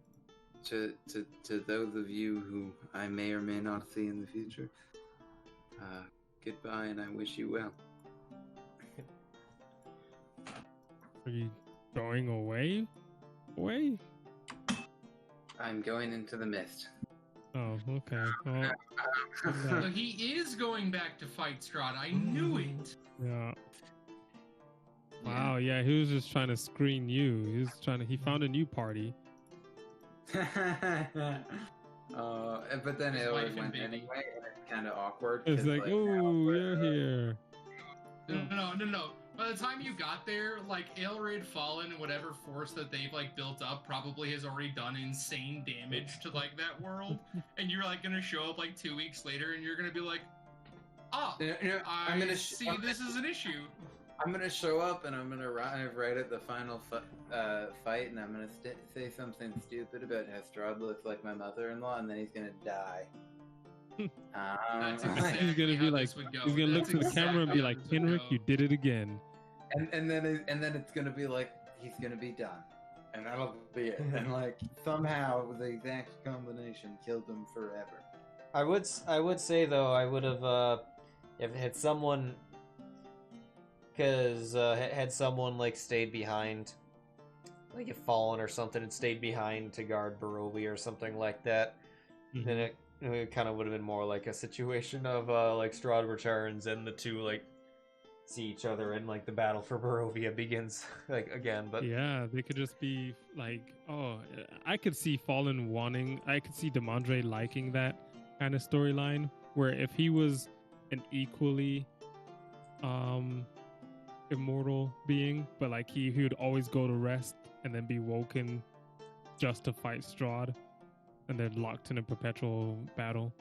those of you who I may or may not see in the future, goodbye, and I wish you well. Are you Going away? Away? I'm going into the mist. Oh, okay. Well, So he is going back to fight Strahd. I knew it. yeah. Wow, yeah, he was just trying to screen you. He found a new party. But then His it wife always and went baby. anyway, and it's kind of awkward. It's 'cause, like, now oh, we're, you're here. No. By the time you got there, like Ailred Fallen and whatever force that they've like built up probably has already done insane damage to like that world, and you're like gonna show up like 2 weeks later, and you're gonna be like, "Oh, I'm gonna see this is an issue." I'm gonna show up and I'm gonna arrive right at the final fight, and I'm gonna say something stupid about how Strahd looks like my mother-in-law, and then he's gonna die. That's He's exactly gonna how be like, this would go. he's gonna look That's to the camera and be exactly how like, this would Henrik, go. you did it again. and then it's gonna be like he's gonna be done, and that'll be it. And like somehow the exact combination killed him forever. I would say though, I would have if had someone, because had someone like stayed behind, like if Fallen or something had stayed behind to guard Barovia or something like that, then it kind of would have been more like a situation of like Strahd returns and the two like see each other and like the battle for Barovia begins like again. But Yeah, they could just be like, oh, I could see Fallen I could see Demandre liking that kind of storyline where if he was an equally immortal being, but like he would always go to rest and then be woken just to fight Strahd and then locked in a perpetual battle.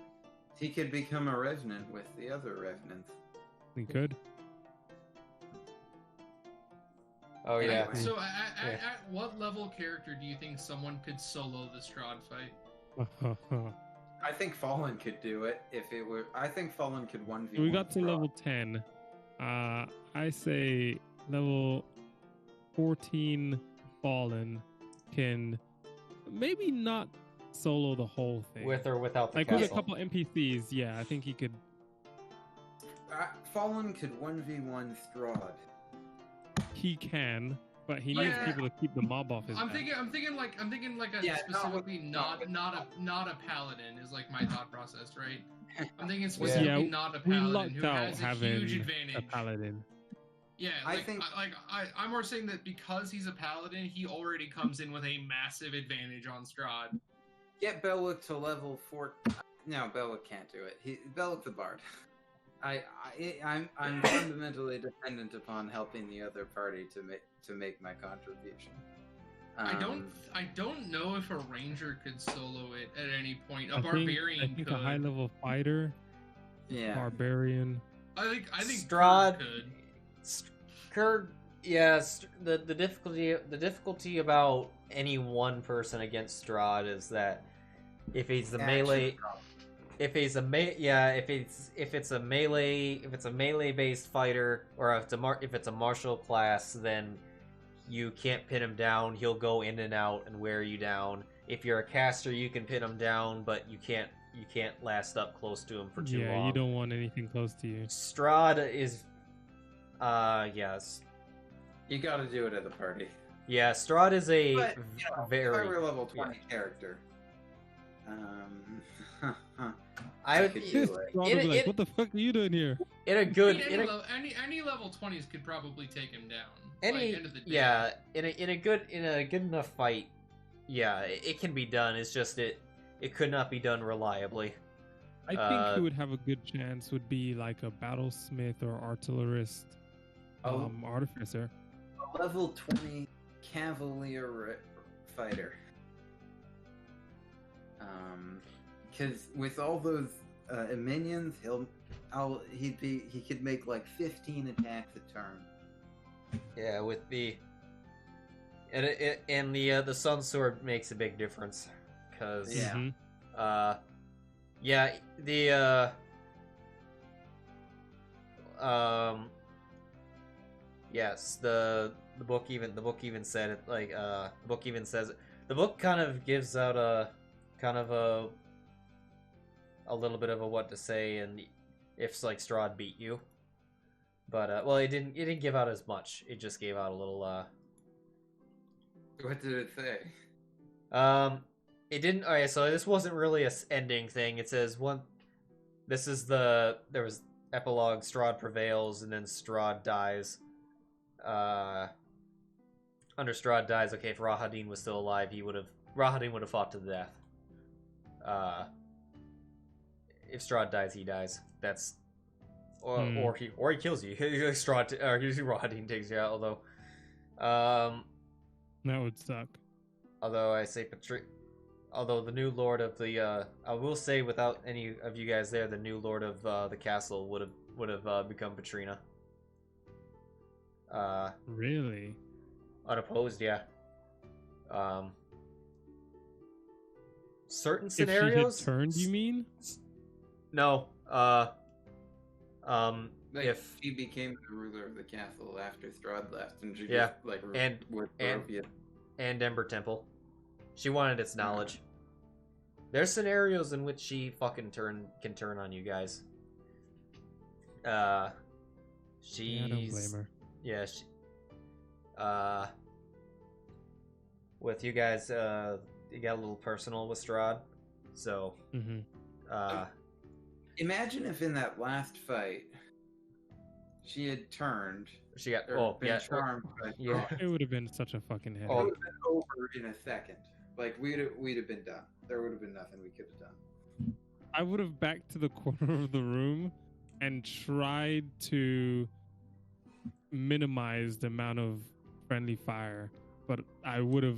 He could become a revenant with the other revenants. He could. oh yeah, Anyway. So at what level character do you think someone could solo the Strahd fight? I think Fallen could do it if it were. I think Fallen could 1v1. We got to Strahd. level 10. I say level 14 Fallen can maybe not solo the whole thing. with or without the like castle. with a couple NPCs, yeah, I think he could. Fallen could 1v1 Strahd. He can, but he needs Yeah. people to keep the mob off his I'm back. thinking like a Yeah, specifically not not a paladin is like my thought process, right? I'm thinking specifically Yeah, not a we paladin lucked who out has a having huge a advantage. paladin. Yeah, I like, think- I'm more saying that because he's a paladin, he already comes in with a massive advantage on Strahd. Get Belwick to level 4. No, Belwick can't do it. Belwick's a bard. I'm fundamentally dependent upon helping the other party to make my contribution. I don't know if a ranger could solo it at any point. A I barbarian think could. a high level fighter, Yeah. barbarian. I think Strahd could. Kurd, yes. The difficulty about any one person against Strahd is that if he's the melee, if it's a melee based fighter, or if it's a martial class, then you can't pin him down. He'll go in and out and wear you down. If you're a caster, you can pin him down, but you can't last up close to him for too long. Yeah, you don't want anything close to you. Strahd is, yes. You gotta do it at the party. Yeah, Strahd is a But, you know, if I very. were a level 20 character. I would. could do it. Strahd would be like, it- what the fuck are you doing here? In a good. Any level 20s could probably take him down. Any like, end of the day. yeah, in a good enough fight, yeah, it can be done. It's just it could not be done reliably. I think who would have a good chance would be like a battlesmith or artillerist, Oh. artificer. A level 20 cavalier fighter. Because with all those minions, he could make like 15 attacks a turn. Yeah, with the and the sun sword makes a big difference because Yeah. Mhm. Yeah, the yes, the book even said it, like the book even says it. The book kind of gives out a little bit of a what to say and if like Strahd beat you. But well, it didn't give out as much. It just gave out a little What did it say? It didn't. Okay, so this wasn't really a ending thing. It says one. This is the there was epilogue. Strahd prevails, and then Strahd dies. Under Strahd dies. Okay, if Rahadin was still alive, Rahadin would have fought to the death. If Strahd dies, he dies. That's or he kills you. Strahd or Rahadin takes you out. Although, that would suck. Although I say although the new lord of the I will say without any of you guys there, the new lord of the castle would have become Patrina. Really? Unopposed, yeah. Certain If scenarios. she had turned, you mean? No. Like, if she became the ruler of the castle after Strahd left, and she Yeah, just like and- with and- Barovia. and Ember Temple, she wanted its knowledge. There's scenarios in which she fucking can turn on you guys. She's Yeah, I don't blame her. Yeah, with you guys, you got a little personal with Strahd, so Mm-hmm. Imagine if in that last fight she had turned she got or been yeah, charmed by yeah. Strahd. It would have been such a fucking headache. It would have been over in a second. Like we'd have been done. There would have been nothing we could have done. I would have backed to the corner of the room and tried to minimize the amount of friendly fire, but I would have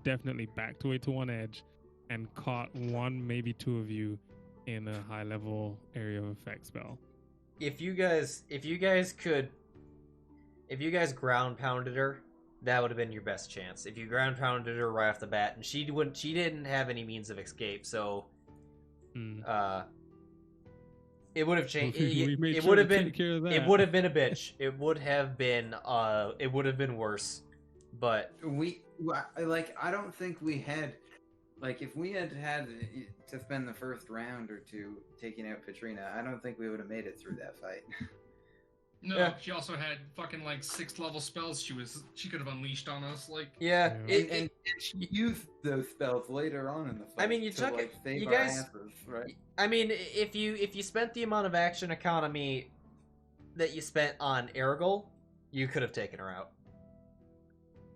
definitely backed away to one edge and caught one, maybe two of you in a high level area of effect spell. If you guys ground pounded her, that would have been your best chance. If you ground pounded her right off the bat, and she didn't have any means of escape, so it would have changed. It would have been a bitch. It would have been worse. But I don't think we had, like, if we had to spend the first round or two taking out Patrina, I don't think we would have made it through that fight. No, Yeah. she also had fucking like 6th level spells she could have unleashed on us. Like, yeah, And she used those spells later on in the fight. I mean, you to, took like, it. save You our guys. asses, right? I mean, if you spent the amount of action economy that you spent on Ergol, you could have taken her out.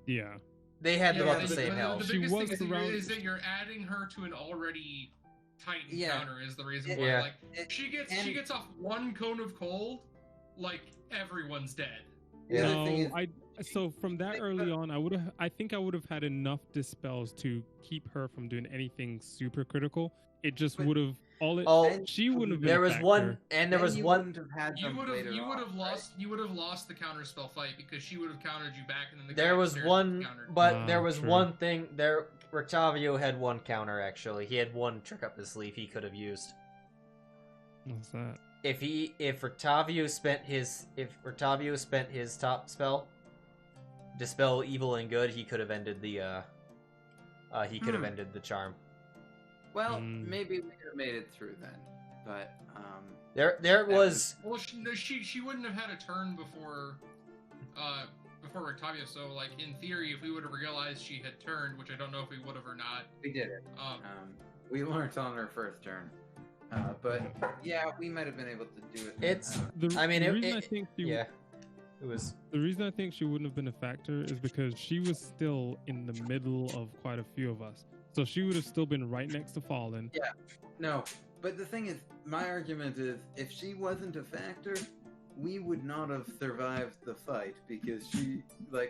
Yeah. They had about the the same health. The She biggest was thing around- is that you're adding her to an already tight Yeah. encounter is the reason why. Yeah. Like, she gets off one cone of cold, like everyone's dead. The other thing No, is- so from that early on, I think I would have had enough dispels to keep her from doing anything super critical. It just But- would have she wouldn't have been There a was factor. one, and there Then was you one. wouldn't have had You them would later on, right? you would have lost the counter spell fight because she would have countered you back, and then the There guy was upstairs one, countered. but there was true. one thing. There, Rictavio had one counter actually. He had one trick up his sleeve he could have used. What's that? If Rictavio spent his top spell, dispel evil and good, he could have ended the ended the charm. Well, Mm. maybe we could have made it through then, but There was. Well, she wouldn't have had a turn before Octavia. So, like, in theory, if we would have realized she had turned, which I don't know if we would have or not. we did it. Um, We learned on our first turn, but yeah, we might have been able to do it. It's- The reason I think she Yeah, it was. The reason I think she wouldn't have been a factor is because she was still in the middle of quite a few of us. So she would have still been right next to Fallen. No, but the thing is, my argument is, if she wasn't a factor, we would not have survived the fight because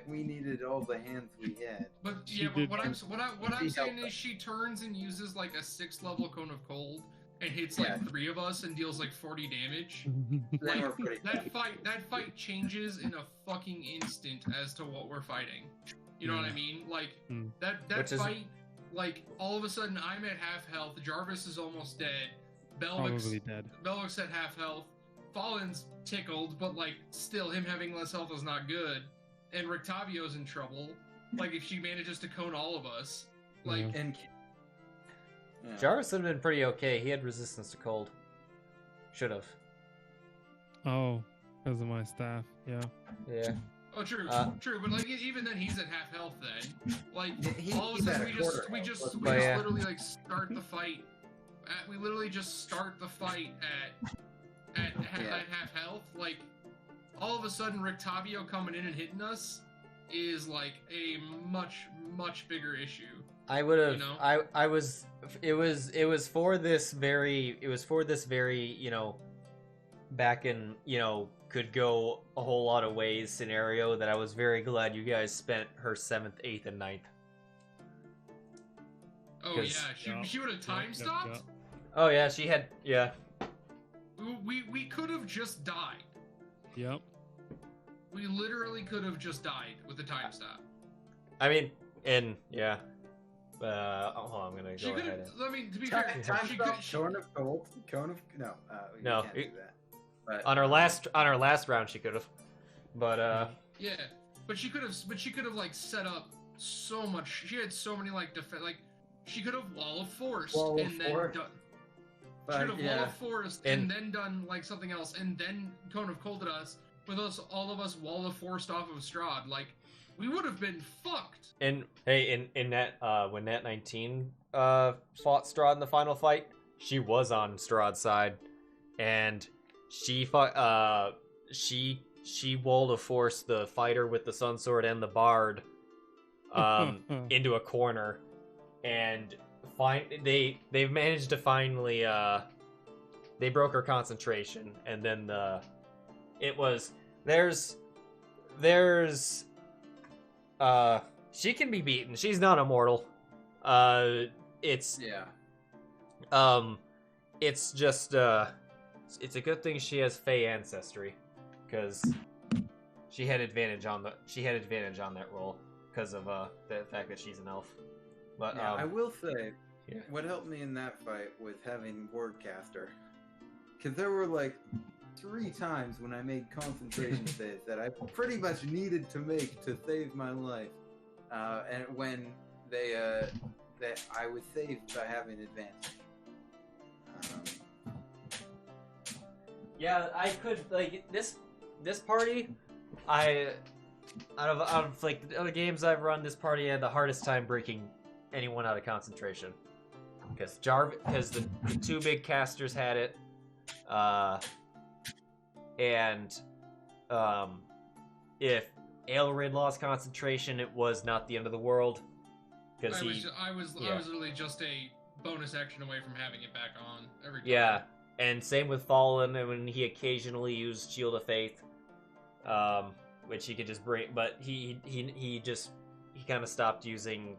we needed all the hands we had. But She yeah, but did- what I'm She saying helped is she turns and uses like a 6th level cone of cold and hits like Yeah. 3 of us and deals like 40 damage. Then Like, we're pretty that fight changes in a fucking instant as to what we're fighting. You know what I mean? Like Hmm. that Which is- fight, like all of a sudden I'm at half health. Jarvis is almost dead. Probably dead. Belwick's at half health. Fallen's tickled, but like still him having less health is not good. And Rictavio's in trouble. Like if she manages to cone all of us, like Yeah. And yeah. Jarvis would have been pretty okay. He had resistance to cold. Should have. Oh, because of my staff. Yeah. Yeah. Oh, true, true. But like even then, he's at half health. Then, like all of a he's sudden, at a we quarter just health. literally like start the fight. We literally just start the fight at half health. Like all of a sudden, Rictavio coming in and hitting us is like a much bigger issue. I would have. You know? I was. It was for this very. Back in could go a whole lot of ways scenario that I was very glad you guys spent her 7th, 8th, and 9th. Oh yeah, she would have time stopped. Oh yeah, she had We could have just died. Yep. We literally could have just died with the time stop. I mean, and yeah. I'm gonna go ahead. I mean, to be fair, she could. Cone of gold. Cone of no. We can't do that. But, on our last round, she could have. But yeah, but she could have like set up so much. She had so many like she could have wall of force and then done. She could have wall of force and then done like something else and then cone of colded us with all of us wall of forced off of Strahd. Like we would have been fucked. And hey, in that when Nat 19 fought Strahd in the final fight, she was on Strahd's side, and she fought she walled of force the fighter with the sun sword and the bard into a corner, and they've managed to finally they broke her concentration, and then she can be beaten. She's not immortal. It's just it's a good thing she has Fey ancestry, because she had advantage on that roll because of the fact that she's an elf. But I will say, what helped me in that fight was having Wardcaster, because there were like 3 times when I made concentration saves that I pretty much needed to make to save my life, and when that I was saved by having advantage. Yeah, I could like this party. Out of like the other games I've run, this party had the hardest time breaking anyone out of concentration, because the 2 big casters had it, and if Ailred lost concentration, it was not the end of the world. Because I was literally just a bonus action away from having it back on every time. Yeah, and same with Fallen, and when he occasionally used Shield of Faith, which he could just bring, but he kind of stopped using.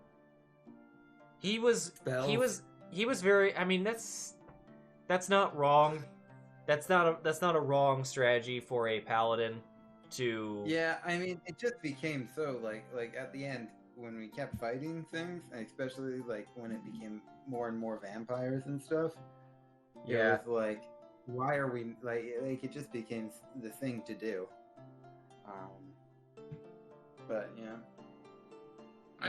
He was very. I mean, that's not wrong. That's not a wrong strategy for a paladin to. Yeah, I mean, it just became so like at the end when we kept fighting things, and especially like when it became more and more vampires and stuff. Yeah. It was like, why are we like it just became the thing to do. But yeah.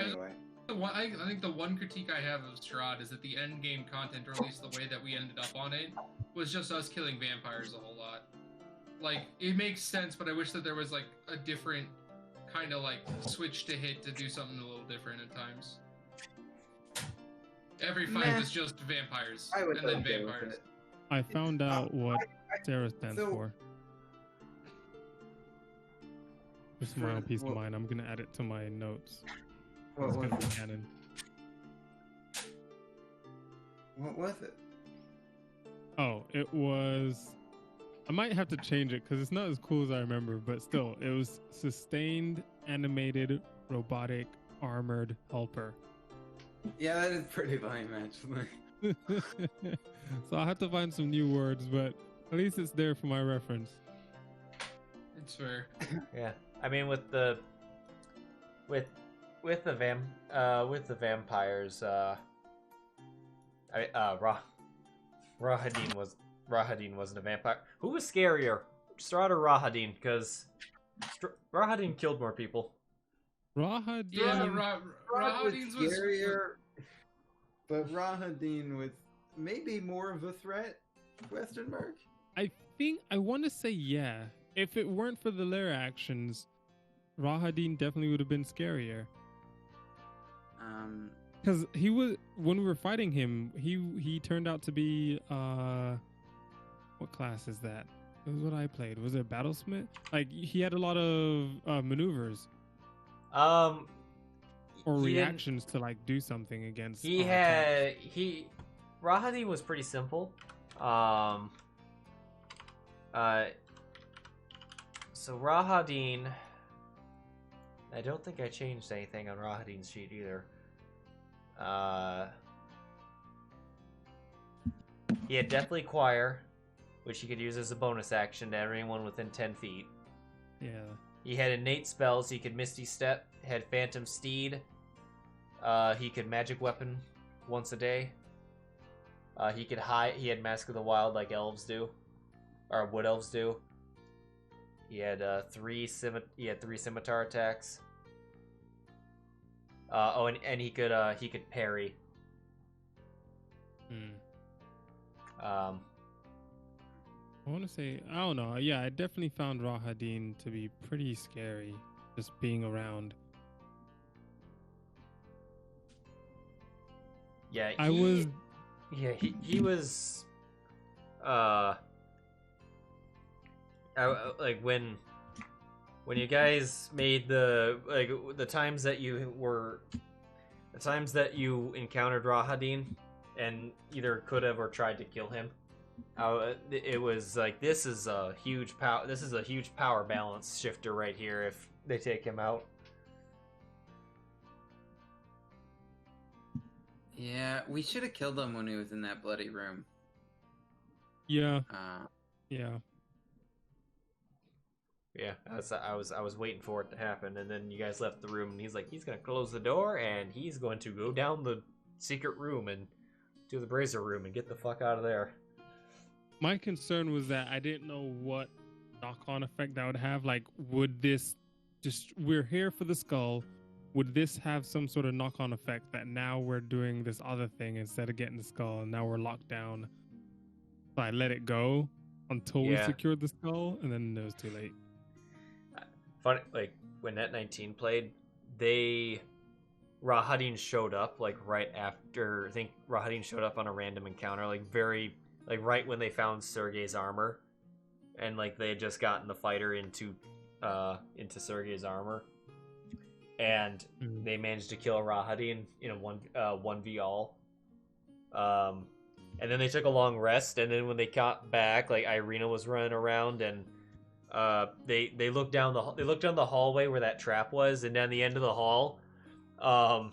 Anyway. I think the one critique I have of Strahd is that the end game content, or at least the way that we ended up on it, was just us killing vampires a whole lot. Like, it makes sense, but I wish that there was like a different kind of like switch to hit to do something a little different at times. Every fight was just vampires, and then vampires. I found out what Sarah stands for. Just my own peace of mind. I'm gonna add it to my notes. It's gonna be canon. What was it? Oh, it was. I might have to change it because it's not as cool as I remember, but still, it was sustained, animated, robotic, armored helper. Yeah, that is pretty lame, actually. So I'll have to find some new words, but at least it's there for my reference. It's fair. Yeah, I mean with the vampires, Rahadin wasn't a vampire. Who was scarier, Strahd or Rahadin? Because Rahadin killed more people. Rahadin. Yeah, Rahadin's was scarier, but Rahadin was maybe more of a threat? Question mark. I want to say yeah. If it weren't for the lair actions, Rahadin definitely would have been scarier. Um, Because he was, when we were fighting him, he turned out to be what class is that? It was what I played. Was it Battlesmith? Like he had a lot of maneuvers or reactions to like do something against. Rahadin was pretty simple. So Rahadin, I don't think I changed anything on Rahadin's sheet either. He had Deathly Choir, which he could use as a bonus action to anyone within 10 feet. Yeah. He had innate spells. He could Misty Step. Had Phantom Steed. He could Magic Weapon once a day. He could hide. He had Mask of the Wild like elves do, or wood elves do. He had three scimitar attacks. And he could parry. I want to say, I don't know. Yeah, I definitely found Rahadin to be pretty scary, just being around. Yeah, he was. Like when you guys made the times that you encountered Rahadin and either could have or tried to kill him, it was like this is a huge power balance shifter right here if they take him out. yeah, we should have killed him when he was in that bloody room. Yeah. Yeah, I was waiting for it to happen, and then you guys left the room, and he's gonna close the door, and he's going to go down the secret room and to the brazier room and get the fuck out of there. My concern was that I didn't know what knock-on effect that would have. Like, would this we're here for the skull. Would this have some sort of knock-on effect that now we're doing this other thing instead of getting the skull, and now we're locked down? So I let it go until we secured the skull, and then it was too late. Funny, like when Net 19 played, Rahadin showed up like right after. I think Rahadin showed up on a random encounter, like right when they found Sergei's armor, and like they had just gotten the fighter into Sergei's armor, and they managed to kill Rahadin in a 1v all. And then they took a long rest, and then when they got back, like Irina was running around, and they looked down the hallway where that trap was, and down the end of the hall, so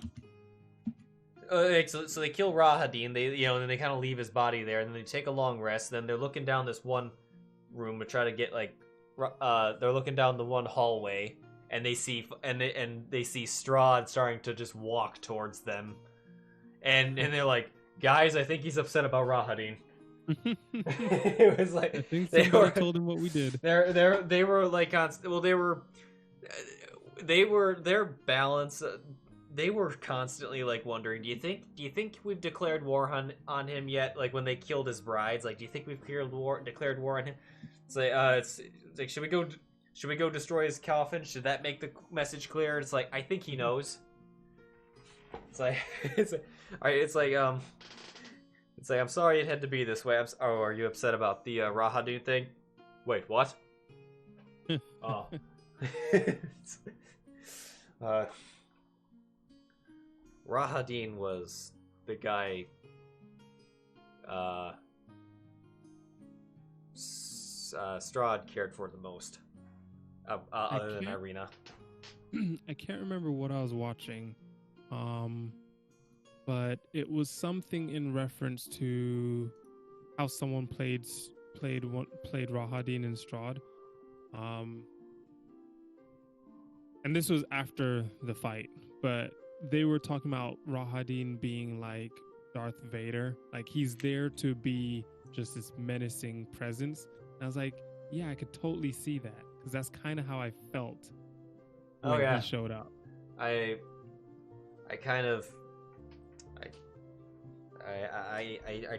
they kill Rahadin. Then they kind of leave his body there, and then they take a long rest. And then they're looking down this one room to try to get they're looking down the one hallway, and they see Strahd starting to just walk towards them, and they're like, guys, I think he's upset about Rahadin. It was like I think somebody told him what we did. They were like their balance. They were constantly like wondering, do you think we've declared war on him yet? Like when they killed his brides, like do you think we've declared war on him? It's like should we go destroy his coffin? Should that make the message clear? It's like I think he knows. It's like I'm sorry it had to be this way. Are you upset about the Rahadin thing? Wait, what? Oh. Rahadin was the guy Strahd cared for the most, other than Irina. I can't remember what I was watching, but it was something in reference to how someone played Rahadin and Strahd, and this was after the fight, but they were talking about Rahadin being like Darth Vader, like he's there to be just this menacing presence. And I was like, yeah, I could totally see that, because that's kind of how I felt when he showed up. I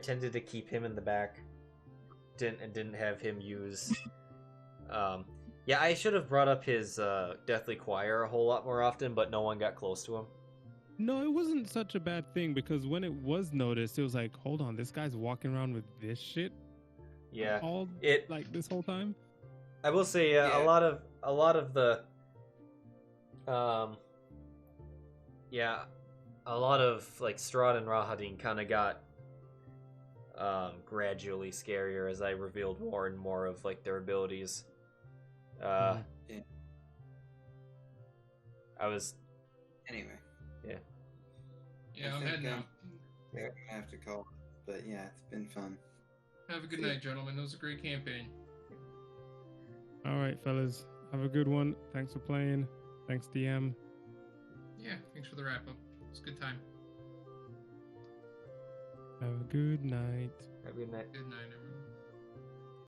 tended to keep him in the back, didn't have him use. Yeah, I should have brought up his Deathly Choir a whole lot more often, but no one got close to him. No, it wasn't such a bad thing because when it was noticed, it was like, hold on, this guy's walking around with this shit. Yeah, all it like this whole time. I will say Yeah. a lot of the a lot of like Strahd and Rahadin kind of got gradually scarier as I revealed more and more of like their abilities. Yeah. I was Anyway, Yeah, I I'm think, heading out. we're gonna have to call. But yeah, it's been fun. Have a good See ya. night, gentlemen. It was a great campaign. All right, fellas, have a good one. Thanks for playing. Thanks, DM. Yeah, thanks for the wrap up. It's a good time. Have a good night. have a good night. Good night, everyone.